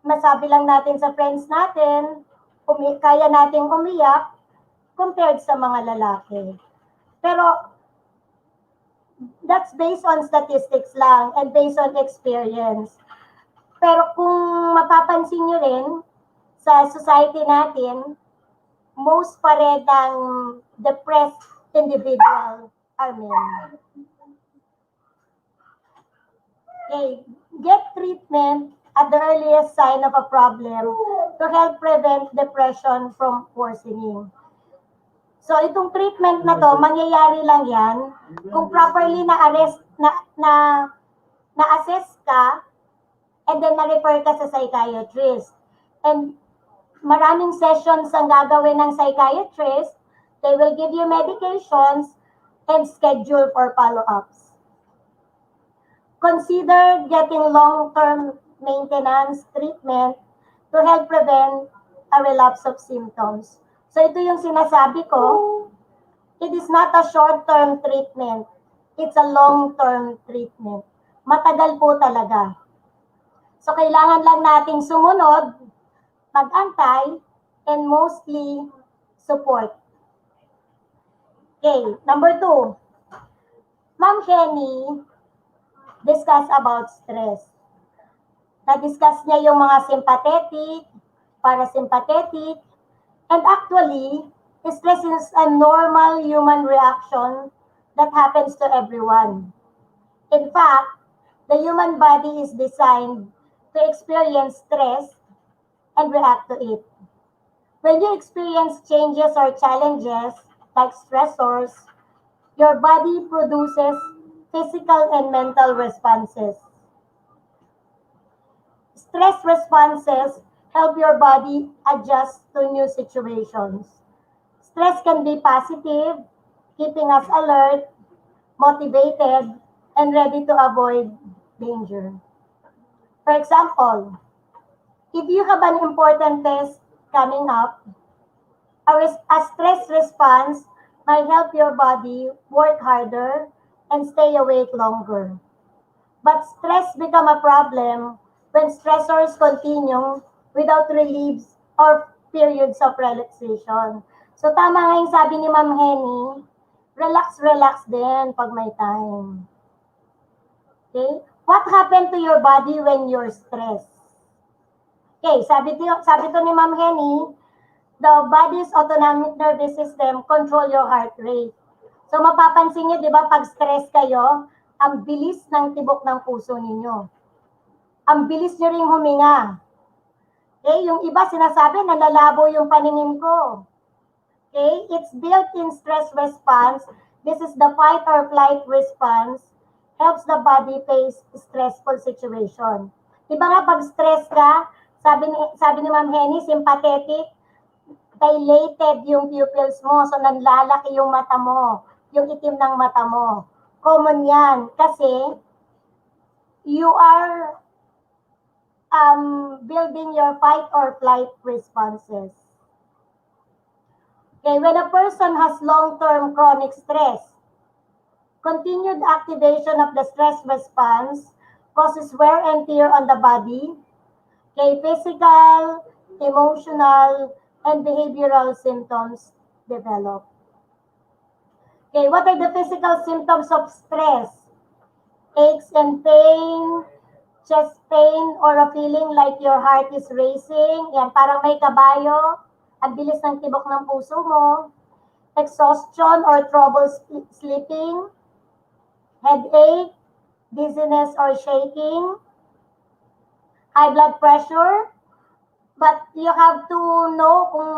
masabi lang natin sa friends natin, kaya nating umiyak compared sa mga lalaki. Pero that's based on statistics lang and based on experience. Pero kung mapapansin nyo rin, sa society natin, most pa rin ng depressed individual are men. Okay, get treatment at the earliest sign of a problem to help prevent depression from worsening. So itong treatment na to, mangyayari lang yan kung properly na-assess ka and then na-refer ka sa psychiatrist. And maraming sessions ang gagawin ng psychiatrist. They will give you medications and schedule for follow-ups. Consider getting long-term maintenance treatment to help prevent a relapse of symptoms. So ito yung sinasabi ko, it is not a short-term treatment. It's a long-term treatment. Matagal po talaga. So kailangan lang nating sumunod, mag-antay, and mostly support. Okay, number 2. Ma'am Kenny discuss about stress. Na-discuss niya yung mga sympathetic, parasympathetic, and actually, stress is a normal human reaction that happens to everyone. In fact, the human body is designed to experience stress and react to it. When you experience changes or challenges like stressors, your body produces physical and mental responses. Stress responses help your body adjust to new situations. Stress can be positive, keeping us alert, motivated, and ready to avoid danger. For example, if you have an important test coming up, a stress response might help your body work harder and stay awake longer. But stress become a problem when stressors continue without reliefs or periods of relaxation. So tama nga yung sabi ni Ma'am Henny, relax din pag may time. Okay? What happened to your body when you're stressed? Okay, sabi to ni Ma'am Henny, the body's autonomic nervous system control your heart rate. So mapapansin niyo, di ba, pag stress kayo, ang bilis ng tibok ng puso ninyo. Ang bilis nyo ring huminga. Okay, yung iba sinasabi, nalalabo yung paningin ko. Okay, it's built-in stress response. This is the fight or flight response. Helps the body face stressful situation. Diba nga pag stress ka, sabi ni Ma'am Henny, sympathetic, dilated yung pupils mo, so nanlalaki yung mata mo, yung itim ng mata mo. Common yan kasi you are building your fight or flight responses. Okay, when a person has long-term chronic stress, continued activation of the stress response causes wear and tear on the body, okay, physical, emotional, and behavioral symptoms develop. Okay, what are the physical symptoms of stress? Aches and pain, chest pain, or a feeling like your heart is racing. Yan, parang may kabayo. Ang bilis ng tibok ng puso mo. Exhaustion or trouble sleeping. Headache, dizziness or shaking. High blood pressure. But you have to know kung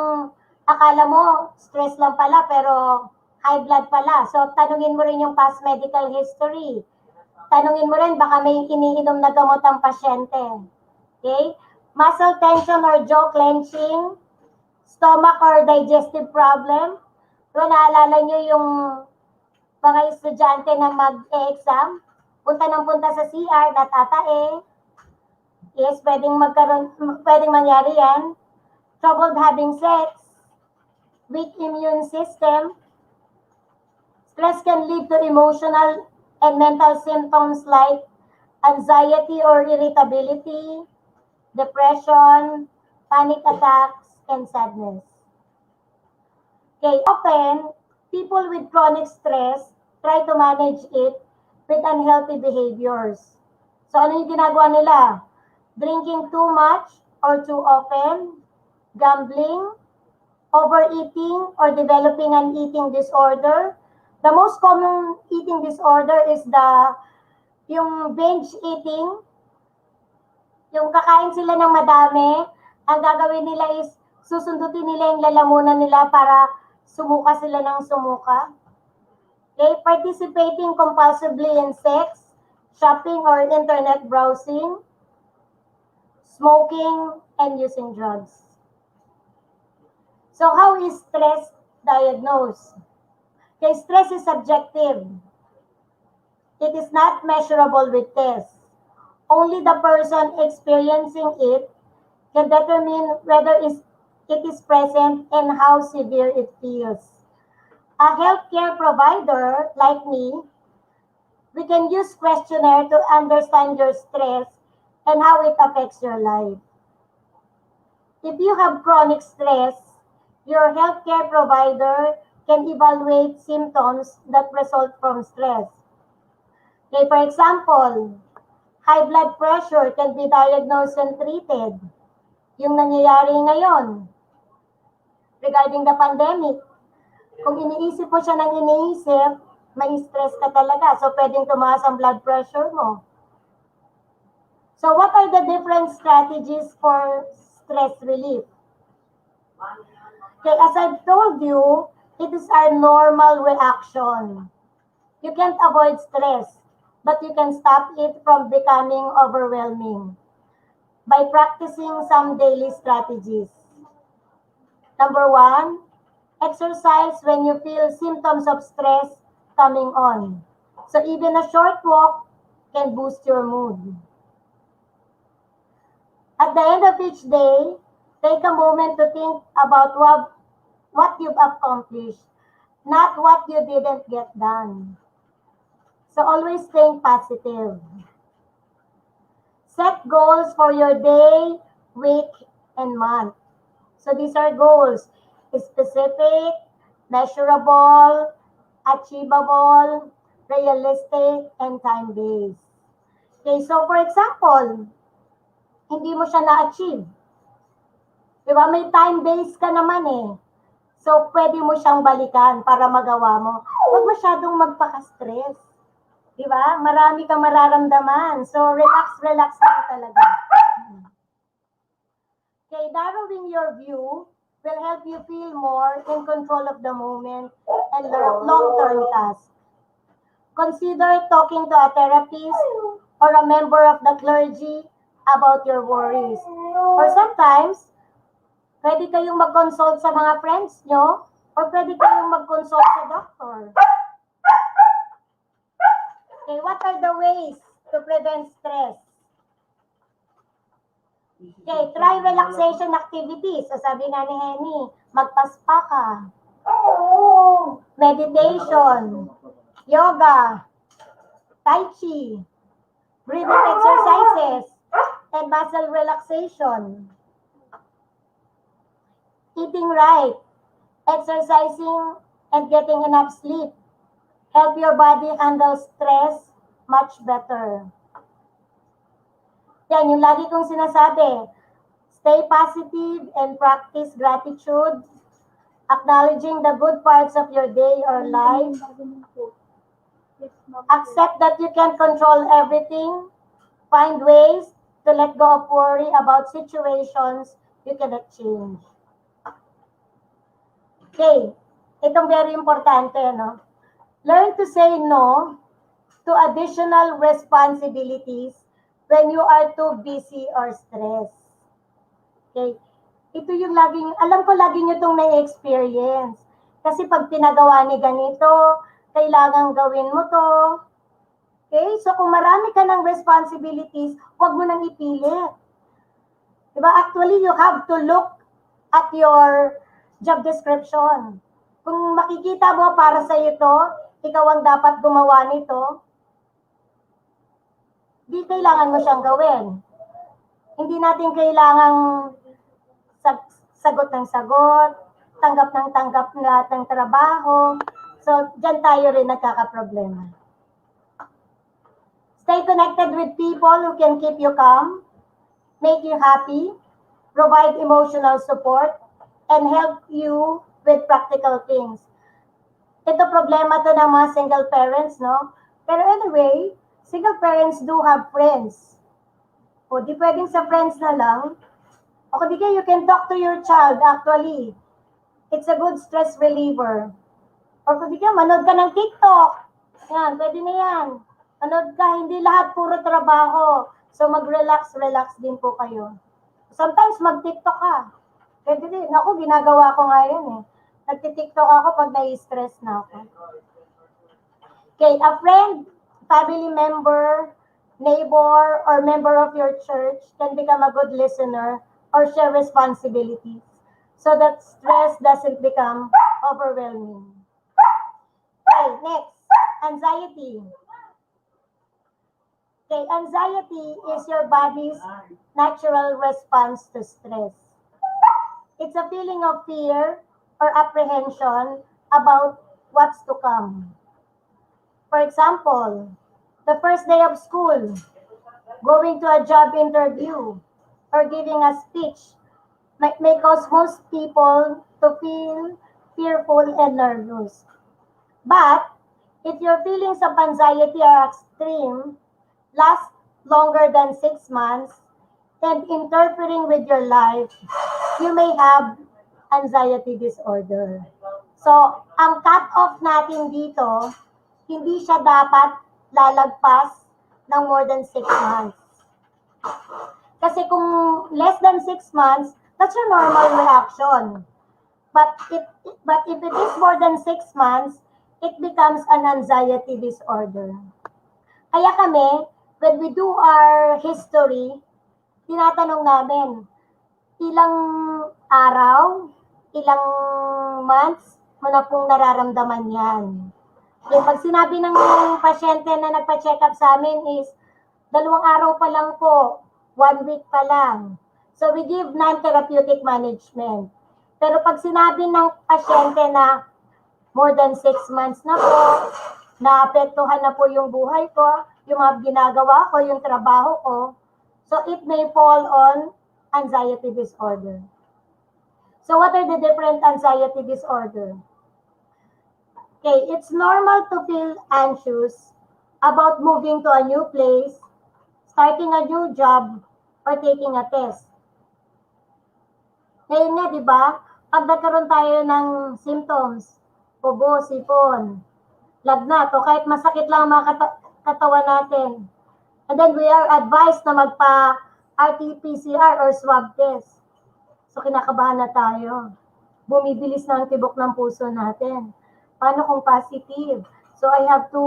akala mo stress lang pala pero high blood pala. So tanungin mo rin yung past medical history. Tanungin mo rin baka may iniinom na gamot ang pasyente. Okay? Muscle tension or jaw clenching, stomach or digestive problem. So naalala nyo yung mga estudyante na mag-e-exam, punta ng punta sa CR, natatae, yes, pwedeng mangyari yan. Troubled having sex, weak immune system, stress can lead to emotional and mental symptoms like anxiety or irritability, depression, panic attacks, and sadness. Okay, often, people with chronic stress try to manage it with unhealthy behaviors. So ano yung ginagawa nila? Drinking too much or too often, gambling, overeating, or developing an eating disorder. The most common eating disorder is yung binge eating, yung kakain sila ng madami, ang gagawin nila is susundutin nila yung lalamunan nila para sumuka sila ng sumuka. Okay, participating compulsively in sex, shopping or internet browsing, smoking, and using drugs. So how is stress diagnosed? Okay, stress is subjective. It is not measurable with tests. Only the person experiencing it can determine whether it is present and how severe it feels. A healthcare provider like me, we can use questionnaire to understand your stress and how it affects your life. If you have chronic stress, your healthcare provider can evaluate symptoms that result from stress. Okay, for example, high blood pressure can be diagnosed and treated. Yung nangyayari ngayon regarding the pandemic, kung iniisip mo siya ng iniisip, may stress ka talaga. So, pwedeng tumaas ang blood pressure mo. So, what are the different strategies for stress relief? Okay, as I've told you, it is our normal reaction. You can't avoid stress, but you can stop it from becoming overwhelming by practicing some daily strategies. Number 1, exercise when you feel symptoms of stress coming on. So even a short walk can boost your mood. At the end of each day, take a moment to think about what you've accomplished, not what you didn't get done. So always think positive. Set goals for your day, week, and month. So these are goals: specific, measurable, achievable, realistic, and time-based. Okay, so for example, hindi mo siya na-achieve. Diba? May time-based ka naman eh. So, pwede mo siyang balikan para magawa mo. Huwag masyadong magpaka-stress. Diba? Marami kang mararamdaman. So, relax lang talaga. Okay, narrowing your view will help you feel more in control of the moment and long-term tasks. Consider talking to a therapist or a member of the clergy about your worries. Or sometimes, pwede kayong mag-consult sa mga friends nyo or pwede kayong mag-consult sa doctor. Okay, what are the ways to prevent stress? Okay, try relaxation activities. So sabi nga ni Henny, magpaspa ka. Meditation, yoga, tai chi, breathing exercises, and muscle relaxation. Eating right, exercising, and getting enough sleep help your body handle stress much better. Yan, yung lagi kong sinasabi, stay positive and practice gratitude, acknowledging the good parts of your day or life. Accept that you can't control everything. Find ways to let go of worry about situations you cannot change. Okay, itong very importante, no? Learn to say no to additional responsibilities when you are too busy or stressed. Okay? Ito yung laging, alam ko lagi nyo itong na-experience. Kasi pag pinagawa ni ganito, kailangan gawin mo to. Okay? So kung marami ka ng responsibilities, huwag mo nang ipilit. Diba? Actually, you have to look at your job description. Kung makikita mo para sa ito, ikaw ang dapat gumawa nito, di kailangan mo siyang gawin. Hindi natin kailangang sagot ng sagot, tanggap ng tanggap lahat ng trabaho. So, dyan tayo rin nagkakaproblema. Stay connected with people who can keep you calm, make you happy, provide emotional support, and help you with practical things. Ito problema to ng mga single parents, no? Pero anyway, single parents do have friends. O di pwedeng sa friends na lang. O di kaya you can talk to your child actually. It's a good stress reliever. O kung di kaya manood ka ng TikTok. Yan, pwede na yan. Manood ka, hindi lahat puro trabaho. So mag-relax din po kayo. Sometimes mag-TikTok ka. Pwede din. Ako, ginagawa ko nga yan eh. Nagti-TikTok ako pag nai-stress na ako. Okay, a friend, family member, neighbor, or member of your church can become a good listener or share responsibilities so that stress doesn't become overwhelming. Okay, next, anxiety. Okay, anxiety is your body's natural response to stress. It's a feeling of fear or apprehension about what's to come. For example, the first day of school, going to a job interview, or giving a speech may cause most people to feel fearful and nervous. But if your feelings of anxiety are extreme, last longer than 6 months, and interfering with your life, you may have anxiety disorder. So, ang cut-off natin dito, hindi siya dapat lalagpas ng more than 6 months. Kasi kung less than 6 months, that's your normal reaction. But if it is more than 6 months, it becomes an anxiety disorder. Kaya kami, when we do our history, tinatanong namin, ilang araw, ilang months mo na pong nararamdaman yan. Yung pag sinabi ng pasyente na nagpa-check up sa amin is, 2 araw pa lang po, 1 week pa lang. So we give non-therapeutic management. Pero pag sinabi ng pasyente na more than 6 months na po, naapektuhan na po yung buhay ko, yung mga ginagawa ko, yung trabaho ko, so it may fall on anxiety disorder. So what are the different anxiety disorder? Okay, it's normal to feel anxious about moving to a new place, starting a new job, or taking a test. Ngayon nga, di ba, pag nagkaroon tayo ng symptoms, ubo, sipon, lagnat, o kahit masakit lang ang mga katawan natin, and then we are advised na magpa-RT-PCR or swab test. So kinakabahan na tayo. Bumibilis na ang tibok ng puso natin. Paano kung positive? So I have to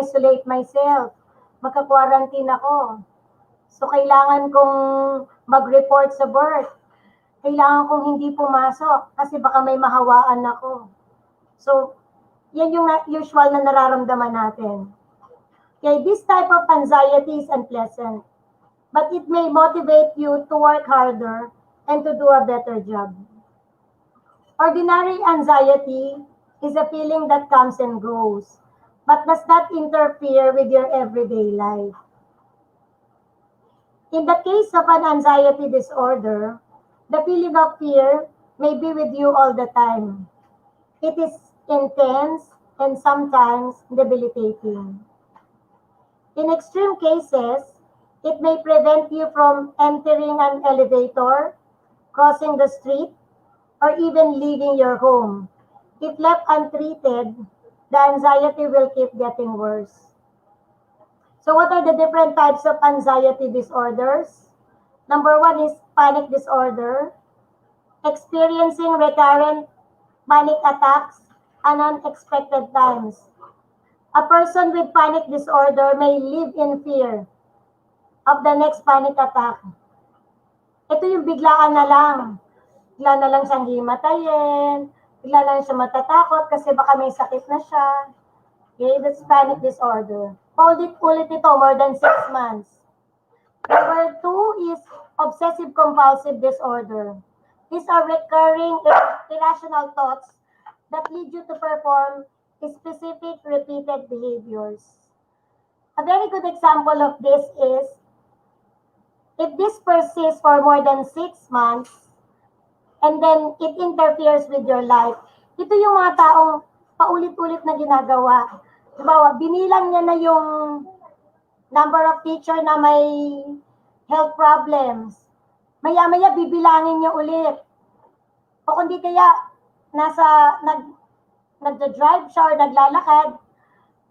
isolate myself. Magka-quarantine ako. So kailangan kong mag-report sa birth. Kailangan kong hindi pumasok kasi baka may mahawaan ako. So, yan yung usual na nararamdaman natin. Okay, this type of anxiety is unpleasant, but it may motivate you to work harder and to do a better job. Ordinary anxiety is a feeling that comes and goes, but does not interfere with your everyday life. In the case of an anxiety disorder, the feeling of fear may be with you all the time. It is intense and sometimes debilitating. In extreme cases, it may prevent you from entering an elevator, crossing the street, or even leaving your home. If left untreated, the anxiety will keep getting worse. So what are the different types of anxiety disorders? Number 1 is panic disorder, experiencing recurrent panic attacks at unexpected times. A person with panic disorder may live in fear of the next panic attack. Ito yung biglaan na lang. Bigla na lang siyang himatayin, bigla na lang siya matatakot kasi baka may sakit na siya. Okay, that's panic disorder. Paulit-ulit ito, more than 6 months. Number 2 is obsessive compulsive disorder. These are recurring irrational thoughts that lead you to perform specific repeated behaviors. A very good example of this is if this persists for more than 6 months and then it interferes with your life, ito yung mga taong paulit-ulit na ginagawa. Diba, binilang niya na yung number of teacher na may health problems. Maya-maya bibilangin niya ulit. O kundi kaya nagda-drive siya or naglalakad,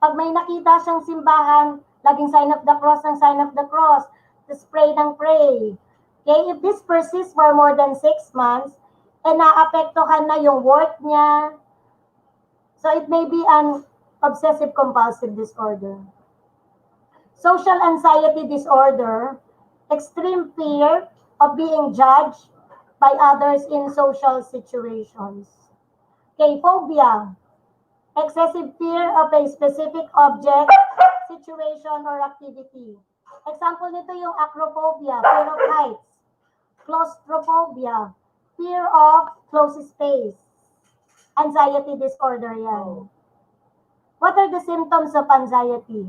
pag may nakita siyang simbahan, laging sign of the cross ng sign of the cross, just pray ng pray. Okay, if this persists for more than 6 months, naapektuhan na yung work niya, so it may be an obsessive compulsive disorder. Social anxiety disorder, extreme fear of being judged by others in social situations. Okay, phobia, excessive fear of a specific object, situation, or activity. Example nito yung acrophobia, fear of heights. Claustrophobia, fear of closed space. Anxiety disorder yan. What are the symptoms of anxiety?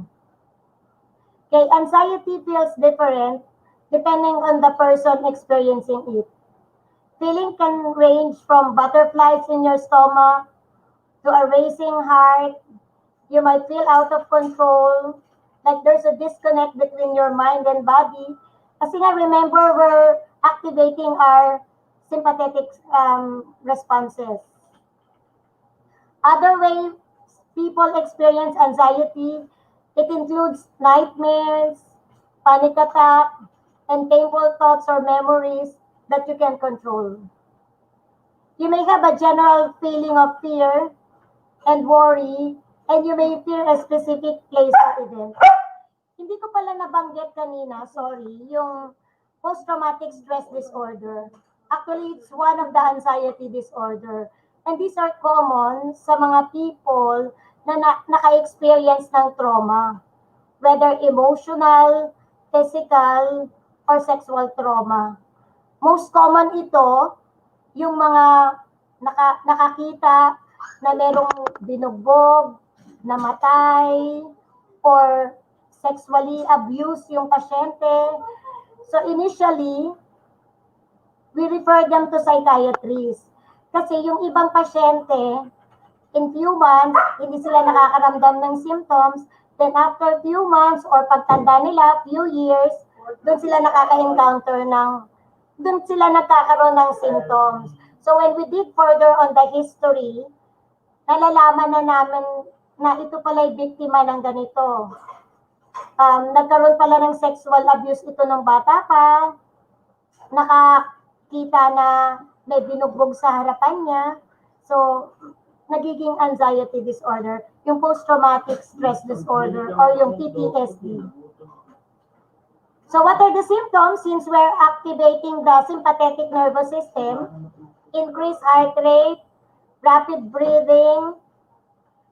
Okay, anxiety feels different depending on the person experiencing it. Feeling can range from butterflies in your stomach to a racing heart. You might feel out of control, like there's a disconnect between your mind and body. Kasi nga, remember, we're activating our sympathetic responses. Other ways people experience anxiety, it includes nightmares, panic attack, and painful thoughts or memories that you can control. You may have a general feeling of fear and worry, and you may fear a specific place or event. Hindi ko pala nabanggit kanina, sorry, yung post-traumatic stress disorder. Actually, it's one of the anxiety disorder. And these are common sa mga people na naka-experience ng trauma, whether emotional, physical, or sexual trauma. Most common ito, yung mga nakakita na merong binugbog, namatay, or sexually abused yung pasyente. So initially, we refer them to psychiatrists. Kasi yung ibang pasyente, in few months, hindi sila nakakaramdam ng symptoms. Then after few months or pagtanda nila, few years, doon sila nagkakaroon ng symptoms. So when we dig further on the history, nalalaman na namin na ito pala'y biktima ng ganito. Nagkaroon pala ng sexual abuse ito ng bata pa, nakakita na may binugbog sa harapan niya, so nagiging anxiety disorder, yung post-traumatic stress disorder or yung PTSD. So what are the symptoms? Since we're activating the sympathetic nervous system, increased heart rate, rapid breathing.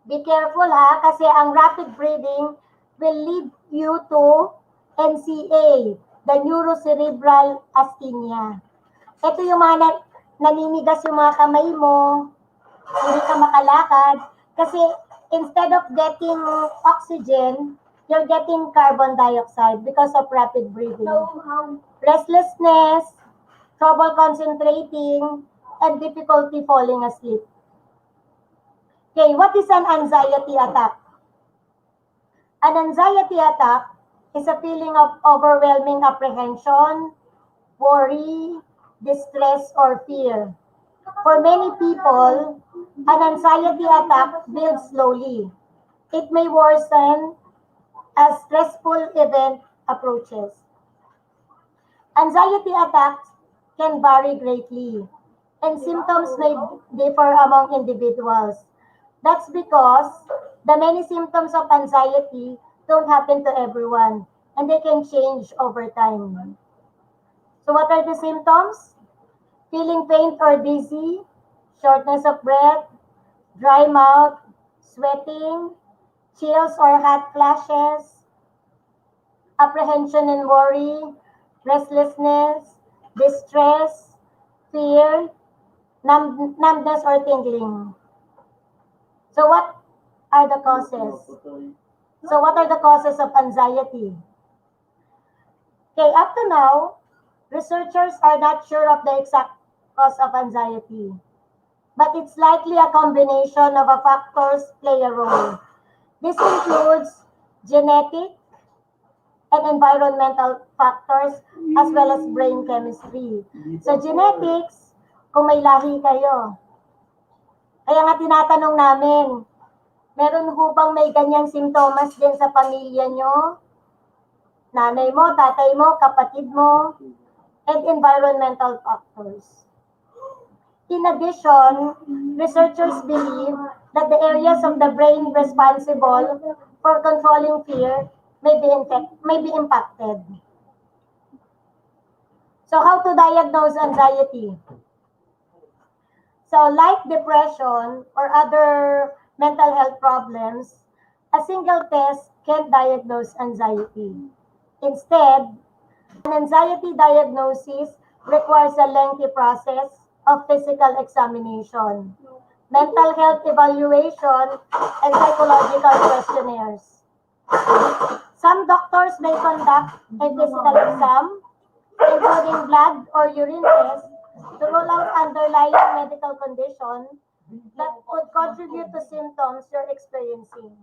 Be careful ha, kasi ang rapid breathing will lead you to NCA, the neurocerebral asthenia. Ito yung mga naninigas yung mga kamay mo, hindi ka makalakad, kasi instead of getting oxygen, you're getting carbon dioxide because of rapid breathing. Restlessness, trouble concentrating, and difficulty falling asleep. Okay, what is an anxiety attack? An anxiety attack is a feeling of overwhelming apprehension, worry, distress, or fear. For many people, an anxiety attack builds slowly. It may worsen as stressful event approaches. Anxiety attacks can vary greatly, and symptoms may differ among individuals. That's because The many symptoms of anxiety don't happen to everyone, and they can change over time. So what are the symptoms? Feeling faint or dizzy, shortness of breath, dry mouth, sweating, chills or hot flashes, apprehension and worry, restlessness, distress, fear, numbness or tingling. So what are the causes? So what are the causes of anxiety? Okay, up to now, researchers are not sure of the exact cause of anxiety, but it's likely a combination of a factors play a role. This includes genetic and environmental factors as well as brain chemistry. So genetics, kung may lahi kayo. Kaya nga tinatanong namin, meron ho bang may ganyang simptomas din sa pamilya nyo? Nanay mo, tatay mo, kapatid mo, and environmental factors. In addition, researchers believe that the areas of the brain responsible for controlling fear may be impacted. So how to diagnose anxiety? So like depression or other mental health problems, a single test can't diagnose anxiety. Instead, an anxiety diagnosis requires a lengthy process of physical examination, mental health evaluation, and psychological questionnaires. Some doctors may conduct a physical exam, including blood or urine tests, to rule out underlying medical condition that could contribute to symptoms you're experiencing.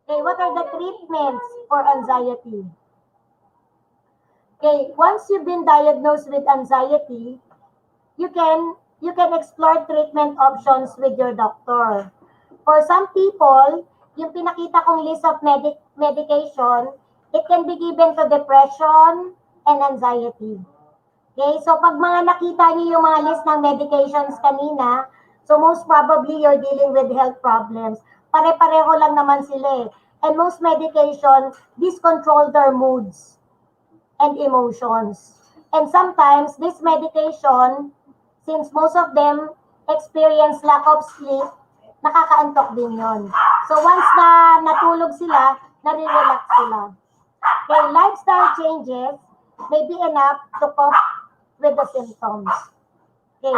Okay, what are the treatments for anxiety? Okay, once you've been diagnosed with anxiety, you can explore treatment options with your doctor. For some people, yung pinakita kong list of medication, it can be given to depression and anxiety. Okay, so pag mga nakita niyo yung mga list ng medications kanina, so most probably you're dealing with health problems. Pare-pareho lang naman sila eh. And most medication, these control their moods and emotions. And sometimes, this medication, since most of them experience lack of sleep, nakakaantok din yon. So once na natulog sila, nare-relax sila. Okay, lifestyle changes may be enough to cope with the symptoms. Okay,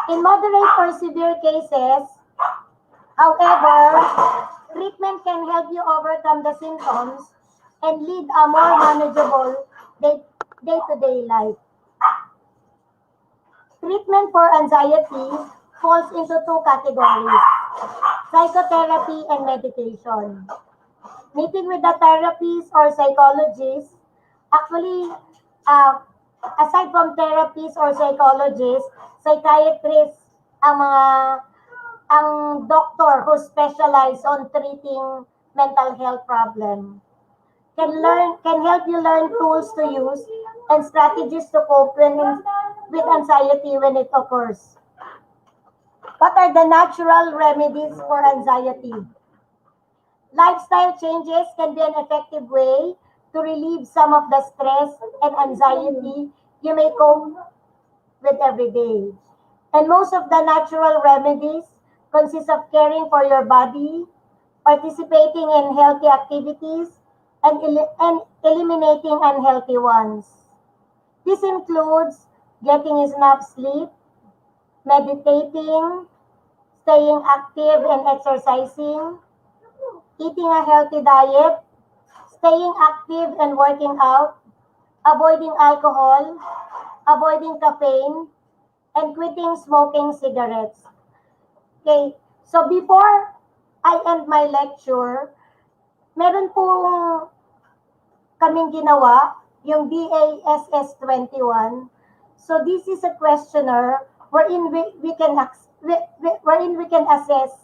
in moderate or severe cases, however, treatment can help you overcome the symptoms and lead a more manageable day-to-day life. Treatment for anxiety falls into two categories, psychotherapy and medication. Meeting with the therapists or psychologists, actually, aside from therapists or psychologists, psychiatrists ang doctor who specialize on treating mental health problem. Can help you learn tools to use and strategies to cope with anxiety when it occurs. What are the natural remedies for anxiety? Lifestyle changes can be an effective way to relieve some of the stress and anxiety you may cope with every day. And most of the natural remedies consist of caring for your body, participating in healthy activities, and eliminating unhealthy ones. This includes getting enough sleep, meditating, staying active and exercising, eating a healthy diet, staying active and working out, avoiding alcohol, avoiding caffeine, and quitting smoking cigarettes. Okay, so before I end my lecture, meron pong kaming ginawa, yung DASS 21. So this is a questionnaire wherein we can assess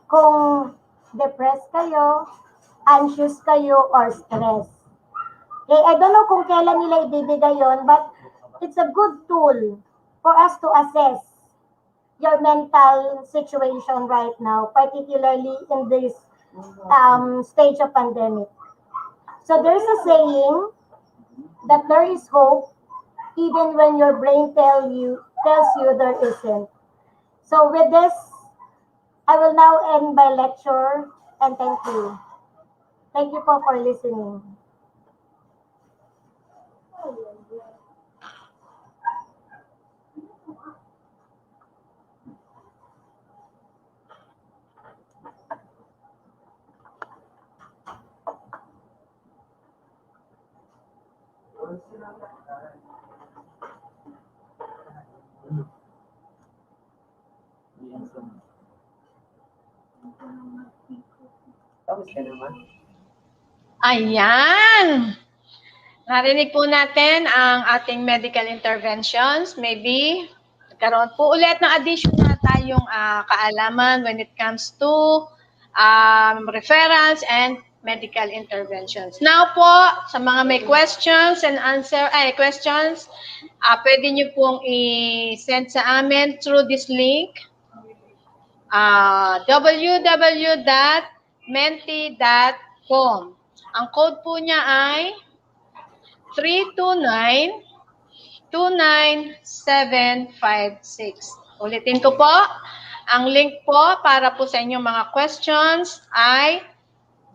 kung depressed kayo, anxious kayo, or stressed. Okay, I don't know kung kailan nila ibibigay yon, but it's a good tool for us to assess your mental situation right now, particularly in this stage of pandemic. So there's a saying that there is hope even when your brain tells you there isn't. So with this, I will now end my lecture and thank you. Thank you po for listening. Ayan. Narinig po natin ang ating medical interventions. Maybe nagkaroon po ulit ng additional tayong kaalaman when it comes to referrals and medical interventions. Now po, sa mga may questions and questions, pwede nyo pong i-send sa amin through this link, www.menti.com. Ang code po niya ay 329-29756. Ulitin ko po, ang link po para po sa inyong mga questions ay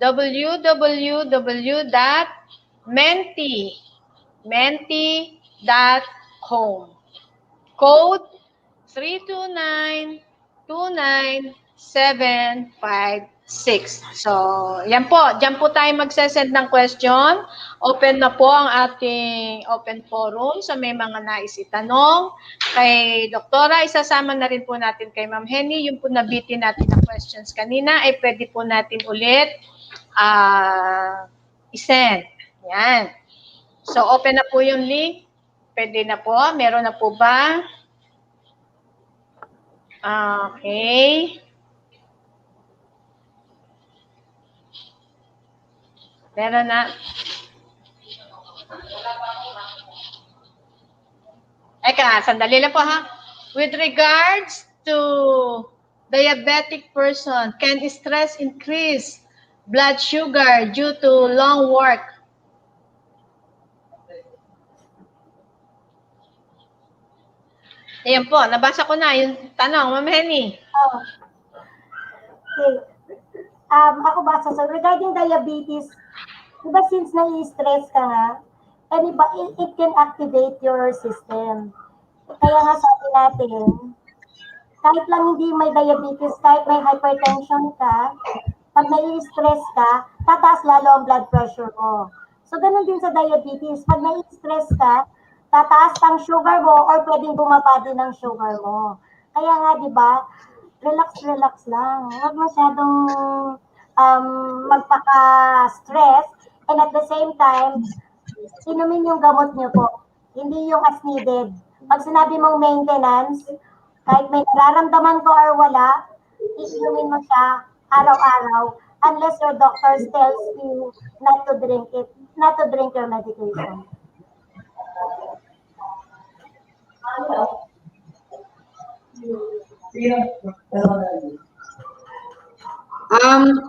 www.menti.com. Code 329-29756. So, yan po. Diyan po tayo magsesend ng question. Open na po ang ating open forum. So, may mga nais itanong. Kay Doktora, isasama na rin po natin kay Ma'am Henny. Yung po nabitin natin na questions kanina, ay pwede po natin ulit isend. Yan. So, open na po yung link. Pwede na po. Meron na po ba? Okay. Meron na. Eka, sandali lang po ha. With regards to diabetic person, can stress increase blood sugar due to long work? Ayan po, nabasa ko na yung tanong, Ma'am Henny. Okay. Ako ba, so regarding diabetes, diba since nai-stress ka nga, it can activate your system. Kaya nga sabi natin, kahit lang hindi may diabetes, kahit may hypertension ka, pag nai-stress ka, tataas lalo ang blood pressure mo. So, ganun din sa diabetes. Pag nai-stress ka, tataas ang sugar mo or pwedeng bumaba din ang sugar mo. Kaya nga, di ba, relax lang. Huwag masyadong magpaka-stress. And at the same time, inumin yung gamot niyo po. Hindi yung as needed. Pag sinabi mong maintenance, kahit may nararamdaman ko or wala, iinumin mo siya araw-araw unless your doctor tells you not to drink your medication.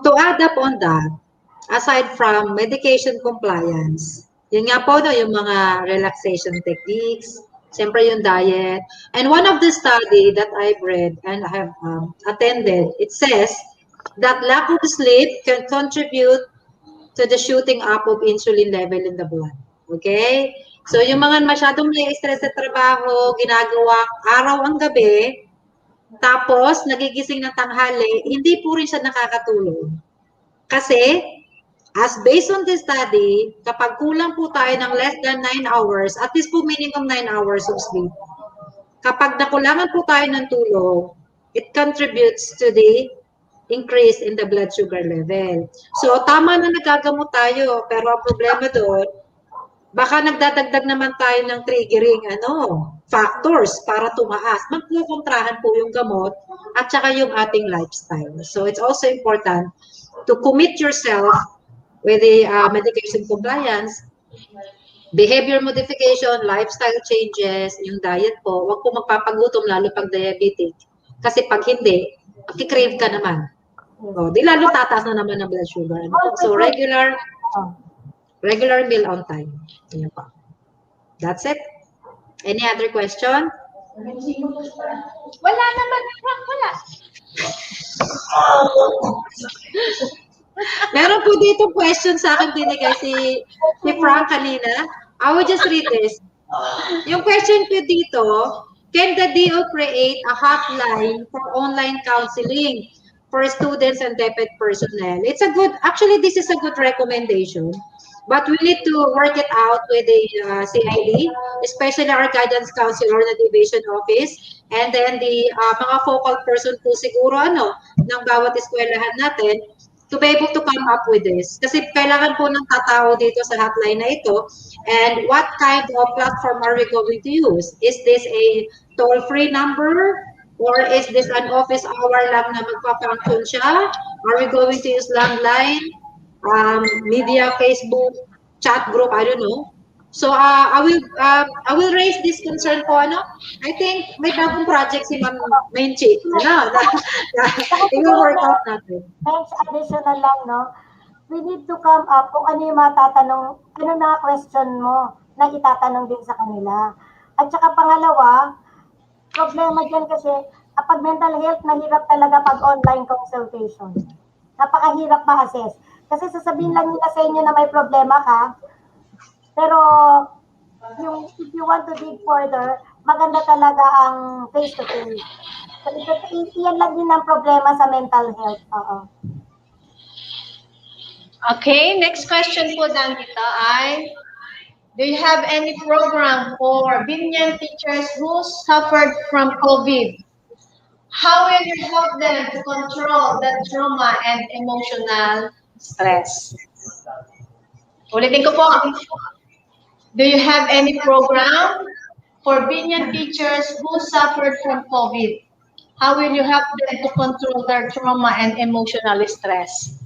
To add up on that, aside from medication compliance, yun nga po, no, yung mga relaxation techniques, siyempre yung diet. And one of the study that I've read and I have attended, it says that lack of sleep can contribute to the shooting up of insulin level in the blood. Okay? So, yung mga masyadong may stress sa trabaho, ginagawa araw ang gabi, tapos nagigising ng tanghali, hindi po rin siya nakakatulong. Kasi, as based on the study, kapag kulang po tayo ng less than 9 hours, at least po minimum 9 hours of sleep, kapag nakulangan po tayo ng tulog, it contributes to the increase in the blood sugar level. So, tama na nagagamot tayo, pero ang problema doon, baka nagdadagdag naman tayo ng triggering factors para tumaas. Magkukontrahan po yung gamot at saka yung ating lifestyle. So, it's also important to commit yourself with the medication compliance, behavior modification, lifestyle changes, yung diet po. Huwag po magpapagutom lalo pag diabetic. Kasi pag hindi, kikrave ka naman. O, di lalo tataas na naman ang blood sugar. Ano po? So, regular meal on time. Ayan pa. That's it. Any other question? Wala naman. Wala. Meron po dito question sa akin binigay si Frank kanina. I will just read this. Yung question ko dito, can the DO create a hotline for online counseling for students and DepEd personnel? It's a good, actually this is a good recommendation. But we need to work it out with the CID, especially our guidance counselor na division office, and then the mga focal person po siguro ng bawat eskwelahan natin to be able to come up with this. Kasi kailangan po ng tatao dito sa hotline na ito. And what kind of platform are we going to use? Is this a toll-free number? Or is this an office hour lang na magpa-function siya? Are we going to use landline? Media, Facebook, chat group, I don't know. So I will raise this concern po I think may bagong project si Ma'am Menchi. I-work out natin. Next additional lang, no? We need to come up kung ano yung matatanong, ano na question mo na itatanong din sa kanila. At saka pangalawa, problema dyan kasi kapag mental health, mahirap talaga pag online consultation. Napakahirap ma-assess. Kasi sasabihin lang nila sa inyo na may problema ka, pero if you want to dig further, maganda talaga ang face-to-face. So, iyan lang din ang problema sa mental health. Okay, next question po dito ay, do you have any program for Binyan teachers who suffered from COVID? How will you help them to control the trauma and emotional stress? Ulitin ko po. Do you have any program for Binyan teachers who suffered from COVID? How will you help them to control their trauma and emotional stress?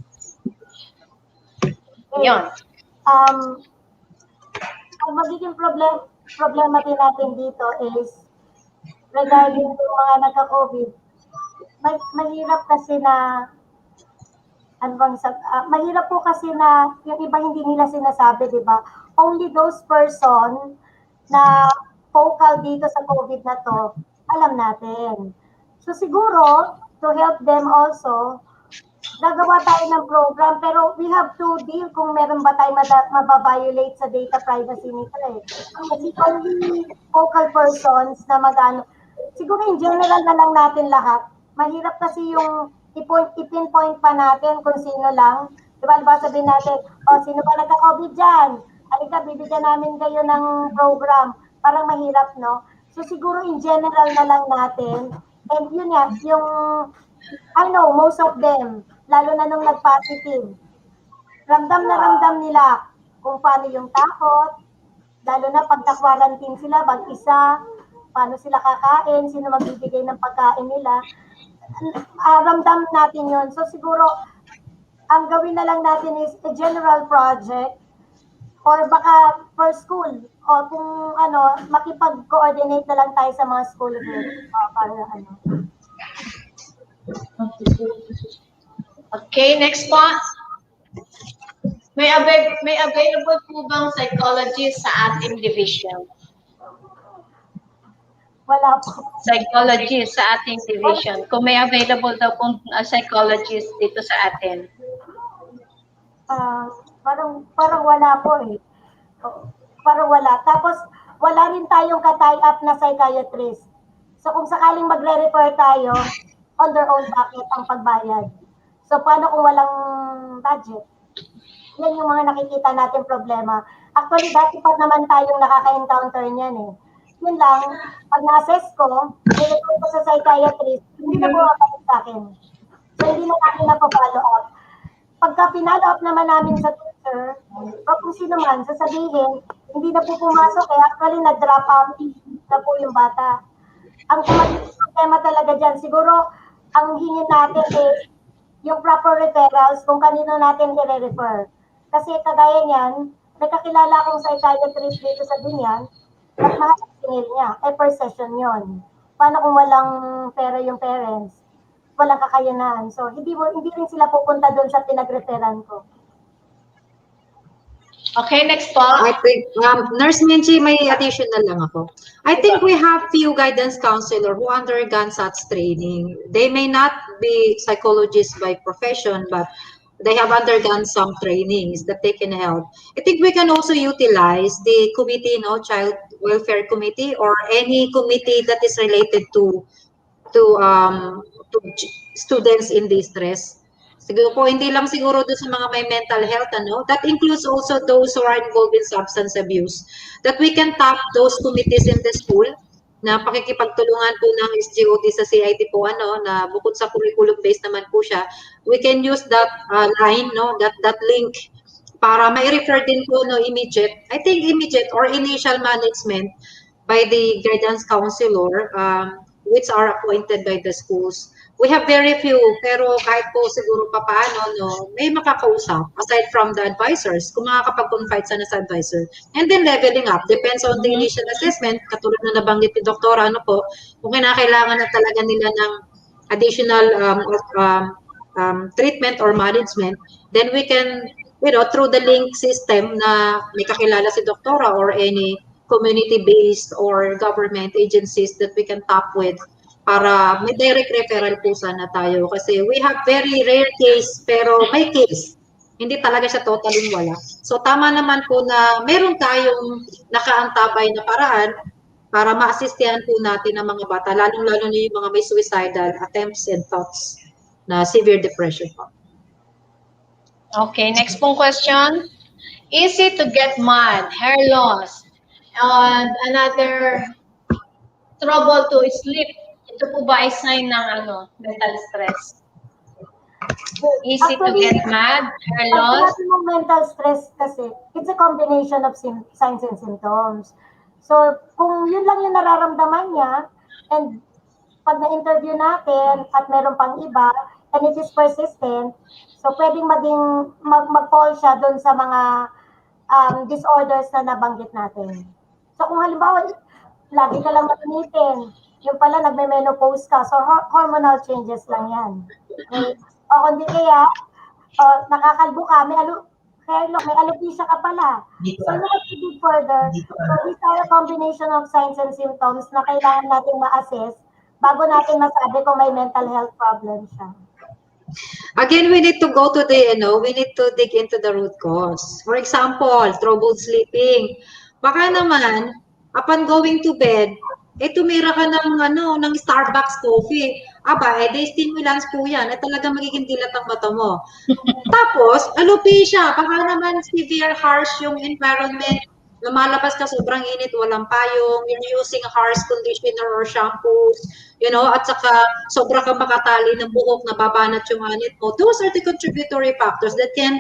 Yon. Ang magiging problema din natin dito is regarding yung mga nagka-COVID, mahirap kasi na mahirap po kasi na yung iba hindi nila sinasabi, di ba? Only those person na focal dito sa COVID na to, alam natin. So siguro, to help them also, gagawa tayo ng program, pero we have to deal kung meron ba tayo mababiolate sa data privacy nito eh. Kasi only focal persons na siguro in general na lang natin lahat. Mahirap kasi yung ipinpoint pa natin kung sino lang. Diba sabihin natin, sino ba nagka-COVID dyan? Halika, bibigyan namin kayo ng program. Parang mahirap, no? So siguro in general na lang natin. And yun nga, yung I know, most of them, lalo na nung nag-positive, ramdam na ramdam nila kung paano yung takot, lalo na pag na-quarantine sila, mag-isa, paano sila kakain, sino magbibigay ng pagkain nila. Ramdam natin yun. So siguro, ang gawin na lang natin is a general project or baka for school o kung makipag-coordinate na lang tayo sa mga school heads para Okay, next po. May available po bang psychologist sa ating division? Wala po. Psychologist sa ating division. Kung may available daw pong psychologist dito sa atin. Parang wala po eh. Parang wala. Tapos, wala rin tayong ka-tie up na psychiatrist. So, kung sakaling magre-refer tayo, on their own pocket ang pagbayad. So, paano kung walang budget? Yan yung mga nakikita natin problema. Actually, dati pa naman tayong nakaka-encounter niyan eh. Yun lang, pag na-assess ko, nirefer ko sa psychiatrist, hindi na bumabalik sa akin. So, hindi na natin na-follow up. Pagka pinalo up naman namin sa teacher, o kung sino man, sasabihin, hindi na po pumasok eh. Actually, nag-drop out na po yung bata. Ang problema talaga dyan, siguro, ang hingin natin is yung proper referrals kung kanino natin i-refer. Kasi kagaya niyan, may kakilala akong psychiatrist dito sa Binyan at mahal singil niya. Per session yon. paano kung walang pera yung parents? Walang kakayanan. So, hindi rin sila pupunta doon sa pinag-referan ko. Okay, next po. I think, Nurse Minji, may additional lang ako. I think we have few guidance counselor who undergone such training. They may not be psychologists by profession, but they have undergone some trainings that they can help. I think we can also utilize the committee, Child Welfare Committee, or any committee that is related to students in distress. Siguro po, hindi lang siguro doon sa mga may mental health, that includes also those who are involved in substance abuse, that we can tap those committees in the school na pakikipagtulungan po ng SGOT sa CIT po, na bukod sa curriculum-based naman po siya, we can use that line, that link para mai-refer din po, immediate, I think immediate or initial management by the guidance counselor, which are appointed by the schools. We have very few, pero kahit po siguro pa paano, may makakausap aside from the advisors, kung makakapag-confide sana sa advisor. And then leveling up, depends on the initial assessment, katulad na nabanggit ni Doktora, kung kinakailangan na talaga nila ng additional treatment or management, then we can, through the link system na may kakilala si Doktora or any community-based or government agencies that we can tap with, para may direct referral po sana tayo. Kasi we have very rare case, pero may case. Hindi talaga siya totally wala. So tama naman po na meron tayong nakaantabay na paraan para ma-assistihan po natin ang mga bata, lalong-lalo na yung mga may suicidal attempts and thoughts na severe depression po. Okay, next pong question. Easy to get mad, hair loss, and another trouble to sleep. Ito po ba ay sign ng mental stress? Easy to get mad, hair loss. Pag sinabi mental stress kasi, it's a combination of signs and symptoms. So, kung yun lang yung nararamdaman niya, and pag na-interview natin at meron pang iba, and it is persistent, so pwedeng mag-fall siya doon sa mga disorders na nabanggit natin. So, kung halimbawa, lagi ka lang matinitin, yung pala nagme-menopause ka, so hormonal changes lang yan. Okay? O kundi kaya, nakakalbo ka, may alopecia ka pala. So, look further. So, these are a combination of signs and symptoms na kailangan natin ma-assess bago natin masabi kung may mental health problem siya. Again, we need to go to we need to dig into the root cause. For example, troubled sleeping. Baka naman, upon going to bed, tumira ka ng Starbucks coffee. Aba, di stimulants po yan. Talaga magiging dilat ang mata mo. Tapos, alopecia. Baka naman severe harsh yung environment. Lumalabas ka, sobrang init, walang payong, you're using harsh conditioner or shampoos, at saka sobra kang makatali ng buhok, nababanat yung anit mo. Those are the contributory factors that can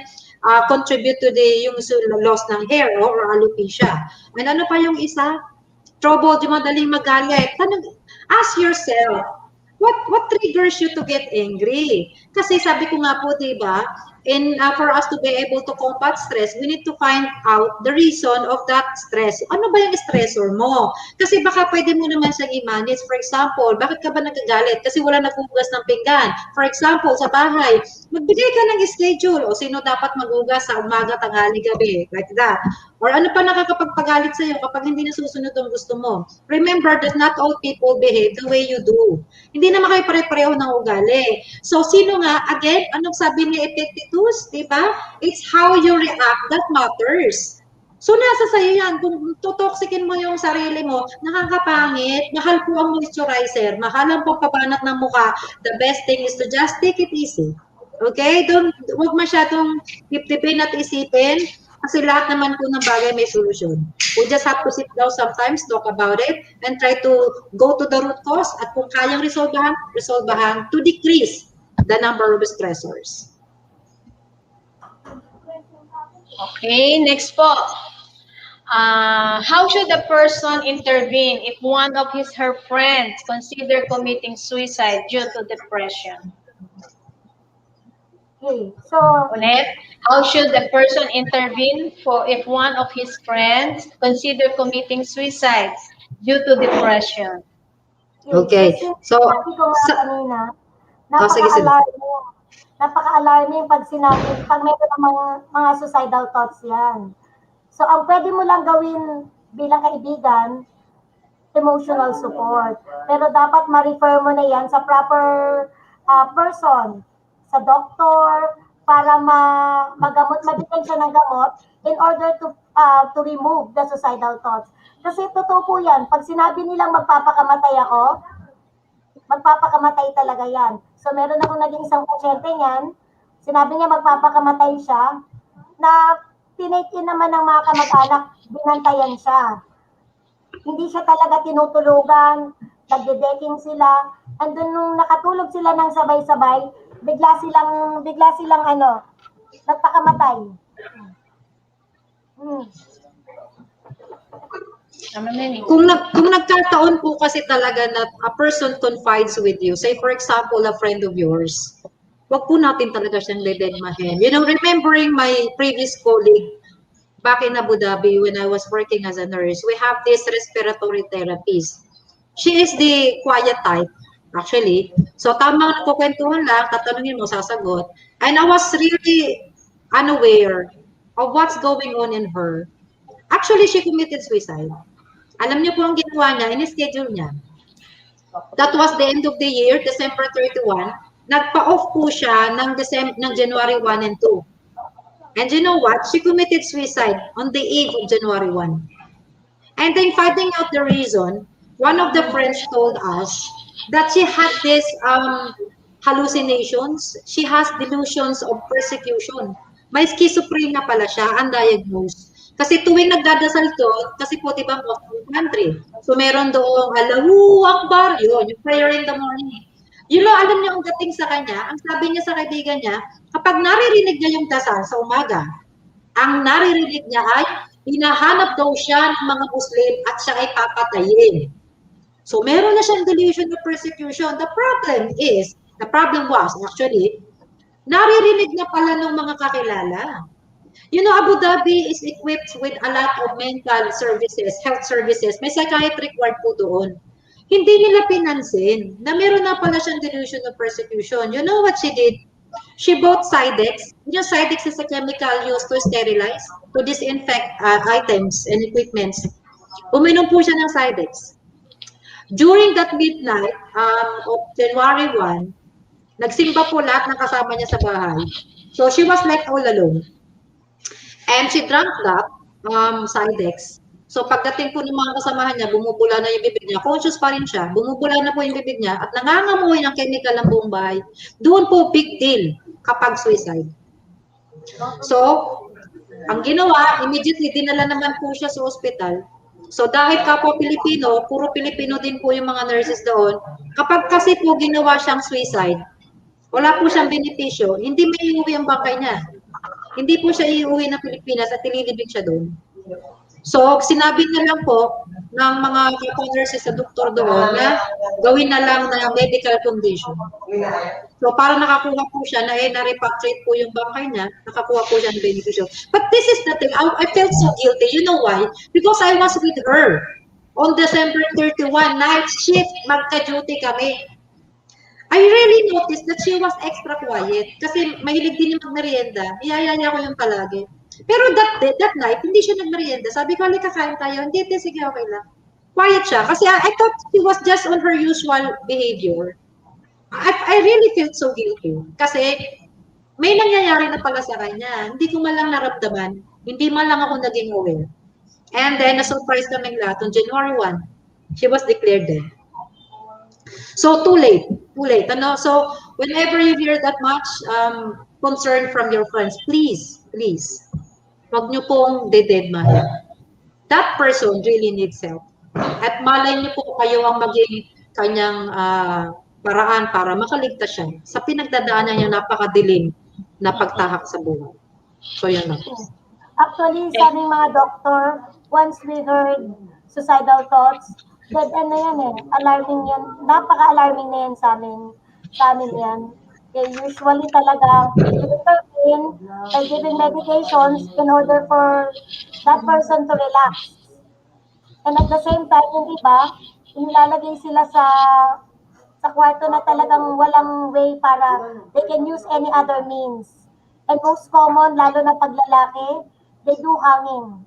contribute to yung loss ng hair or alopecia. And ano pa yung isa? Trouble, yung madaling magalit. Ask yourself, what triggers you to get angry? Kasi sabi ko nga po, diba, for us to be able to combat stress, we need to find out the reason of that stress. Ano ba yung stressor mo? Kasi baka pwede mo naman siyang i-manage. For example, bakit ka ba nagagalit? Kasi wala naghugas ng pinggan. For example, sa bahay, magbigay ka ng schedule o sino dapat maghugas sa umaga, tanghali, gabi. Like that. Or ano pa nakakapagpagalit sa'yo kapag hindi nasusunod ang gusto mo. Remember that not all people behave the way you do. Hindi naman kayo pare-pareho ng ugali. So, sino nga, again, anong sabi ni Epictetus, diba? It's how you react that matters. So, nasa sa'yo yan. Kung tutoksikin mo yung sarili mo, nakakapangit, mahal po ang moisturizer, mahal ang pagpapanat ng mukha, the best thing is to just take it easy. Okay? Huwag masyadong tip-tipin at isipin. Kasi lahat naman po ng bagay may solusyon. We just have to sit down sometimes, talk about it, and try to go to the root cause at kung kayang resolbahan to decrease the number of stressors. Okay, next po. How should a person intervene if one of her friends consider committing suicide due to depression? Okay, so Ulit, how should the person intervene if one of his friends consider committing suicide due to depression? Okay. So, Okay. since So, sinabi ko nga sa, kanina, sige, sige. napaka-alarming. Napaka-alarming pag sinabi, pag may mga suicidal thoughts yan. So, ang pwede mo lang gawin bilang kaibigan, emotional support. Pero dapat ma-refer mo na yan sa proper person, sa doktor, para magamot, mabigyan siya ng gamot in order to remove the suicidal thoughts. Kasi totoo po yan, pag sinabi nilang magpapakamatay ako, magpapakamatay talaga yan. So meron akong naging isang pasyente niyan, sinabi niya magpapakamatay siya, na tinake in naman ng mga kamag-anak, binantayan siya. Hindi siya talaga tinutulugan, nagde-decking sila, andun nung nakatulog sila ng sabay-sabay, bigla silang nagpakamatay. Hmm. Kung nagkataon po kasi talaga na a person confides with you, say for example, a friend of yours, wag po natin talaga siyang dedegmahin. You know, remembering my previous colleague back in Abu Dhabi when I was working as a nurse, we have this respiratory therapist. She is the quiet type, actually. So, tamang nagkukwentuhan lang, tatanungin mo, sasagot. And I was really unaware of what's going on in her. Actually, she committed suicide. Alam niyo po ang ginawa niya, in-schedule niya. That was the end of the year, December 31. Nagpa-off po siya ng January 1 and 2. And you know what? She committed suicide on the eve of January 1. And then finding out the reason, one of the friends told us that she had this hallucinations. She has delusions of persecution. May schizophrenia pala siya, undiagnosed. Kasi tuwing nagdadasal to, kasi po diba Muslim country. So meron doong Allahu Akbar, yun, yung prayer in the morning. You know, alam niyo ang dating sa kanya, ang sabi niya sa kaibigan niya, kapag naririnig niya yung dasal sa umaga, ang naririnig niya ay hinahanap daw siya ng mga Muslim at siya ay papatayin. So meron na siyang delusion of persecution. The problem was actually, naririnig na pala ng mga kakilala. You know, Abu Dhabi is equipped with a lot of mental services, health services. May psychiatric ward po doon. Hindi nila pinansin na meron na pala siyang delusion of persecution. You know what she did? She bought Sidex. Yung Sidex is a chemical used to sterilize, to disinfect items and equipments. Uminom po siya ng Sidex. During that midnight of January 1, nagsimba po lahat ng kasama niya sa bahay. So she was left all alone. And she drank that Sidex. So pagdating po ng mga kasamahan niya, bumubula na yung bibig niya. Conscious pa rin siya. Bumubula na po yung bibig niya at nangangamoy ng chemical ng buong bahay. Doon po big deal kapag suicide. So, ang ginawa, immediately dinala naman po siya sa ospital. So dahil kapwa Pilipino, puro Pilipino din po yung mga nurses doon. Kapag kasi po ginawa siyang suicide, wala po siyang benepisyo, hindi may iuwi ang bangkay niya. Hindi po siya iuwi ng Pilipinas at ililibing siya doon. So, sinabi na lang po ng mga nurses sa doktor doon na gawin na lang na medical condition. So, para nakakuha po siya na repatriate po yung bangkay niya, nakakuha po siya ng benepisyo. But this is the thing, I felt so guilty. You know why? Because I was with her on December 31, night shift, magka-duty kami. I really noticed that she was extra quiet kasi mahilig din yung magmerienda. Iyayaya ko yung palagi. Pero that night, hindi siya nagmerienda. Sabi ko, halika kain tayo. Hindi, sige, okay lang. Quiet siya. Kasi I thought she was just on her usual behavior. I really felt so guilty. Kasi may nangyayari na pala sa kanya. Hindi ko man lang naramdaman. Hindi man lang ako naging aware. And then, na-surprise kaming lahat on January 1, she was declared dead. So, too late. Ano? So, whenever you hear that much concern from your friends, please, wag nyo pong dededmahin. That person really needs help. At malay nyo po kayo ang maging kanyang paraan para makaligtas siya sa pinagdadaanan niya napakadilim na pagtahak sa buhay. So, yun lang. Actually, sa aming mga doktor, once we heard suicidal thoughts, that alarming yan, napaka-alarming na yan sa amin yan. Okay, usually talaga, we intervene by giving medications in order for that person to relax. And at the same time, yung iba, inilalagay sila sa kwarto na talagang walang way para they can use any other means. And most common, lalo na pag lalaki, they do hanging.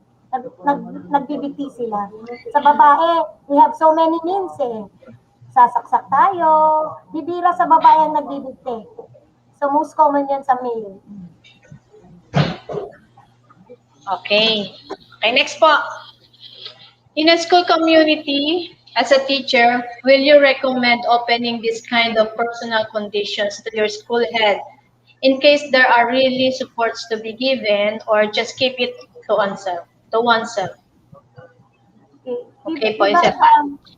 Nagbibiti sila. Sa babae, we have so many means eh. Sasaksak tayo. Bibira sa babae ang nagbibiti. So most common yan sa male. Okay. Okay, next po. In a school community, as a teacher, will you recommend opening this kind of personal conditions to your school head in case there are really supports to be given, or just keep it to oneself? Okay po, isa pa.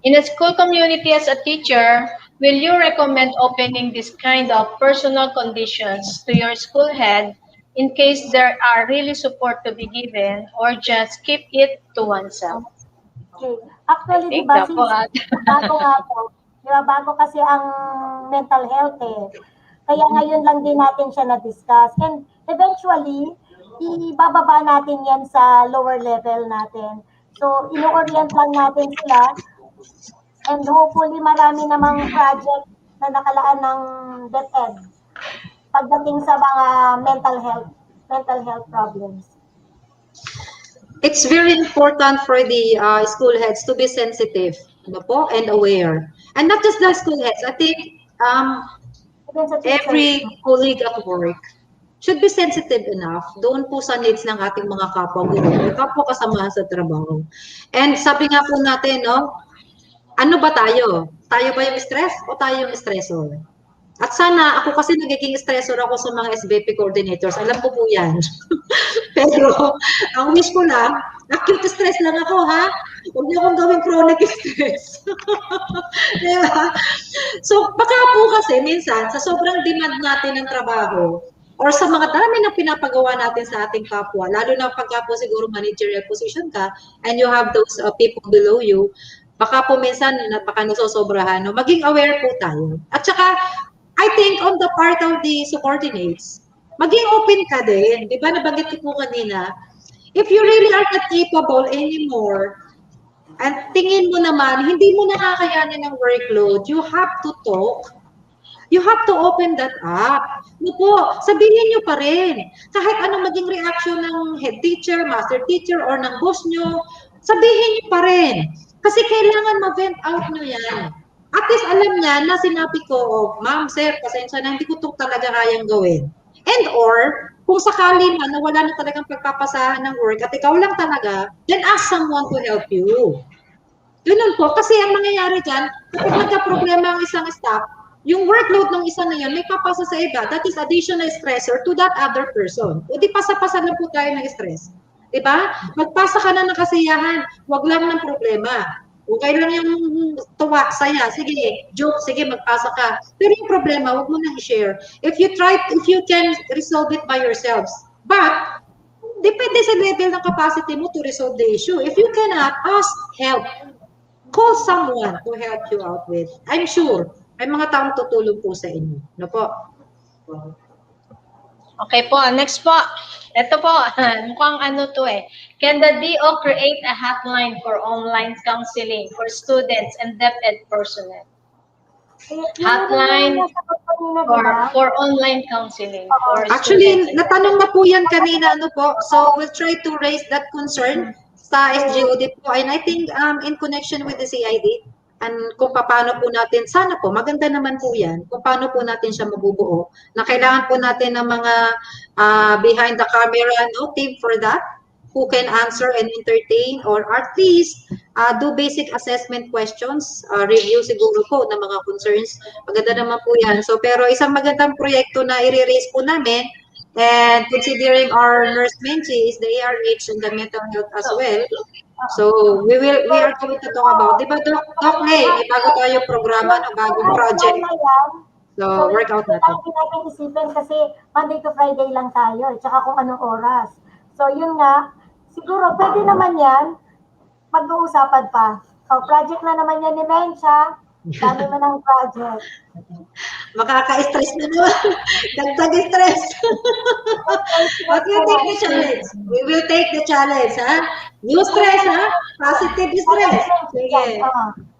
In a school community as a teacher, will you recommend opening this kind of personal conditions to your school head in case there are really support to be given, or just keep it to oneself? Okay. Actually, di Take ba, the since pot. bago nga po, di ba, bago kasi ang mental health eh. Kaya ngayon lang din natin siya na-discuss. And eventually, ibababa natin yan sa lower level natin. So, ino-orient lang natin sila. And hopefully, marami namang project na nakalaan ng DepEd pagdating sa mga mental health problems. It's very important for the school heads to be sensitive, ano po, and aware. And not just the school heads. I think Even sa teachers. every colleague at work should be sensitive enough doon po sa needs ng ating mga kapwa guro, kapwa kasamahan sa trabaho. And sabi nga po natin, no, ano ba tayo? Tayo ba yung stress o tayo yung stressor? At sana, ako kasi nagiging stressor ako sa mga SBP coordinators. Alam ko po yan. Pero, ang wish ko lang, acute stress lang ako, ha? Huwag niyo akong gawing chronic stress. Diba? So, baka po kasi, minsan, sa sobrang demand natin ng trabaho, or sa mga dami na pinapagawa natin sa ating kapwa, lalo na pagka po siguro managerial position ka, and you have those people below you, baka po minsan, baka nasosobrahan, no? Maging aware po tayo. At saka, I think on the part of the subordinates, maging open ka din. Di ba, nabanggit ko po kanina, if you really are not capable anymore, at tingin mo naman, hindi mo nakakayanin ng workload, you have to talk. You have to open that up. No po, sabihin nyo pa rin. Kahit anong maging reaction ng head teacher, master teacher, or ng boss nyo, sabihin nyo pa rin. Kasi kailangan ma-vent out nyo yan. At least alam niya na sinabi ko, oh, ma'am, sir, pasensya na, hindi ko ito talaga kayang gawin. And or, kung sakali man na wala na talagang pagpapasahan ng work at ikaw lang talaga, then ask someone to help you. Ganun po. Kasi ang mangyayari dyan, kapag nagka-problema ang isang staff, yung workload ng isa na yun, may papasa sa iba. That is additional stressor to that other person. O di pasa-pasa lang po tayo ng stress. Diba? Magpasa ka na ng kasiyahan. Huwag lang ng problema. Okay lang yung tuwa, saya, sige, joke, sige, magpasa ka. Pero yung problema, huwag mo nang i-share. If you can resolve it by yourselves. But, depende sa level ng capacity mo to resolve the issue. If you cannot, ask help. Call someone to help you out with. I'm sure, may mga taong tutulong po sa inyo. No po? Okay po, next po. Ito po, mukhang ano to eh. Can the DO create a hotline for online counseling for students and DepEd personnel? Hotline for online counseling for Actually, students. natanong na po yan kanina, ano po. So, we'll try to raise that concern sa SGOD po. And I think in connection with the CID, and kung paano po natin, sana po, maganda naman po yan, kung paano po natin siya mabubuo, na kailangan po natin ng mga behind the camera team for that, who can answer and entertain, or at least do basic assessment questions, review siguro po ng mga concerns. Maganda naman po yan. So, pero isang magandang proyekto na i-raise po namin, and considering our nurse menchie is the ARH and the mental health as well, so, we are going to talk about, di ba, Doc May, may bago tayong programa ng bagong project. So, work out natin. Lagi natin isipin kasi Monday to Friday lang tayo, tsaka kung anong oras. So, yun nga, siguro pwede naman yan, mag-uusapan pa. So, project na naman yan ni Mencha, dami mo ng project. Makaka-stress na naman. Dagdag stress. But we'll take the challenge. We will take the challenge, ha? New stress, ha? Positive Kaya stress. ni Mench Sige. yan.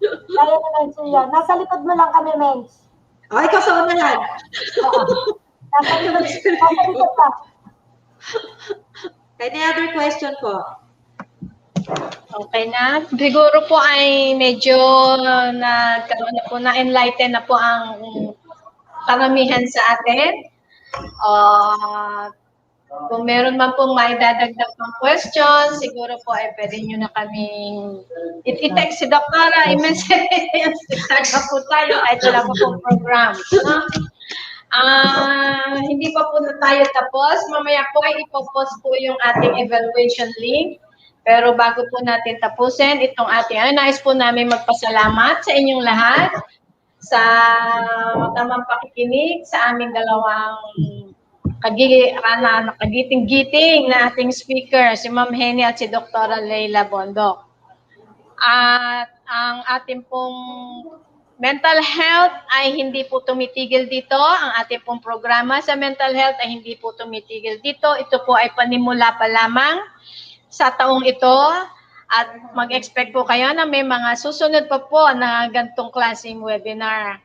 Kaya ni Mench yan. Nasa likod mo lang kami, Mench. O, ikaw sa unahan. Oo. Nasa likod lang. Any other question po? Okay na. Siguro po ay medyo nagkaroon na po, na-enlighten na po ang karamihan sa atin. Kung meron man pong may dadagdag pang question, siguro po ay pwede nyo na kaming i-text si Doktora, i-message. Start na po tayo kahit wala pa pong program. No? Hindi pa po na tayo tapos. Mamaya po ay ipopost po yung ating evaluation link. Pero bago po natin tapusin itong ating, nais po namin magpasalamat sa inyong lahat sa matamang pakikinig sa aming dalawang kagiting-giting na ating speaker, si Ma'am Henny at si Dr. Leila Bondok. At ang ating pong mental health ay hindi po tumitigil dito. Ang ating pong programa sa mental health ay hindi po tumitigil dito. Ito po ay panimula pa lamang sa taong ito. At mag-expect po kayo na may mga susunod pa po na gantong klaseng webinar.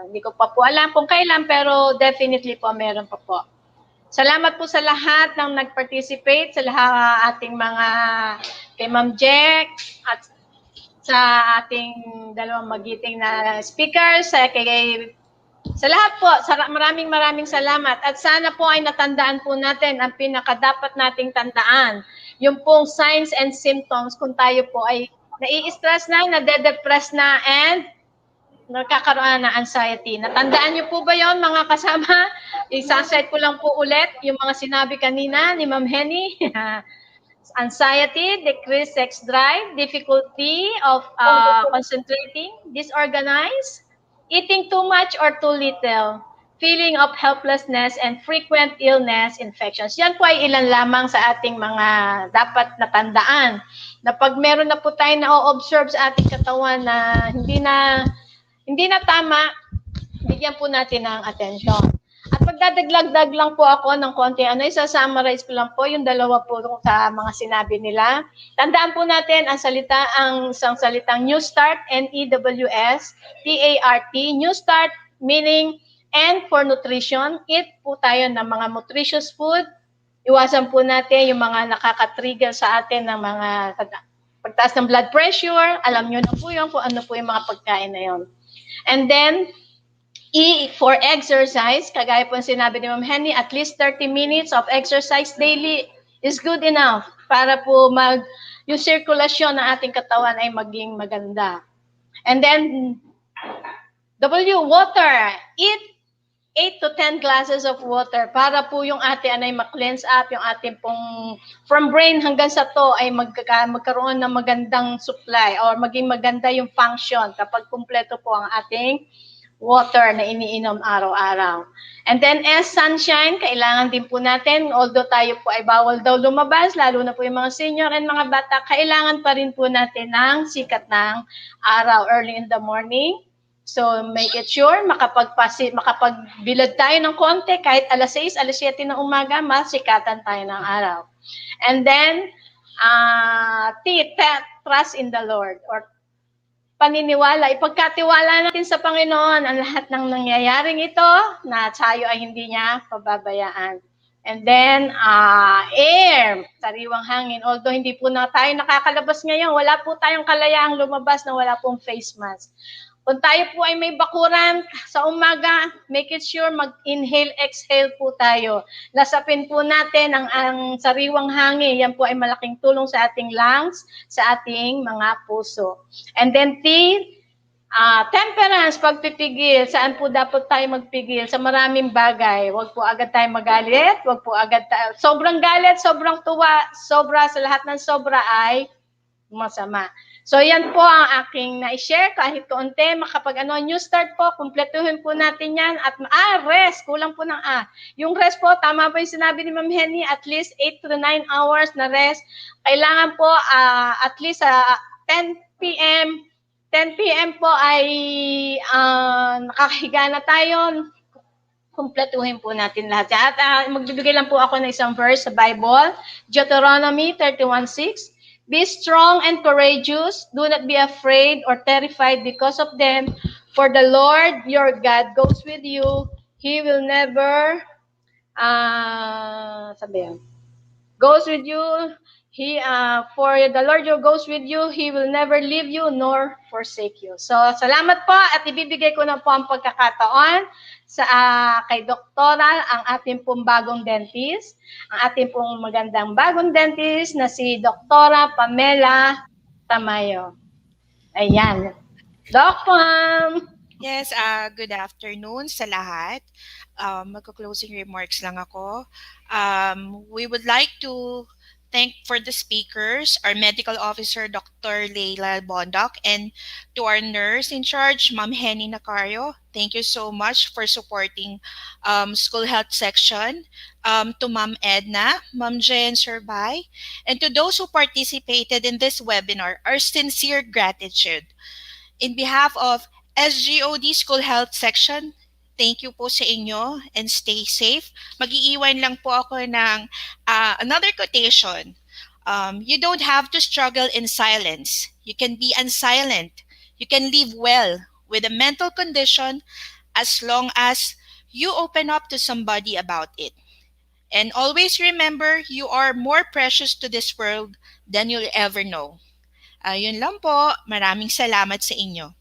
Hindi ko pa po alam kung kailan, pero definitely po meron pa po. Salamat po sa lahat ng nag-participate, sa lahat ating mga kay Ma'am Jack at sa ating dalawang magiting na speakers, sa lahat po, maraming salamat. At sana po ay natandaan po natin ang pinakadapat nating tandaan. Yung pong signs and symptoms kung tayo po ay nai-stress na, nade-depress na, and nagkakaroon ng anxiety. Natandaan niyo po ba yon mga kasama? Isa-cite ko lang po ulit yung mga sinabi kanina ni Ma'am Henny. Anxiety, decreased sex drive, difficulty of concentrating, disorganized, eating too much or too little, feeling of helplessness, and frequent illness, infections. Yan po ay ilan lamang sa ating mga dapat natandaan. Na pag meron na po tayo na-observe sa ating katawan na hindi na tama, bigyan po natin ng atensyon. At magdadaglag lang po ako ng konti, isa-summarize ko lang po yung dalawa po sa mga sinabi nila. Tandaan po natin ang isang salitang New Start, N-E-W-S, T-A-R-T, New Start meaning N for nutrition. Eat po tayo ng mga nutritious food. Iwasan po natin yung mga nakaka-trigger sa atin ng mga pagtaas ng blood pressure. Alam nyo na po yun kung ano po yung mga pagkain na yun. And then, E for exercise, kagaya po sinabi ni Ma'am Henny, at least 30 minutes of exercise daily is good enough para po yung sirkulasyon ng ating katawan ay maging maganda. And then, W, water. Eat 8 to 10 glasses of water para po yung ating ay ma-cleanse up, yung ating pong from brain hanggang sa to ay magkaroon ng magandang supply or maging maganda yung function kapag kumpleto po ang ating water na iniinom araw-araw. And then sunshine, kailangan din po natin, although tayo po ay bawal daw lumabas, lalo na po yung mga senior and mga bata, kailangan pa rin po natin ng sikat ng araw early in the morning. So make it sure, makapagbilad tayo ng konti, kahit alas 6, alas 7 ng umaga, masikatan tayo ng araw. And then, trust in the Lord, or paniniwala, ipagkatiwala natin sa Panginoon ang lahat ng nangyayaring ito na tayo ay hindi niya pababayaan. And then, air, sariwang hangin. Although hindi po na tayo nakakalabas ngayon, wala po tayong kalayaang lumabas na wala pong face mask. Kung tayo po ay may bakuran sa umaga, make it sure mag-inhale, exhale po tayo. Lasapin po natin ang sariwang hangin. Yan po ay malaking tulong sa ating lungs, sa ating mga puso. And then temperance, pagpipigil. Saan po dapat tayo magpigil? Sa maraming bagay. Huwag po agad tayo magalit. Huwag po agad tayo. Sobrang galit, sobrang tuwa, sobra sa lahat ng sobra ay masama. So yan po ang aking na-share kahit kaunti, new start po, kumpletuhin po natin yan at rest, kulang po ng Yung rest po, tama po yung sinabi ni Ma'am Henny, at least 8 to 9 hours na rest. Kailangan po at least 10 p.m. 10 p.m. po ay nakakahiga na tayo. Kumpletuhin po natin lahat. At magbibigay lang po ako ng isang verse sa Bible, Deuteronomy 31:6. Be strong and courageous. Do not be afraid or terrified because of them. For the Lord your God goes with you. He will never, sabi yan, goes with you. For the Lord your goes with you, He will never leave you nor forsake you. So, salamat po at ibibigay ko na po ang pagkakataon sa kay Doktora, ang ating pong bagong dentist, ang ating pong magandang bagong dentist na si Doktora Pamela Tamayo. Ayan. Doc Pam! Yes, good afternoon sa lahat. Magko-closing remarks lang ako. We would like to thank for the speakers, our medical officer, Dr. Leila Bondoc, and to our nurse in charge, Ma'am Henny Nacario. Thank you so much for supporting school health section. To Ma'am Edna, Ma'am Jen Surbay, and to those who participated in this webinar, our sincere gratitude. In behalf of SGOD School Health Section, thank you po sa inyo and stay safe. Mag-iiwan lang po ako ng another quotation. You don't have to struggle in silence. You can be unsilent. You can live well with a mental condition as long as you open up to somebody about it. And always remember, you are more precious to this world than you'll ever know. Yun lang po. Maraming salamat sa inyo.